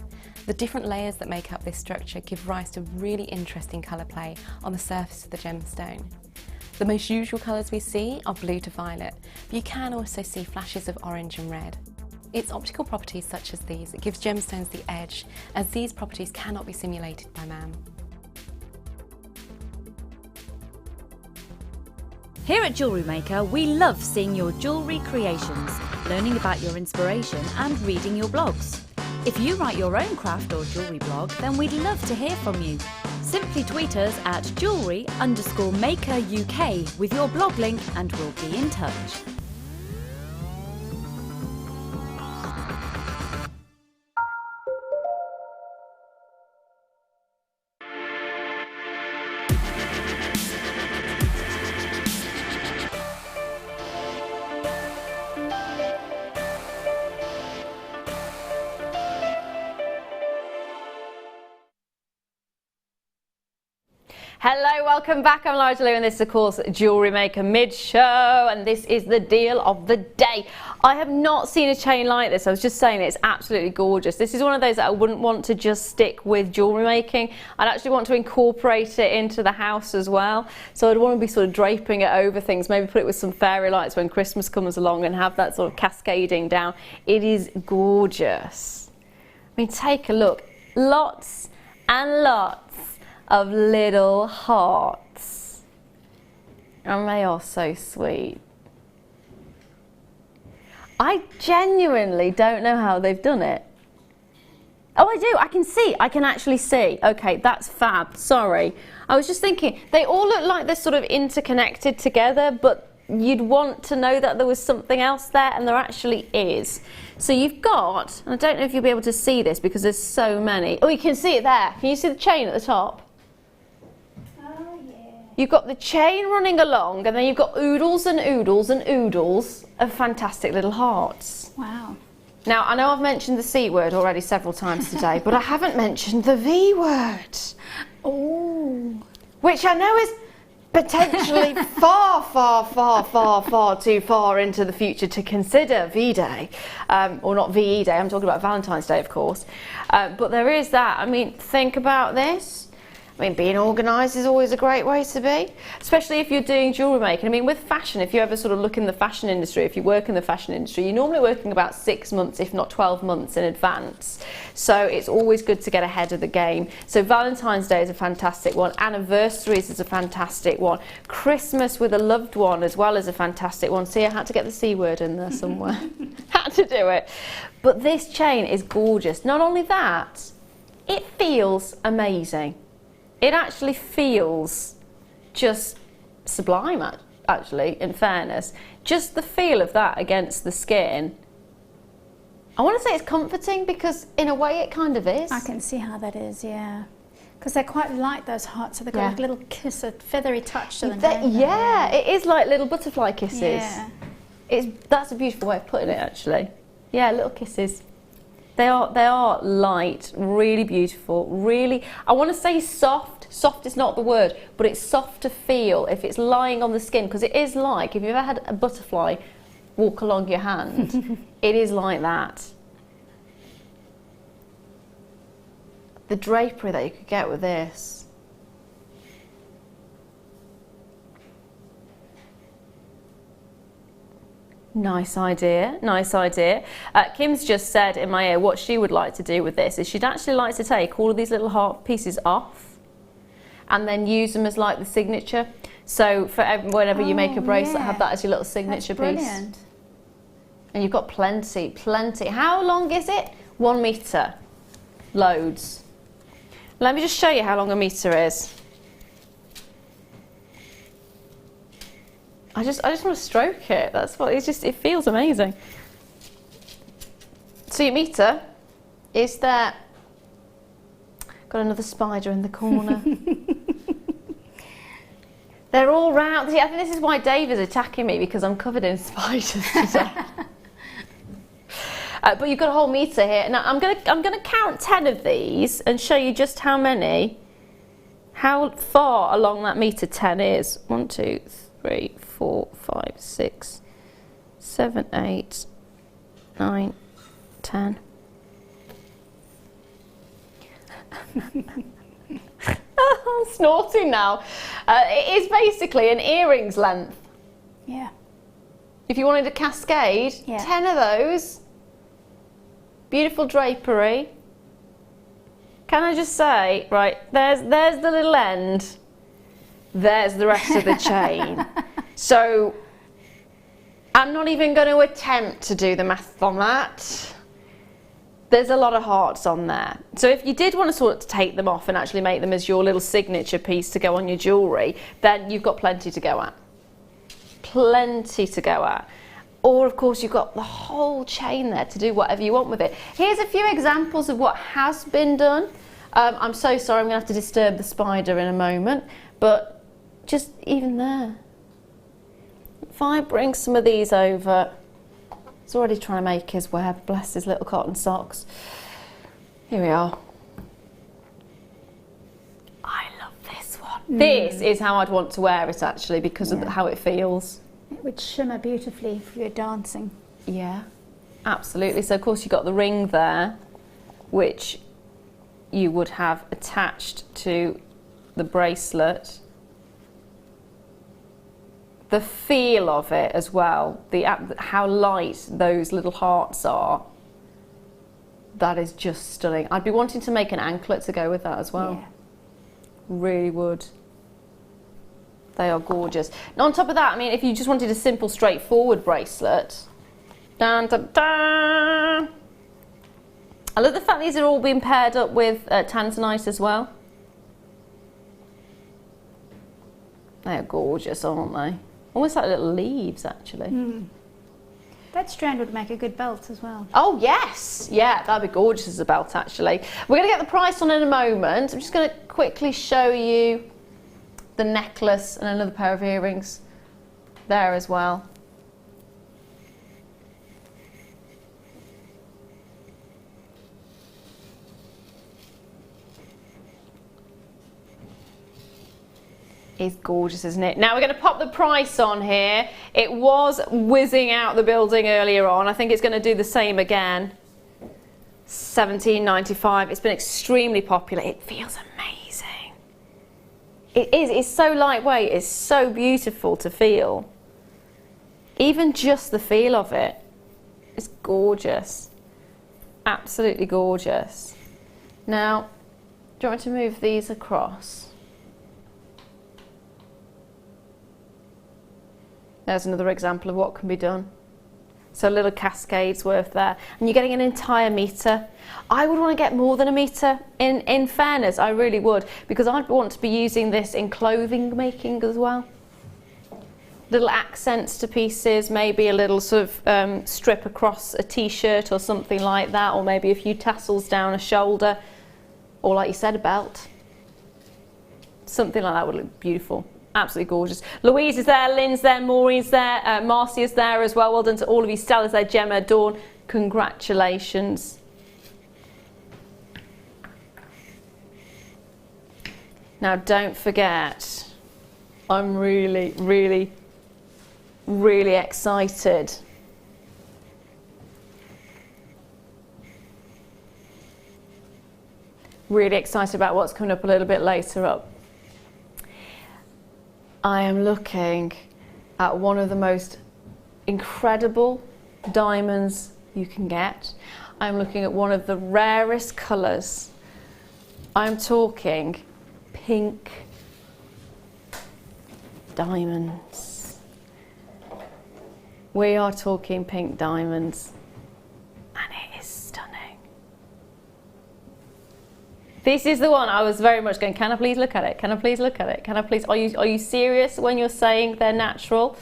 The different layers that make up this structure give rise to really interesting colour play on the surface of the gemstone. The most usual colours we see are blue to violet, but you can also see flashes of orange and red. It's optical properties such as these that gives gemstones the edge, as these properties cannot be simulated by man. Here at Jewellery Maker, we love seeing your jewellery creations, learning about your inspiration and reading your blogs. If you write your own craft or jewellery blog, then we'd love to hear from you. Simply tweet us at jewellery_maker UK with your blog link and we'll be in touch. Hello, welcome back. I'm Lara de-Leuw and this is of course Jewellery Maker mid-show, and this is the deal of the day. I have not seen a chain like this. I was just saying it's absolutely gorgeous. This is one of those that I wouldn't want to just stick with jewellery making. I'd actually want to incorporate it into the house as well. So I'd want to be sort of draping it over things, maybe put it with some fairy lights when Christmas comes along and have that sort of cascading down. It is gorgeous. I mean, take a look. Lots and lots of little hearts, and they are so sweet. I genuinely don't know how they've done it. Oh, I do, I can see, I can actually see. Okay, that's fab, sorry. I was just thinking, they all look like they're sort of interconnected together, but you'd want to know that there was something else there, and there actually is. So you've got, and I don't know if you'll be able to see this because there's so many. Oh, you can see it there. Can you see the chain at the top? You've got the chain running along, and then you've got oodles and oodles and oodles of fantastic little hearts. Wow. Now, I know I've mentioned the C word already several times today, but I haven't mentioned the V word. Oh. Which I know is potentially far too far into the future to consider V-Day. Or not VE Day, I'm talking about Valentine's Day, of course. But there is that. I mean, think about this. I mean, being organised is always a great way to be, especially if you're doing jewellery making. I mean, with fashion, if you ever sort of look in the fashion industry, if you work in the fashion industry, you're normally working about 6 months, if not 12 months in advance. So it's always good to get ahead of the game. So Valentine's Day is a fantastic one. Anniversaries is a fantastic one. Christmas with a loved one as well is a fantastic one. See, I had to get the C word in there somewhere. Had to do it. But this chain is gorgeous. Not only that, it feels amazing. It actually feels just sublime, actually, in fairness. Just the feel of that against the skin. I want to say it's comforting because in a way it kind of is. I can see how that is, yeah. Because they're quite light, those hearts, so they've got like a little kiss, a feathery touch to them. Yeah, it is like little butterfly kisses. Yeah. That's a beautiful way of putting it, actually. Yeah, little kisses. They are light, really beautiful, really, I want to say soft. Soft is not the word, but it's soft to feel if it's lying on the skin, because it is like, if you've ever had a butterfly walk along your hand. It is like that. The drapery that you could get with this. Nice idea, nice idea. Kim's just said in my ear what she would like to do with this is she'd actually like to take all of these little heart pieces off and then use them as like the signature. So for whenever you make a bracelet, have that as your little signature piece. And you've got plenty. How long is it? 1 metre. Loads. Let me just show you how long a metre is. I just want to stroke it. That's what it's just. It feels amazing. So your metre is there. Got another spider in the corner. They're all round. See, I think this is why Dave is attacking me, because I'm covered in spiders today. But you've got a whole metre here. Now I'm gonna count 10 of these and show you just how far along that metre 10 is. 1, 2, 3, 4, 5, 6, 7, 8, 9, 10. I'm snorting now. It is basically an earring's length. Yeah. If you wanted a cascade, 10 of those. Beautiful drapery. Can I just say, right, there's the little end. There's the rest of the chain. So I'm not even going to attempt to do the math on that. There's a lot of hearts on there. So if you did want to sort of take them off and actually make them as your little signature piece to go on your jewellery, then you've got plenty to go at. Plenty to go at. Or of course you've got the whole chain there to do whatever you want with it. Here's a few examples of what has been done. I'm so sorry, I'm going to have to disturb the spider in a moment, but just even there. If I bring some of these over, he's already trying to make his web, bless his little cotton socks. Here we are. I love this one. This is how I'd want to wear it actually, because of how it feels. It would shimmer beautifully if you're dancing. Yeah, absolutely. So of course you've got the ring there, which you would have attached to the bracelet. The feel of it as well, how light those little hearts are, that is just stunning. I'd be wanting to make an anklet to go with that as well. Yeah. Really would. They are gorgeous. And on top of that, I mean, if you just wanted a simple, straightforward bracelet, dun, dun, dun. I love the fact these are all being paired up with Tanzanite as well. They are gorgeous, aren't they? Almost like little leaves, actually. That strand would make a good belt as well. Oh, yes. Yeah, that'd be gorgeous as a belt, actually. We're going to get the price on in a moment. I'm just going to quickly show you the necklace and another pair of earrings there as well. It's gorgeous, isn't it? Now we're going to pop the price on here. It was whizzing out the building earlier on. I think it's going to do the same again. $17.95. It's been extremely popular. It feels amazing. It is. It's so lightweight. It's so beautiful to feel. Even just the feel of it is gorgeous. Absolutely gorgeous. Now, do you want me to move these across? There's another example of what can be done. So a little cascade's worth there. And you're getting an entire metre. I would want to get more than a metre. In fairness, I really would. Because I'd want to be using this in clothing making as well. Little accents to pieces, maybe a little sort of strip across a t-shirt or something like that. Or maybe a few tassels down a shoulder. Or like you said, a belt. Something like that would look beautiful. Absolutely gorgeous. Louise is there, Lynn's there, Maureen's there, Marcia's there as well. Well done to all of you. Stella's there, Gemma, Dawn. Congratulations. Now don't forget, I'm really, really, really excited Really excited about what's coming up a little bit later up. I am looking at one of the most incredible diamonds you can get. I'm looking at one of the rarest colours. I'm talking pink diamonds. We are talking pink diamonds, and it is stunning. This is the one I was very much going, can I please look at it? Can I please look at it? Can I please, are you serious when you're saying they're natural?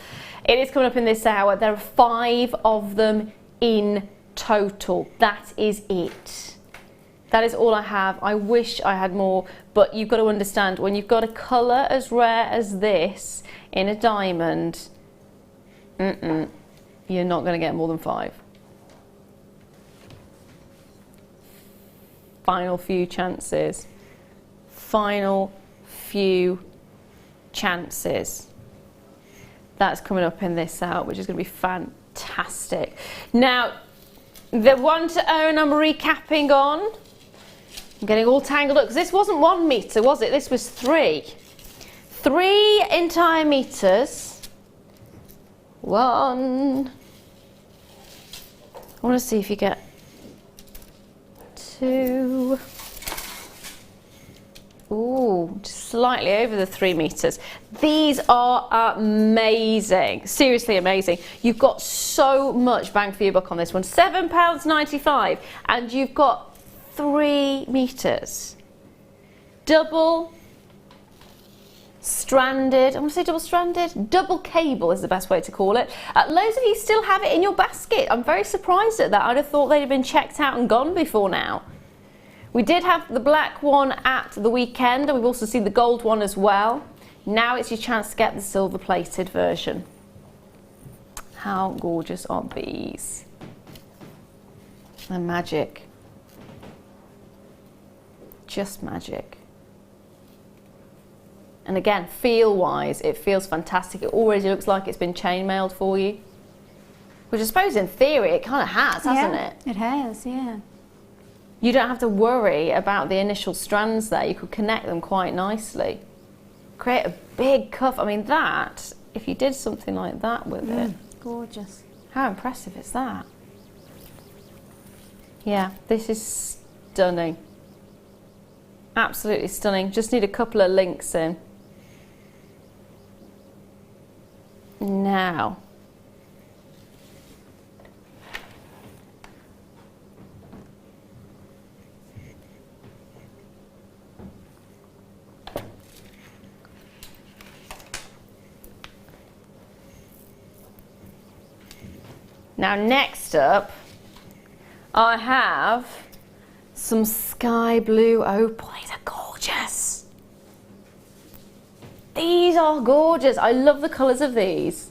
It is coming up in this hour. There are 5 of them in total. That is it. That is all I have. I wish I had more, but you've got to understand, when you've got a colour as rare as this in a diamond, you're not going to get more than 5. Final few chances. Final few chances. That's coming up in this out, which is going to be fantastic. Now, the one to own I'm recapping on. I'm getting all tangled up because this wasn't 1 metre, was it? This was 3. 3 entire meters. 1. I want to see if you get 2. Ooh, just slightly over the 3 meters. These are amazing, seriously amazing. You've got so much bang for your buck on this one. £7.95, and you've got 3 meters. Double stranded, I want to say double stranded, double cable is the best way to call it. Loads of you still have it in your basket. I'm very surprised at that. I'd have thought they'd have been checked out and gone before now. We did have the black one at the weekend, and we've also seen the gold one as well. Now it's your chance to get the silver plated version. How gorgeous are these? They're magic. Just magic. And again, feel-wise, it feels fantastic. It already looks like it's been chainmailed for you. Which I suppose in theory it kind of has, hasn't it? It has, yeah. You don't have to worry about the initial strands there. You could connect them quite nicely. Create a big cuff. I mean, that, if you did something like that with it. Gorgeous. How impressive is that? Yeah, this is stunning. Absolutely stunning. Just need a couple of links in. Now. Now next up, I have some sky blue opal. These are gorgeous. These are gorgeous. I love the colours of these.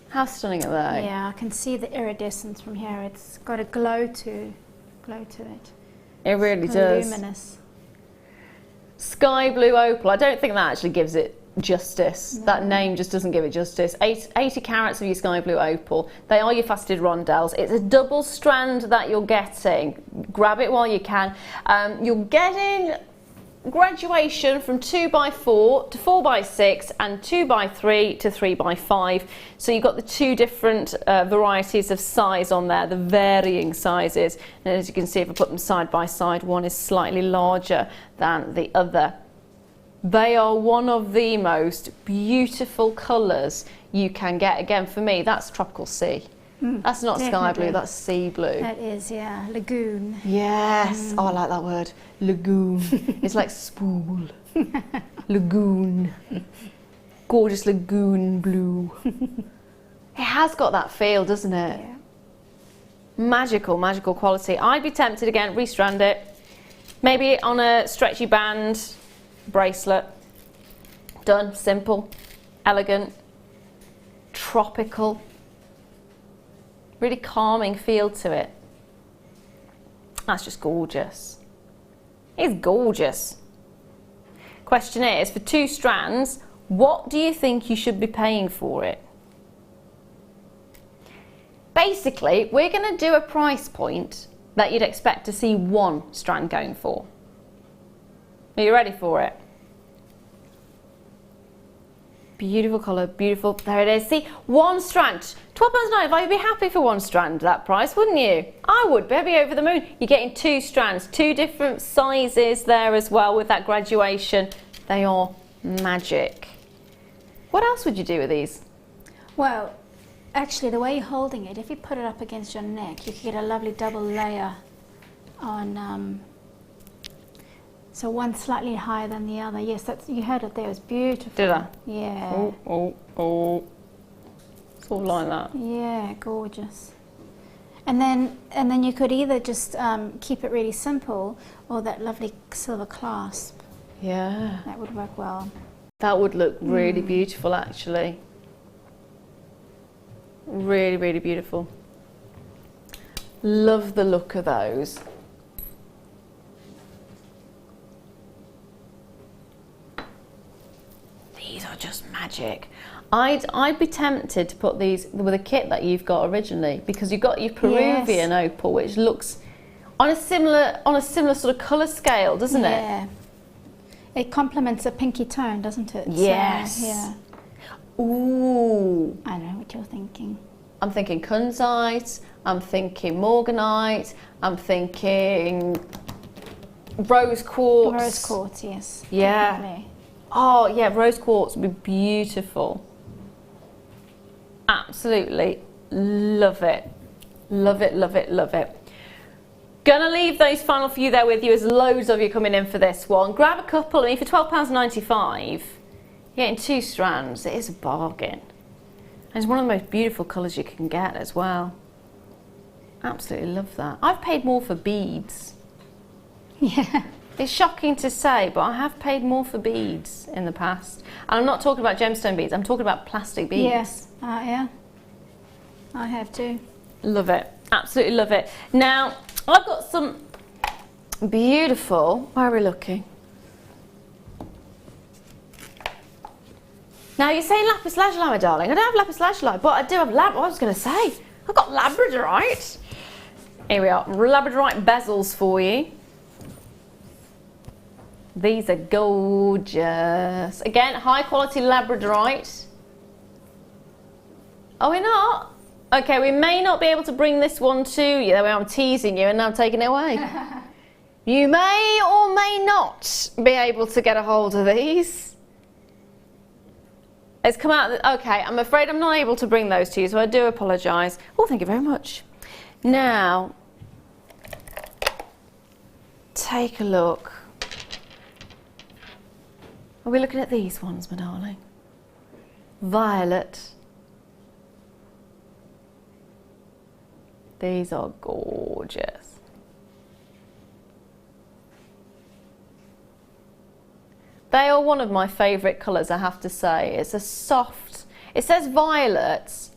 How stunning are they? Yeah, I can see the iridescence from here. It's got a glow to it. It really does. Luminous. Sky blue opal. I don't think that actually gives it justice. No. That name just doesn't give it justice. 80 carats of your sky blue opal. They are your faceted rondelles. It's a double strand that you're getting. Grab it while you can. You're getting graduation from 2x4 to 4x6 and 2x3 to 3x5. So you've got the 2 different varieties of size on there, the varying sizes. And as you can see, if I put them side by side, one is slightly larger than the other. They are one of the most beautiful colours you can get. Again, for me, that's tropical sea. That's not sky blue, that's sea blue. That is, yeah, lagoon. Yes, oh, I like that word, lagoon. It's like spool. Lagoon. Gorgeous lagoon blue. It has got that feel, doesn't it? Yeah. Magical, magical quality. I'd be tempted again, restrand it. Maybe on a stretchy band bracelet. Done, simple, elegant, tropical. Really calming feel to it. That's just gorgeous. It's gorgeous. Question is, for 2 strands, what do you think you should be paying for it? Basically, we're going to do a price point that you'd expect to see one strand going for. Are you ready for it? Beautiful colour, beautiful. There it is. See, one strand. £12.95. I'd be happy for one strand that price, wouldn't you? I would be. I'd be over the moon. You're getting 2 strands, 2 different sizes there as well with that graduation. They are magic. What else would you do with these? Well, actually, the way you're holding it, if you put it up against your neck, you could get a lovely double layer on. So one slightly higher than the other. Yes, that's, you heard it there. It was beautiful. Did I? Yeah. Oh. It's all like that. Yeah, gorgeous. And then you could either just keep it really simple, or that lovely silver clasp. Yeah. That would work well. That would look really beautiful, actually. Really, really beautiful. Love the look of those. These are just magic. I'd be tempted to put these with a kit that you've got originally, because you've got your Peruvian opal, which looks on a similar sort of colour scale, doesn't it? Yeah. It complements a pinky tone, doesn't it? Yes. So, yeah. Ooh. I know what you're thinking. I'm thinking kunzite, I'm thinking morganite, I'm thinking rose quartz. Rose quartz, yes. Yeah. Definitely. Oh yeah, rose quartz would be beautiful. Absolutely love it. Love it, love it, love it. Gonna leave those final few there with you, as loads of you coming in for this one. Grab a couple. I mean, for £12.95, you're getting 2 strands. It is a bargain. And it's one of the most beautiful colours you can get as well. Absolutely love that. I've paid more for beads. Yeah. It's shocking to say, but I have paid more for beads in the past. And I'm not talking about gemstone beads, I'm talking about plastic beads. Yes, yeah. I have too. Love it. Absolutely love it. Now, I've got some beautiful, where are we looking? Now, you're saying lapis lazuli, my darling. I don't have lapis lazuli, but I do have I was going to say, I've got labradorite. Here we are, labradorite bezels for you. These are gorgeous. Again, high quality labradorite. Oh, we're not? Okay, we may not be able to bring this one to you. There we are, I'm teasing you and now I'm taking it away. You may or may not be able to get a hold of these. It's come out, okay, I'm afraid I'm not able to bring those to you, so I do apologise. Oh, thank you very much. Now, take a look. Are we looking at these ones, my darling? Violet. These are gorgeous. They are one of my favourite colours, I have to say. It's a soft, it says violet.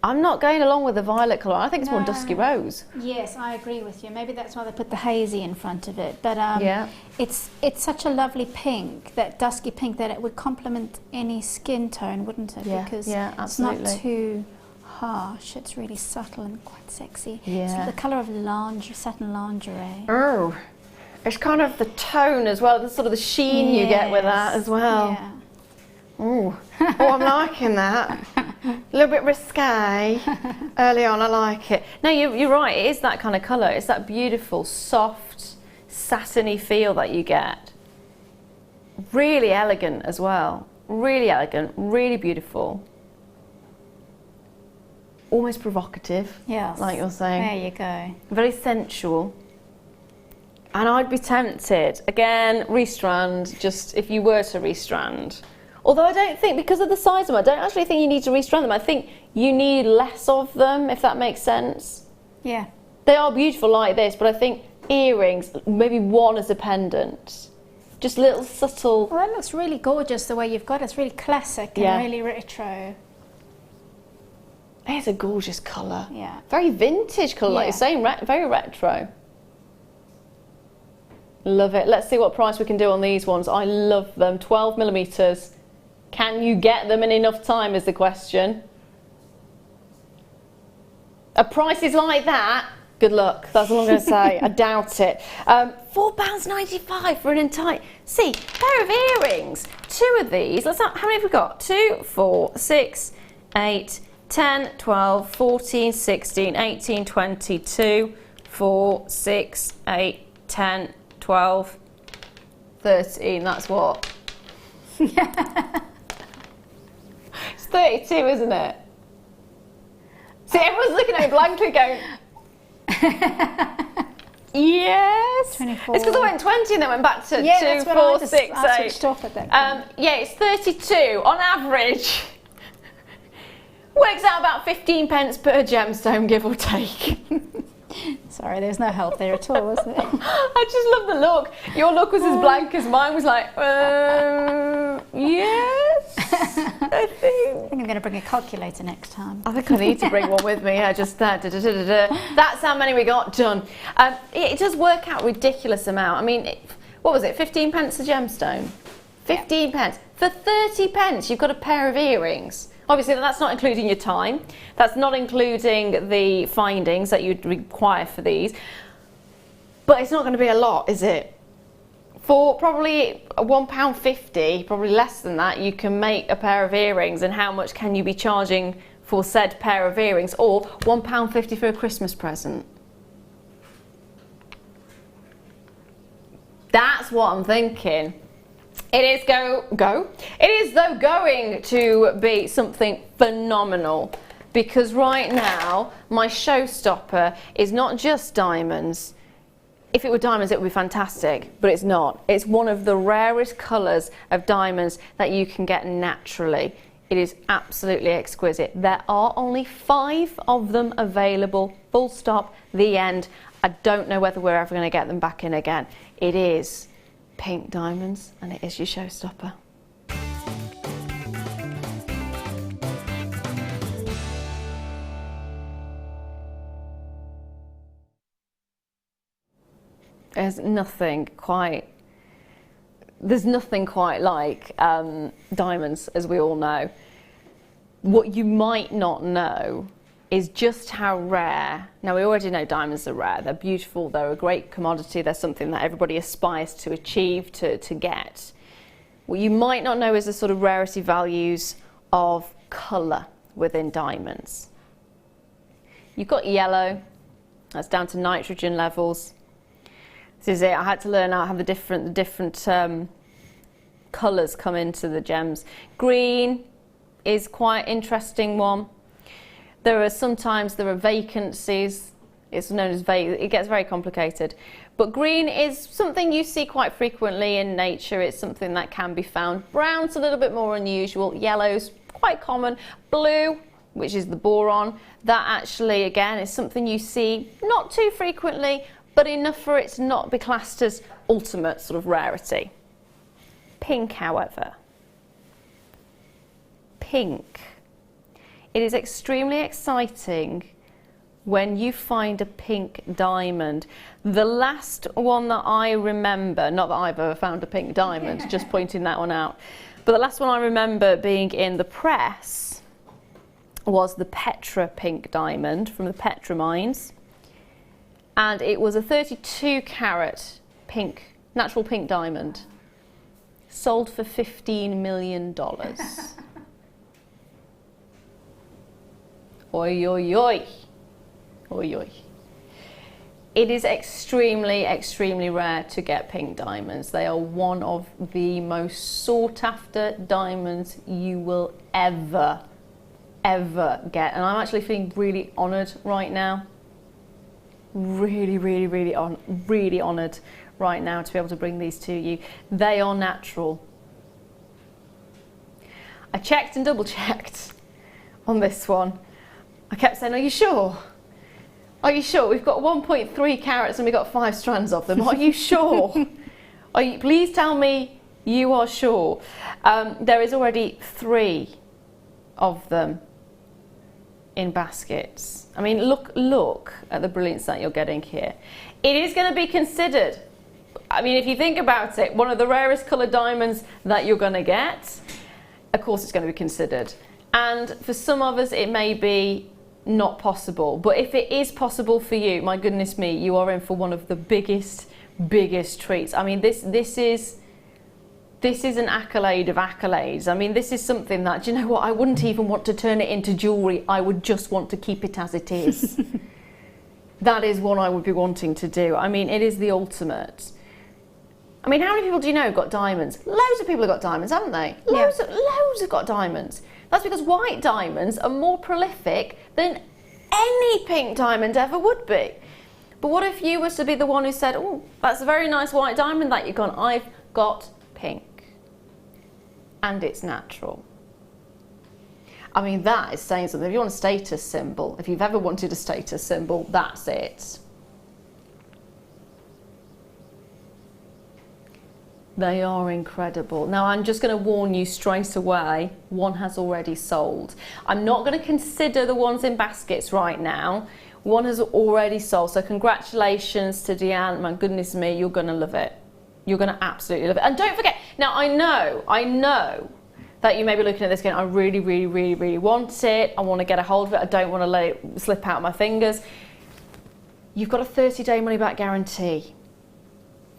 I'm not going along with the violet colour. I think it's more dusky rose. Yes, I agree with you. Maybe that's why they put the hazy in front of it. But yeah. It's such a lovely pink, that dusky pink, that it would complement any skin tone, wouldn't it? Yeah, because yeah, it's absolutely. not too harsh. It's really subtle and quite sexy. Yeah. It's like the colour of satin lingerie. Oh, it's kind of the tone as well. The sort of the sheen you get with that as well. Yeah. Ooh. Oh, I'm liking that. A little bit risque. Early on, I like it. No, you're right. It is that kind of colour. It's that beautiful, soft, satiny feel that you get. Really elegant as well. Really elegant. Really beautiful. Almost provocative. Yes. Like you're saying. There you go. Very sensual. And I'd be tempted, again, restrand, just if you were to restrand. Although I don't think, because of the size of them, I don't actually think you need to restrand them. I think you need less of them, if that makes sense. Yeah. They are beautiful like this, but I think earrings, maybe one as a pendant. Just little subtle... Well, that looks really gorgeous the way you've got it. It's really classic and really retro. It's a gorgeous colour. Yeah. Very vintage colour, like you're saying, very retro. Love it. Let's see what price we can do on these ones. I love them. 12mm. Can you get them in enough time is the question. At prices like that, Good luck. That's all I'm going to say. I doubt it. £4.95 for an entire... See, pair of earrings. 2 of these. Let's how many have we got? 2, 4, 6, 8, 10, 12, 14, 16, 18, 22, 4, 6, 8, 10, 12, 13. That's what? It's 32, isn't it? See, everyone's looking at me blankly going... Yes. 24. It's because I went 20 and then went back to 2, 4, 6, 8. Yeah, it's 32 on average. Works out about 15 pence per gemstone, give or take. Sorry, there's no help there at all, was there? I just love the look. Your look was as blank as mine was like, yes, I think I'm going to bring a calculator next time. I think I need to bring one with me. That's how many we got done. It does work out a ridiculous amount. I mean, what was it, 15 pence a gemstone? 15 pence. For 30 pence, you've got a pair of earrings. Obviously, that's not including your time. That's not including the findings that you'd require for these. But it's not going to be a lot, is it? For probably £1.50, probably less than that, you can make a pair of earrings. And how much can you be charging for said pair of earrings? Or £1.50 for a Christmas present? That's what I'm thinking. It is It is though going to be something phenomenal, because right now my showstopper is not just diamonds. If it were diamonds, it would be fantastic, but it's not. It's one of the rarest colours of diamonds that you can get naturally. It is absolutely exquisite. There are only 5 of them available, full stop, the end. I don't know whether we're ever going to get them back in again. It is pink diamonds, and it is your showstopper. There's nothing quite like diamonds, as we all know. What you might not know is just how rare. Now, we already know diamonds are rare. They're beautiful, they're a great commodity, they're something that everybody aspires to achieve, to get. What you might not know is the sort of rarity values of colour within diamonds. You've got yellow, that's down to nitrogen levels. This is it. I had to learn out how the different colours come into the gems. Green is quite an interesting one. Sometimes there are vacancies. It's known as it gets very complicated. But green is something you see quite frequently in nature. It's something that can be found. Brown's a little bit more unusual. Yellow's quite common. Blue, which is the boron, that actually again is something you see not too frequently, but enough for it to not be classed as ultimate sort of rarity. Pink, however. Pink. It is extremely exciting when you find a pink diamond. The last one that I remember, not that I've ever found a pink diamond, just pointing that one out, but the last one I remember being in the press was the Petra pink diamond from the Petra mines. And it was a 32 carat pink, natural pink diamond, sold for $15 million. Oi, oi, oi. Oi, oi. It is extremely, extremely rare to get pink diamonds. They are one of the most sought after diamonds you will ever get. And I'm actually feeling really honoured right now. Really honoured right now to be able to bring these to you. They are natural. I checked and double checked on this one. I kept saying, are you sure? Are you sure? We've got 1.3 carats and we've got 5 strands of them. Are you sure? Please tell me you are sure. There is already 3 of them in baskets. I mean, look at the brilliance that you're getting here. It is going to be considered. I mean, if you think about it, one of the rarest coloured diamonds that you're going to get, of course it's going to be considered. And for some of us, it may be not possible. But if it is possible for you, my goodness me, you are in for one of the biggest treats. I mean, this is an accolade of accolades. I mean, this is something that, do you know what, I wouldn't even want to turn it into jewellery. I would just want to keep it as it is. That is what I would be wanting to do. I mean, it is the ultimate. I mean, how many people do you know have got diamonds? Loads of people have got diamonds, haven't they? Loads have got diamonds. That's because white diamonds are more prolific than any pink diamond ever would be. But what if you were to be the one who said, oh, that's a very nice white diamond that you've got. I've got pink. And it's natural. I mean, that is saying something. If you want a status symbol, if you've ever wanted a status symbol, that's it. They are incredible. Now, I'm just going to warn you straight away, one has already sold. I'm not going to consider the ones in baskets right now. One has already sold, so congratulations to Deanne. My goodness me, you're going to love it. You're going to absolutely love it. And don't forget, now I know that you may be looking at this going, I really want it. I want to get a hold of it. I don't want to let it slip out my fingers. You've got a 30-day money-back guarantee.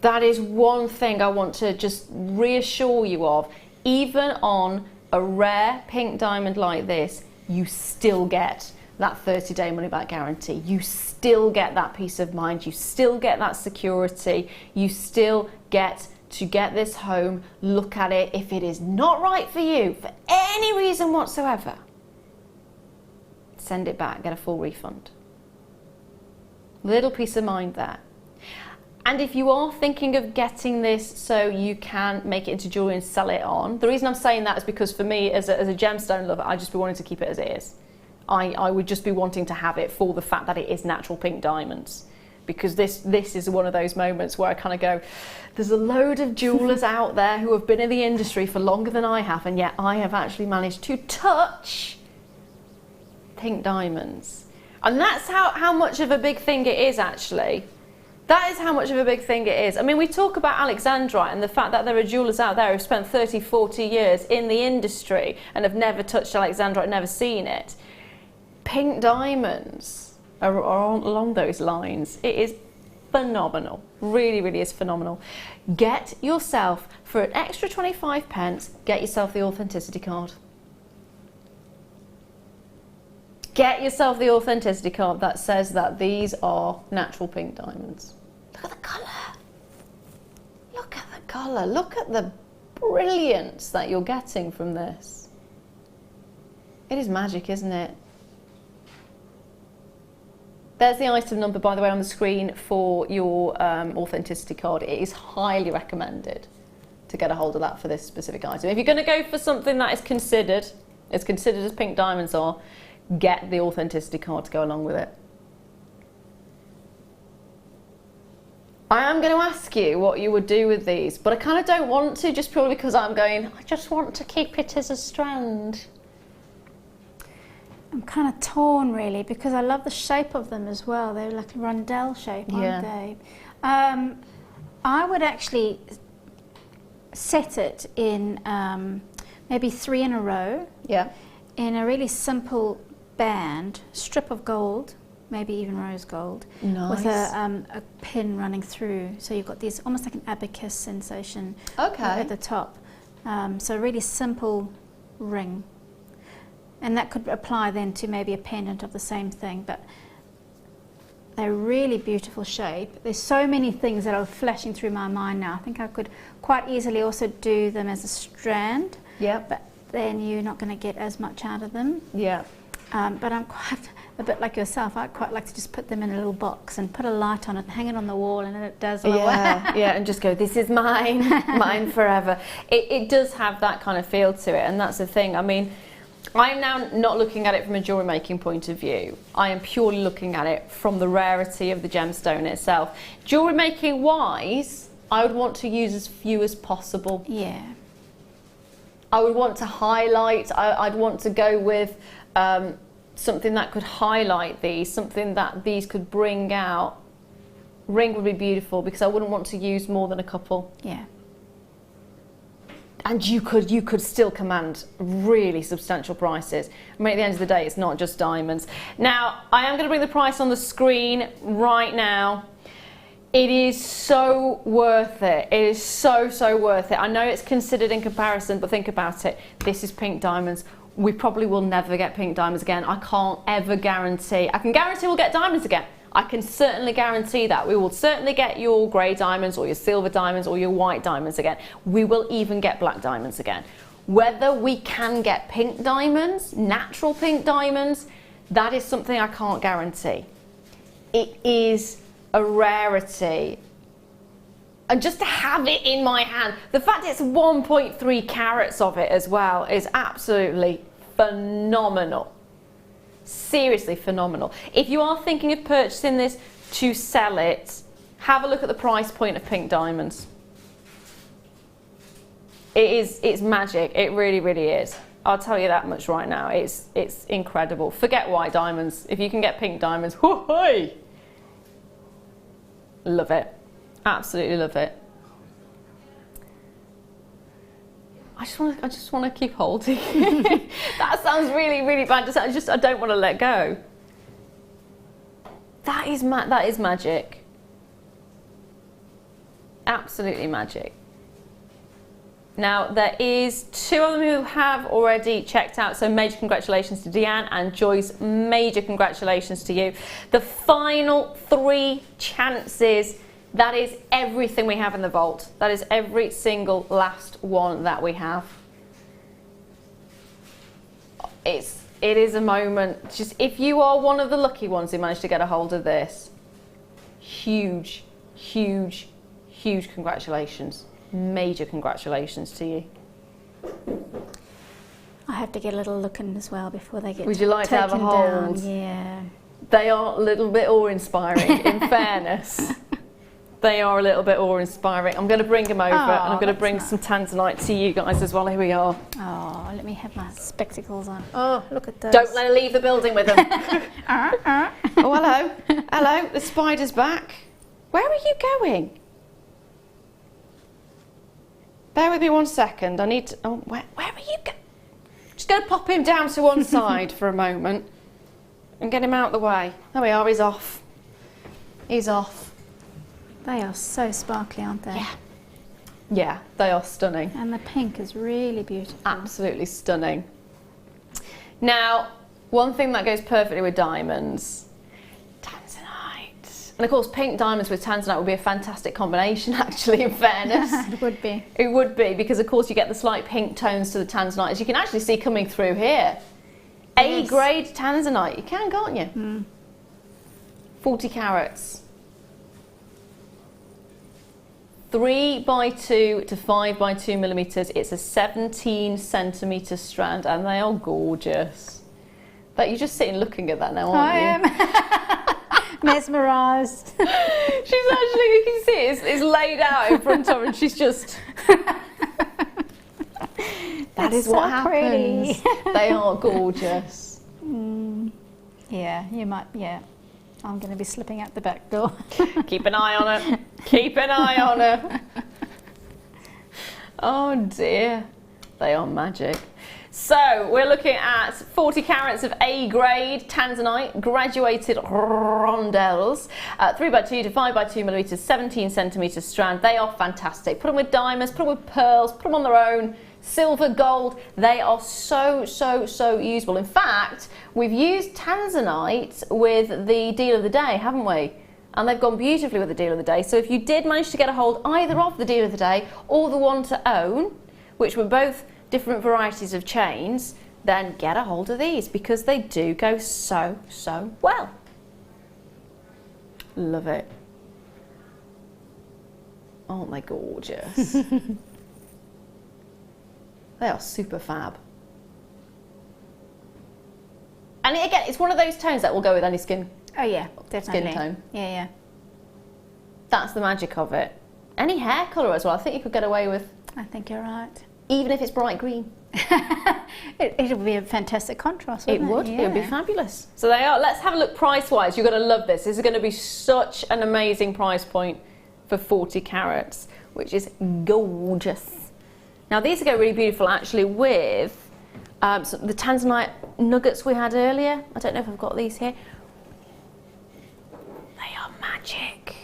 That is one thing I want to just reassure you of. Even on a rare pink diamond like this, you still get that 30-day money-back guarantee. You still get that peace of mind. You still get that security. You still get to get this home, look at it. If it is not right for you, for any reason whatsoever, send it back, get a full refund. Little peace of mind there. And if you are thinking of getting this so you can make it into jewellery and sell it on, the reason I'm saying that is because for me, as a gemstone lover, I'd just be wanting to keep it as it is. I would just be wanting to have it for the fact that it is natural pink diamonds. Because this is one of those moments where I kind of go, there's a load of jewellers out there who have been in the industry for longer than I have, and yet I have actually managed to touch pink diamonds. And that's how much of a big thing it is, actually. That is how much of a big thing it is. I mean, we talk about Alexandrite and the fact that there are jewellers out there who've spent 30, 40 years in the industry and have never touched Alexandrite, never seen it. Pink diamonds are along those lines. It is phenomenal. Really is phenomenal. Get yourself, for an extra 25 pence, get yourself the authenticity card. Get yourself the authenticity card that says that these are natural pink diamonds. Look at the colour. Look at the colour. Look at the brilliance that you're getting from this. It is magic, isn't it? There's the item number, by the way, on the screen for your authenticity card. It is highly recommended to get a hold of that for this specific item. If you're going to go for something that is considered as pink diamonds are, get the authenticity card to go along with it. I am going to ask you what you would do with these, but I kind of don't want to, just purely because I'm going, I just want to keep it as a strand. I'm kind of torn really, because I love the shape of them as well. They're like a rondelle shape, aren't they? I would actually set it in maybe 3 in a row. Yeah. In a really simple band, strip of gold, maybe even rose gold. Nice. With a pin running through. So you've got these almost like an abacus sensation at the top. So a really simple ring. And that could apply then to maybe a pendant of the same thing, but they're really beautiful shape. There's so many things that are flashing through my mind now. I think I could quite easily also do them as a strand. Yeah. But then you're not going to get as much out of them. Yeah. But I'm quite a bit like yourself. I'd quite like to just put them in a little box and put a light on it and hang it on the wall, and then it does all the way. Yeah, and just go, this is mine, mine forever. It does have that kind of feel to it, and that's the thing. I mean, I'm now not looking at it from a jewellery making point of view. I am purely looking at it from the rarity of the gemstone itself. Jewellery making wise, I would want to use as few as possible. Yeah. I would want to highlight, I'd want to go with something that could highlight these, something that these could bring out. Ring would be beautiful because I wouldn't want to use more than a couple. Yeah. And you could still command really substantial prices. I mean, at the end of the day, it's not just diamonds. Now, I am going to bring the price on the screen right now. It is so worth it. It is so, so worth it. I know it's considered in comparison, but think about it. This is pink diamonds. We probably will never get pink diamonds again. I can't ever guarantee. I can guarantee we'll get diamonds again. I can certainly guarantee that. We will certainly get your grey diamonds or your silver diamonds or your white diamonds again. We will even get black diamonds again. Whether we can get pink diamonds, natural pink diamonds, that is something I can't guarantee. It is a rarity. And just to have it in my hand, the fact it's 1.3 carats of it as well is absolutely phenomenal. Seriously phenomenal. If you are thinking of purchasing this to sell it, have a look at the price point of pink diamonds. It's magic. It really, really is. I'll tell you that much right now. It's incredible. Forget white diamonds. If you can get pink diamonds, whoo-hoo! Love it. Absolutely love it. I just want to keep holding. That sounds really, really bad. I don't want to let go. That is magic. Absolutely magic. Now, there is 2 of them who have already checked out, so major congratulations to Deanne, and Joyce, major congratulations to you. The final 3 chances. That is everything we have in the vault. That is every single last one that we have. It is a moment. Just if you are one of the lucky ones who managed to get a hold of this, huge, huge, huge congratulations. Major congratulations to you. I have to get a little look in as well before they get. Would you like to have a hold? Down. Yeah. They are a little bit awe-inspiring, in fairness. They are a little bit awe-inspiring. I'm going to bring them over, and I'm going to bring some Tanzanite to you guys as well. Here we are. Oh, let me have my spectacles on. Oh, look at those. Don't let her leave the building with them. Oh, hello. Hello, the spider's back. Where are you going? Bear with me 1 second. I need to... Oh, where are you going? Just going to pop him down to one side for a moment and get him out of the way. There we are, he's off. He's off. They are so sparkly, aren't they? Yeah. Yeah, they are stunning. And the pink is really beautiful. Absolutely stunning. Now, one thing that goes perfectly with diamonds, Tanzanite. And of course, pink diamonds with Tanzanite would be a fantastic combination, actually, in fairness. It would be. It would be, because of course you get the slight pink tones to the Tanzanite, as you can actually see coming through here. Yes. A-grade Tanzanite, you can, can't you? Mm. 40 carats. 3x2 to 5x2 millimeters. It's a 17 centimetre strand, and they are gorgeous. But you're just sitting looking at that now, aren't you? I am. Mesmerised. She's actually, you can see it's laid out in front of her, and she's just... That is what happens. They are gorgeous. Mm. Yeah, you might, yeah. I'm going to be slipping out the back door. Keep an eye on her. Keep an eye on her. Oh dear. They are magic. So we're looking at 40 carats of A-grade Tanzanite graduated rondelles, 3x2 to 5x2 millimeters, 17 centimeters strand. They are fantastic. Put them with diamonds, put them with pearls, put them on their own. Silver, gold, they are so, so, so usable. In fact, we've used Tanzanite with the deal of the day, haven't we? And they've gone beautifully with the deal of the day. So if you did manage to get a hold either of the deal of the day or the one to own, which were both different varieties of chains, then get a hold of these, because they do go so, so well. Love it. Aren't they gorgeous? They are super fab. And again, it's one of those tones that will go with any skin. Oh yeah, definitely. Skin tone. Yeah, yeah. That's the magic of it. Any hair colour as well, I think you could get away with. I think you're right. Even if it's bright green. It would be a fantastic contrast, wouldn't it? It would. Yeah. It would be fabulous. So they are. Let's have a look price-wise. You're going to love this. This is going to be such an amazing price point for 40 carats, which is gorgeous. Now these go really beautiful actually with the Tanzanite nuggets we had earlier. I don't know if I've got these here. They are magic.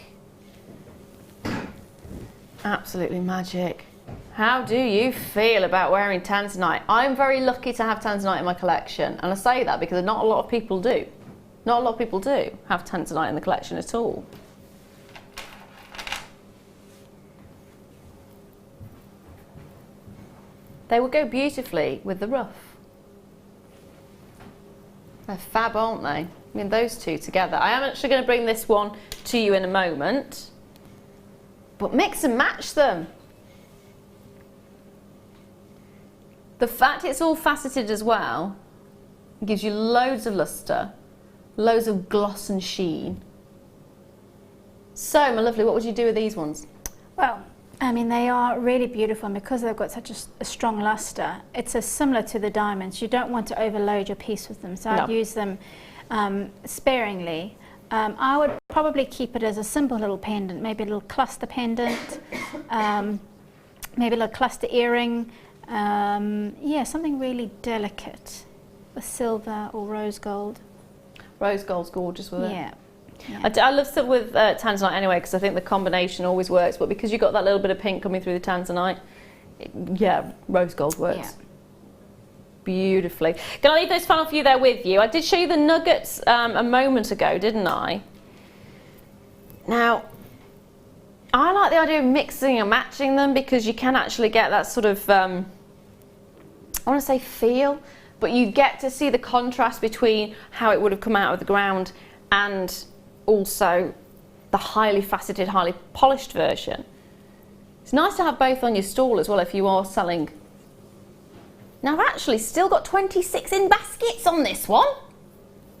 Absolutely magic. How do you feel about wearing Tanzanite? I'm very lucky to have Tanzanite in my collection, and I say that because not a lot of people do. Not a lot of people do have Tanzanite in the collection at all. They will go beautifully with the ruff. They're fab, aren't they? I mean, those two together. I am actually going to bring this one to you in a moment, but mix and match them. The fact it's all faceted as well gives you loads of luster, loads of gloss and sheen. So, my lovely, what would you do with these ones? Well, I mean, they are really beautiful, and because they've got such a strong luster, it's similar to the diamonds. You don't want to overload your piece with them, so I'd use them sparingly. I would probably keep it as a simple little pendant, maybe a little cluster pendant, maybe a little cluster earring. Yeah, something really delicate with silver or rose gold. Rose gold's gorgeous with it. Yeah. I love stuff with Tanzanite anyway, because I think the combination always works, but because you've got that little bit of pink coming through the Tanzanite, yeah, rose gold works beautifully. Can I leave those final few there with you? I did show you the nuggets a moment ago, didn't I? Now, I like the idea of mixing and matching them because you can actually get that sort of, I want to say feel, but you get to see the contrast between how it would have come out of the ground and also the highly faceted, highly polished version. It's nice to have both on your stall as well if you are selling. Now I've actually still got 26 in baskets on this one.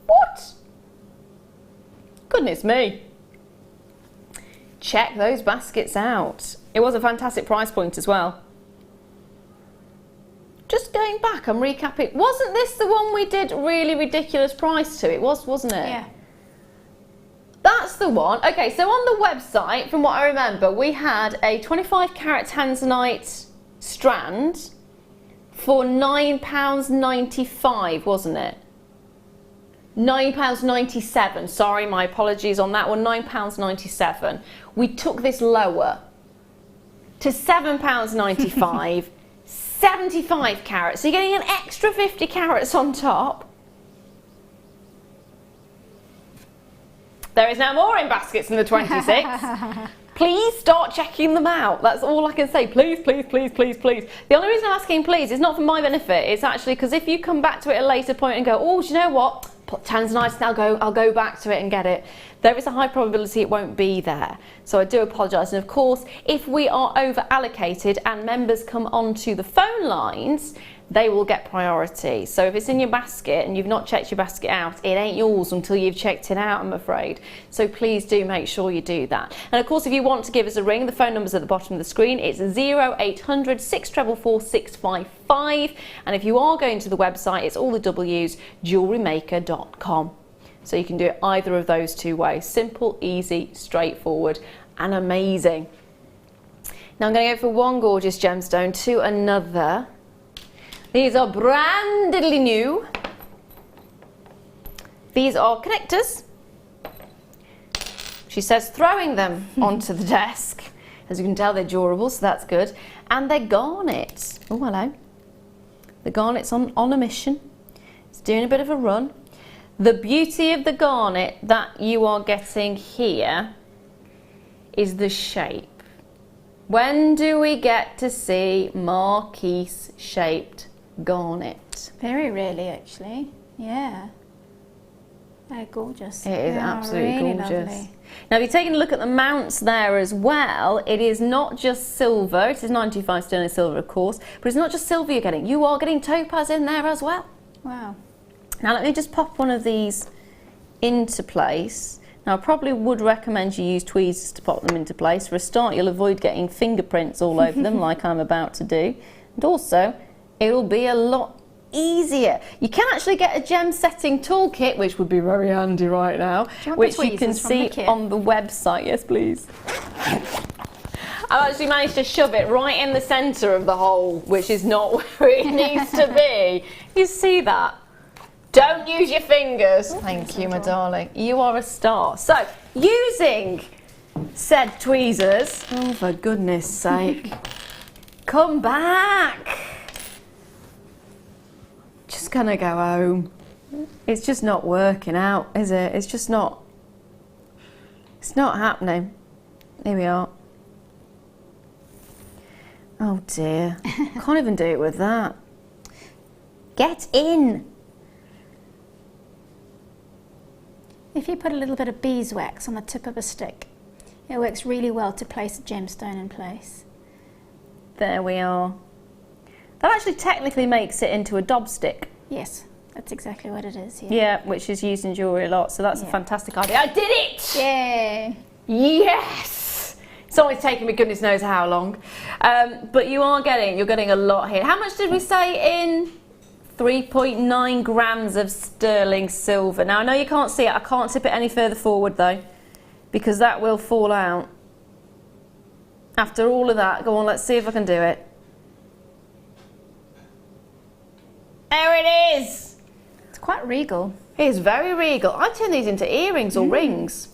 What? Goodness me. Check those baskets out. It was a fantastic price point as well. Just going back, I'm recapping. Wasn't this the one we did really ridiculous price to? It was, wasn't it? Yeah. That's the one. Okay, so on the website, from what I remember, we had a 25 carat Tanzanite strand for £9.95, wasn't it? £9.97. Sorry, my apologies on that one. £9.97. We took this lower to £7.95, 75 carats. So you're getting an extra 50 carats on top. There is now more in baskets than the 26. Please start checking them out. That's all I can say. Please, please, please, please, please. The only reason I'm asking please is not for my benefit. It's actually because if you come back to it at a later point and go, oh, do you know what? Put Tanzanite, I'll go back to it and get it. There is a high probability it won't be there. So I do apologise. And of course, if we are over allocated and members come onto the phone lines, they will get priority. So if it's in your basket and you've not checked your basket out, it ain't yours until you've checked it out, I'm afraid. So please do make sure you do that. And of course, if you want to give us a ring, the phone number's at the bottom of the screen. It's 0800 644 655. And if you are going to the website, it's all the W's, JewelleryMaker.com. So you can do it either of those two ways. Simple, easy, straightforward, and amazing. Now I'm going to go from one gorgeous gemstone to another. These are brandedly new. These are connectors. She says throwing them onto the desk. As you can tell, they're durable, so that's good. And they're garnet. Oh, hello. The garnet's on a mission. It's doing a bit of a run. The beauty of the garnet that you are getting here is the shape. When do we get to see marquise shaped garnet? Very rarely, actually. Yeah. They're gorgeous. It is absolutely really gorgeous. Lovely. Now, if you're taking a look at the mounts there as well, it is not just silver. It is 925 sterling silver, of course, but it's not just silver you're getting. You are getting topaz in there as well. Wow. Now, let me just pop one of these into place. Now, I probably would recommend you use tweezers to pop them into place. For a start, you'll avoid getting fingerprints all over them like I'm about to do. And also, it'll be a lot easier. You can actually get a gem setting toolkit, which would be very handy right now, which you can see on the website. Yes, please. I've actually managed to shove it right in the centre of the hole, which is not where it needs to be. You see that? Don't use your fingers. Thank you, my darling. You are a star. So, using said tweezers, oh, for goodness sake, come back. Just gonna go home. It's just not working out, is it? It's just not. It's not happening. Here we are. Oh dear. Can't even do it with that. Get in. If you put a little bit of beeswax on the tip of a stick, it works really well to place a gemstone in place. There we are. That actually technically makes it into a dob stick. Yes, that's exactly what it is. Yeah, which is used in jewellery a lot, so that's a fantastic idea. I did it! Yay! Yes! It's only taken me goodness knows how long. But you're getting a lot here. How much did we say in? 3.9 grams of sterling silver. Now I know you can't see it, I can't tip it any further forward though, because that will fall out. After all of that, go on, let's see if I can do it. There it is! It's quite regal. It is very regal. I turn these into earrings or rings.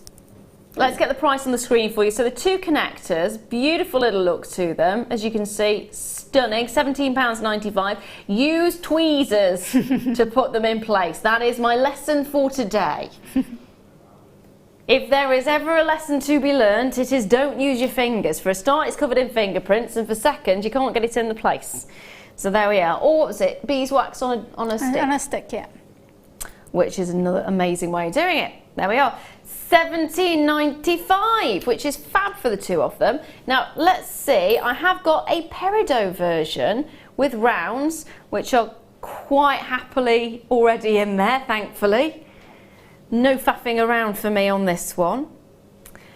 Let's get the price on the screen for you. So the two connectors, beautiful little look to them. As you can see, stunning, £17.95. Use tweezers to put them in place. That is my lesson for today. If there is ever a lesson to be learnt, it is don't use your fingers. For a start, it's covered in fingerprints, and for second, you can't get it in the place. So there we are. Or what was it? Beeswax on a stick? On a stick, yeah. Which is another amazing way of doing it. There we are. £17.95, which is fab for the two of them. Now, let's see. I have got a Peridot version with rounds, which are quite happily already in there, thankfully. No faffing around for me on this one.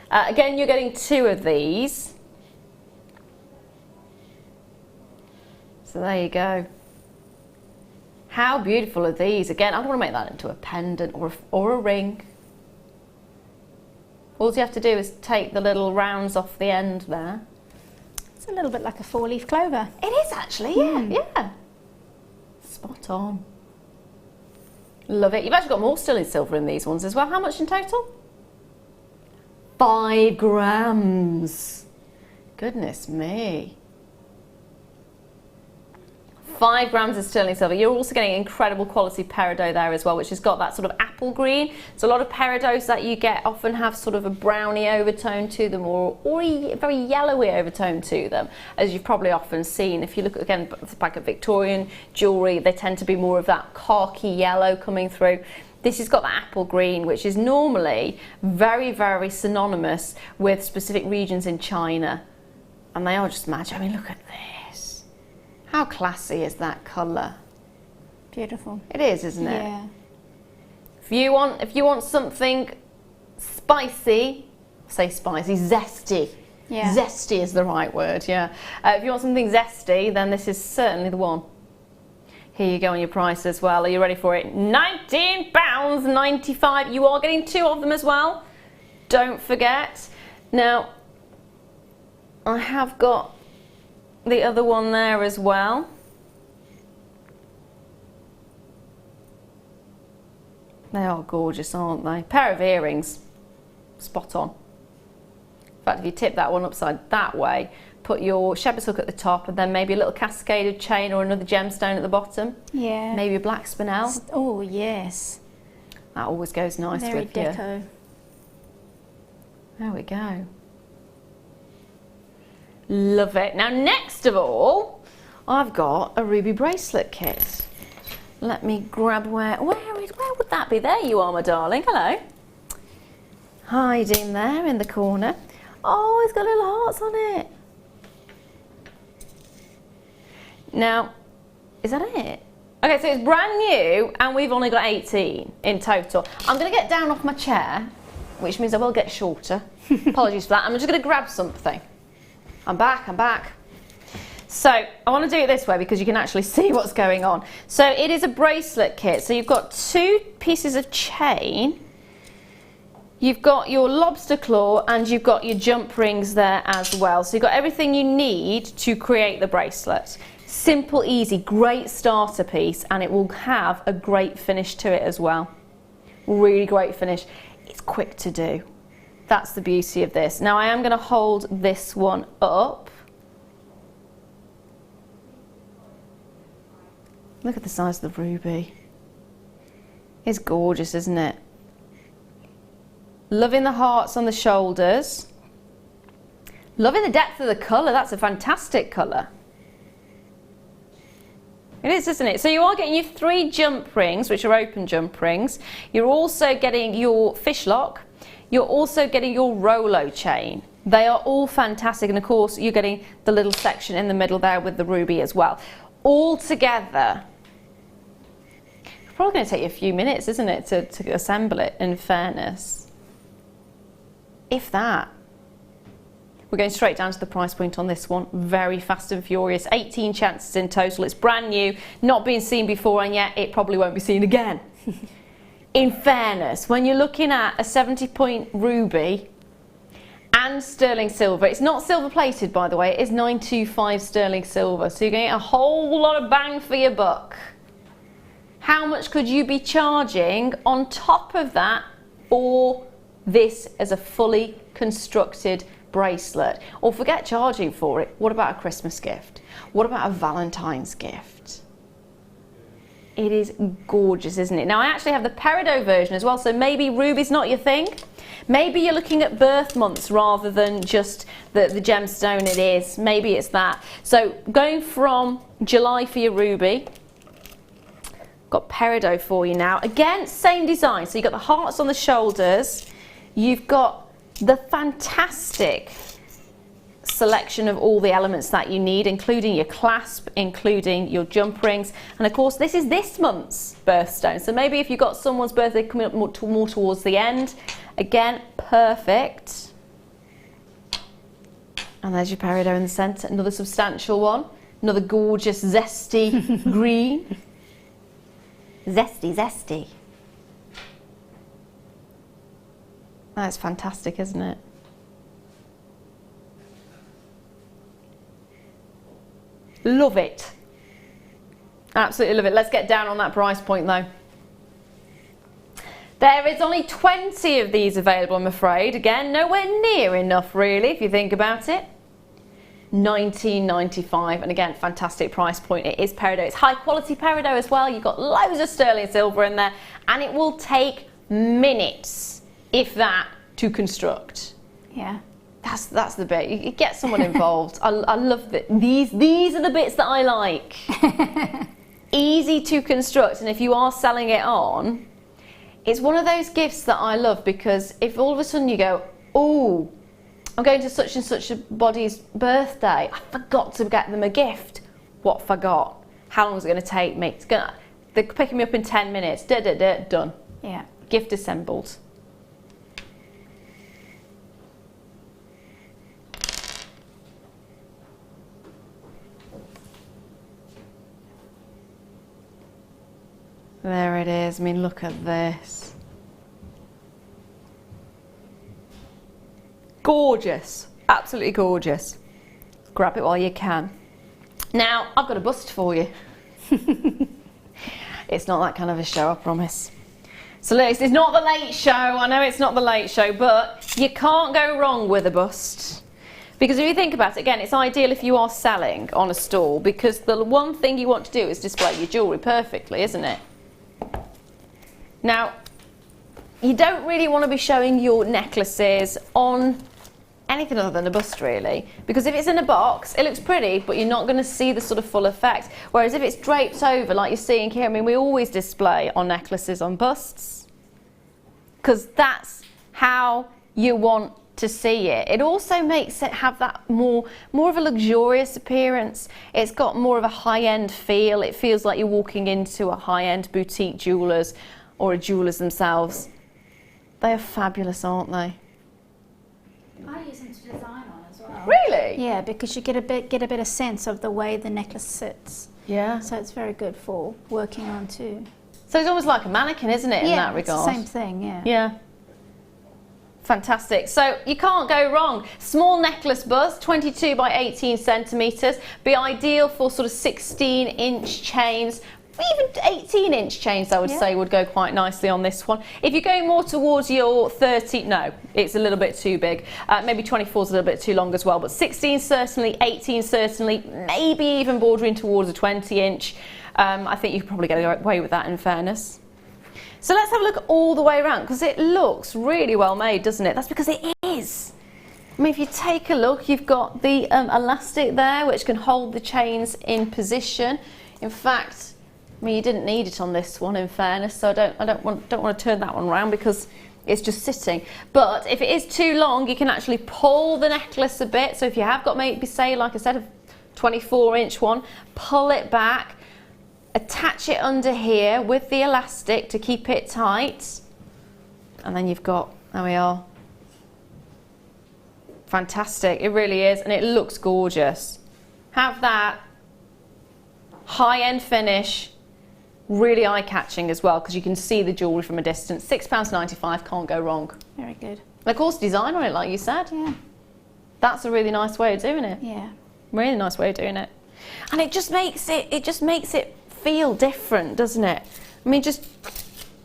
Again, you're getting two of these. So there you go. How beautiful are these? Again, I want to make that into a pendant or a ring. All you have to do is take the little rounds off the end there. It's a little bit like a four-leaf clover. It is actually, yeah. Spot on. Love it. You've actually got more sterling silver in these ones as well. How much in total? 5 grams. Goodness me. 5 grams of sterling silver. You're also getting incredible quality peridot there as well, which has got that sort of apple green. So a lot of peridots that you get often have sort of a browny overtone to them, or a very yellowy overtone to them, as you've probably often seen. If you look again back at Victorian jewellery, they tend to be more of that khaki yellow coming through. This has got the apple green, which is normally very, very synonymous with specific regions in China. And they are just magic. I mean, look at this. How classy is that colour? Beautiful. It is, isn't it? Yeah. If you want something spicy, say spicy, zesty. Yeah. Zesty is the right word, yeah. If you want something zesty, then this is certainly the one. Here you go on your price as well. Are you ready for it? £19.95. You are getting two of them as well. Don't forget. Now, I have got the other one there as well. They are gorgeous, aren't they? Pair of earrings. Spot on. In fact, if you tip that one upside that way, put your shepherd's hook at the top, and then maybe a little cascaded chain or another gemstone at the bottom. Yeah. Maybe a black spinel. Oh, yes. That always goes nice Very with you. deco. There we go. Love it. Now, next of all, I've got a ruby bracelet kit. Let me grab where would that be? There you are, my darling. Hello. Hiding there in the corner. Oh, it's got little hearts on it. Now, is that it? Okay, so it's brand new, and we've only got 18 in total. I'm going to get down off my chair, which means I will get shorter. Apologies for that. I'm just going to grab something. I'm back. So I want to do it this way because you can actually see what's going on. So it is a bracelet kit. So you've got 2 pieces of chain. You've got your lobster claw and you've got your jump rings there as well. So you've got everything you need to create the bracelet. Simple, easy, great starter piece, and it will have a great finish to it as well. Really great finish. It's quick to do. That's the beauty of this. Now I am going to hold this one up. Look at the size of the ruby. It's gorgeous, isn't it? Loving the hearts on the shoulders. Loving the depth of the colour. That's a fantastic colour. It is, isn't it? So you are getting your 3 jump rings, which are open jump rings. You're also getting your fish lock. You're also getting your Rolo chain. They are all fantastic. And of course, you're getting the little section in the middle there with the ruby as well. All together. It's probably going to take you a few minutes, isn't it, to assemble it, in fairness. If that. We're going straight down to the price point on this one. Very fast and furious. 18 chances in total. It's brand new, not been seen before, and yet it probably won't be seen again. In fairness, when you're looking at a 70-point ruby and sterling silver, it's not silver plated, by the way, it is 925 sterling silver, so you're going to get a whole lot of bang for your buck. How much could you be charging on top of that for this as a fully constructed bracelet? Or forget charging for it, what about a Christmas gift? What about a Valentine's gift? It is gorgeous, isn't it? Now I actually have the Peridot version as well, so maybe ruby's not your thing. Maybe you're looking at birth months rather than just the gemstone it is. Maybe it's that. So going from July for your ruby, got Peridot for you now. Again, same design. So you've got the hearts on the shoulders. You've got the fantastic selection of all the elements that you need, including your clasp, including your jump rings, and of course this is this month's birthstone, so maybe if you've got someone's birthday coming up more towards the end, again, perfect. And there's your Peridot in the centre, another substantial one, another gorgeous zesty green. Zesty. That's fantastic, isn't it? Love it. Absolutely love it. Let's get down on that price point though. There is only 20 of these available, I'm afraid. Again, nowhere near enough really if you think about it. $19.95, and again, fantastic price point. It is Peridot. It's high quality Peridot as well. You've got loads of sterling silver in there, and it will take minutes, if that, to construct. Yeah. That's the bit. You get someone involved. I love that. These are the bits that I like. Easy to construct, and if you are selling it on, it's one of those gifts that I love, because if all of a sudden you go, oh, I'm going to such and such a body's birthday, I forgot to get them a gift. What forgot? How long is it going to take me? They're picking me up in 10 minutes. Done. Yeah. Gift assembled. There it is. I mean, look at this. Gorgeous. Absolutely gorgeous. Grab it while you can. Now, I've got a bust for you. It's not that kind of a show, I promise. So look, it's not the late show. I know it's not the late show, but you can't go wrong with a bust. Because if you think about it, again, it's ideal if you are selling on a stall, because the one thing you want to do is display your jewellery perfectly, isn't it? Now, you don't really want to be showing your necklaces on anything other than a bust, really, because if it's in a box, it looks pretty, but you're not going to see the sort of full effect. Whereas if it's draped over, like you're seeing here, I mean, we always display our necklaces on busts, because that's how you want to see it. It also makes it have that more of a luxurious appearance. It's got more of a high-end feel. It feels like you're walking into a high-end boutique jeweller's or a jeweller's themselves. They are fabulous, aren't they? I use them to design on as well. Really? Yeah, because you get a better sense of the way the necklace sits. Yeah. So it's very good for working on too. So it's almost like a mannequin, isn't it, in that regard? It's the same thing, yeah. Yeah. Fantastic. So you can't go wrong. Small necklace bust, 22 by 18 centimetres. Be ideal for sort of 16-inch chains. Even 18-inch chains, I would say, would go quite nicely on this one. If you're going more towards your 30, no, it's a little bit too big. Maybe 24 is a little bit too long as well. But 16 certainly, 18 certainly, maybe even bordering towards a 20-inch. I think you could probably get away with that, in fairness. So let's have a look all the way around, because it looks really well made, doesn't it? That's because it is. I mean, if you take a look, you've got the elastic there, which can hold the chains in position. In fact, I mean, you didn't need it on this one, in fairness, so I don't want to turn that one around because it's just sitting. But if it is too long, you can actually pull the necklace a bit. So if you have got maybe, say, like I said, a 24-inch one, pull it back, attach it under here with the elastic to keep it tight, and then you've got, there we are. Fantastic, it really is, and it looks gorgeous. Have that high-end finish, really eye-catching as well, because you can see the jewellery from a distance. £6.95, can't go wrong. Very good. And of course, design on it, like you said. Yeah. That's a really nice way of doing it. Yeah. Really nice way of doing it. And it just makes it feel different, doesn't it? I mean, just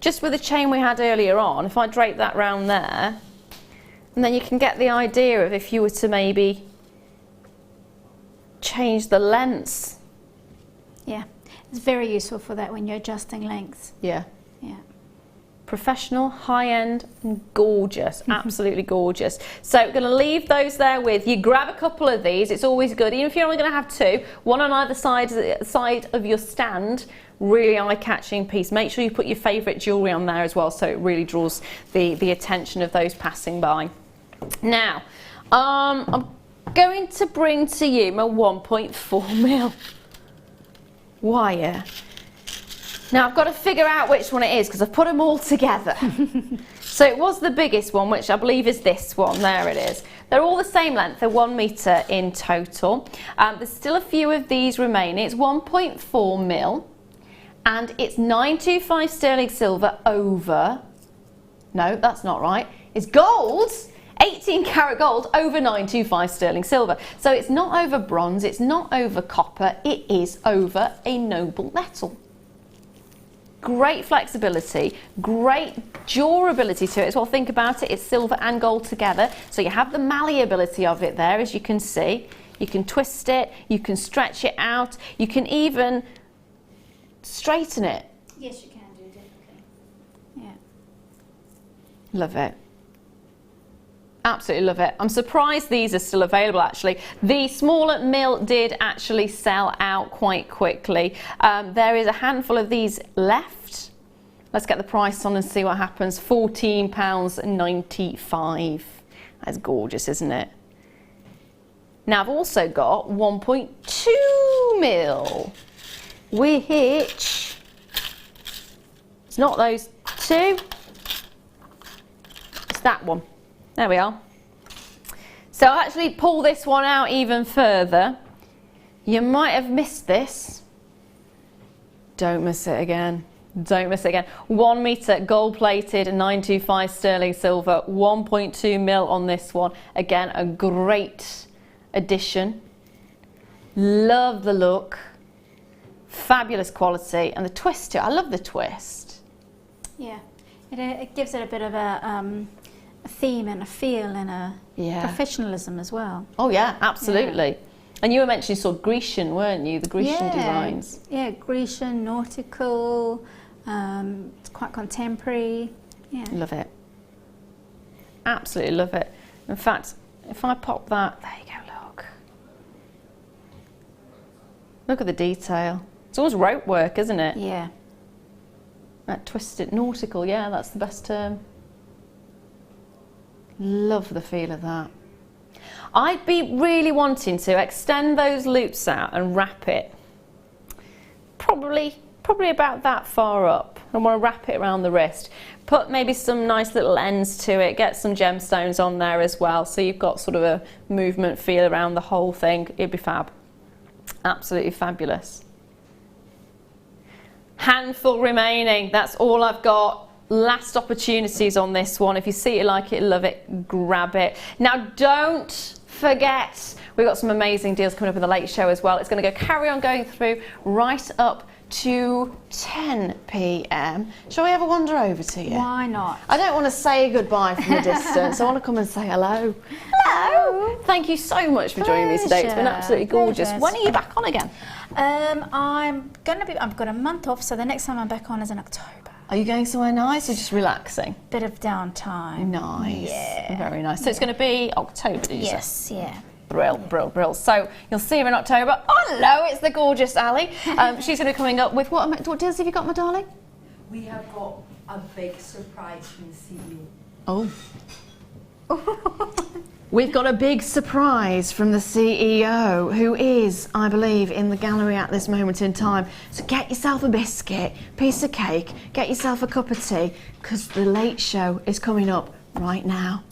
with the chain we had earlier on, if I drape that round there, and then you can get the idea of if you were to maybe change the lengths. Yeah, it's very useful for that when you're adjusting lengths. Yeah. Yeah. Professional, high-end, and gorgeous, absolutely gorgeous. So we're going to leave those there with you. Grab a couple of these, it's always good, even if you're only going to have two, one on either side of your stand, really eye-catching piece. Make sure you put your favourite jewellery on there as well, so it really draws the attention of those passing by. Now, I'm going to bring to you my 1.4mm wire. Now I've got to figure out which one it is because I've put them all together. So it was the biggest one, which I believe is this one. There it is. They're all the same length. They're 1 metre in total. There's still a few of these remaining. It's 1.4mm and it's 925 sterling silver over, no, that's not right. It's gold, 18 karat gold over 925 sterling silver. So it's not over bronze, it's not over copper, it is over a noble metal. Great flexibility, great durability to it as well. Think about it, it's silver and gold together. So you have the malleability of it there, as you can see. You can twist it, you can stretch it out, you can even straighten it. Yes, you can do, definitely. Yeah. Love it. Absolutely love it. I'm surprised these are still available actually. The smaller mill did actually sell out quite quickly. There is a handful of these left. Let's get the price on and see what happens. £14.95. That's gorgeous, isn't it? Now I've also got 1.2mm, which it's not those two, it's that one. There we are. So I'll actually pull this one out even further. You might have missed this. Don't miss it again. Don't miss it again. 1 metre gold plated, 925 sterling silver, 1.2mm on this one. Again, a great addition. Love the look. Fabulous quality. And the twist too. I love the twist. Yeah. It gives it a bit of a theme and a feel and a professionalism as well. Oh yeah, absolutely. Yeah. And you were mentioning sort of Grecian, weren't you? The Grecian designs. Yeah, Grecian, nautical, it's quite contemporary. Yeah. Love it. Absolutely love it. In fact, if I pop that, there you go, look. Look at the detail. It's almost rope work, isn't it? Yeah. That twisted, nautical, yeah, that's the best term. Love the feel of that. I'd be really wanting to extend those loops out and wrap it probably about that far up. I want to wrap it around the wrist. Put maybe some nice little ends to it, get some gemstones on there as well, so you've got sort of a movement feel around the whole thing. It'd be fab. Absolutely fabulous. Handful remaining, that's all I've got. last opportunities on this one. If you see it, like it, love it, grab it. Now don't forget, we've got some amazing deals coming up in the late show as well. It's going to carry on going through right up to 10 p.m. Shall we have a wander over to you? Why not? I don't want to say goodbye from a distance. I want to come and say hello. Hello. Thank you so much for joining me today. It's been absolutely gorgeous. When are you back on again? I've got a month off, so the next time I'm back on is in October. Are you going somewhere nice or just relaxing? Bit of downtime. Nice. Yeah. Very nice. So it's going to be October, did you say? Yes, yeah. Brill. So you'll see her in October. Oh, hello, it's the gorgeous Ali. She's going to be coming up with what deals have you got, my darling? We have got a big surprise from the CEO. Oh. We've got a big surprise from the CEO, who is, I believe, in the gallery at this moment in time. So get yourself a biscuit, piece of cake, get yourself a cup of tea, because the late show is coming up right now.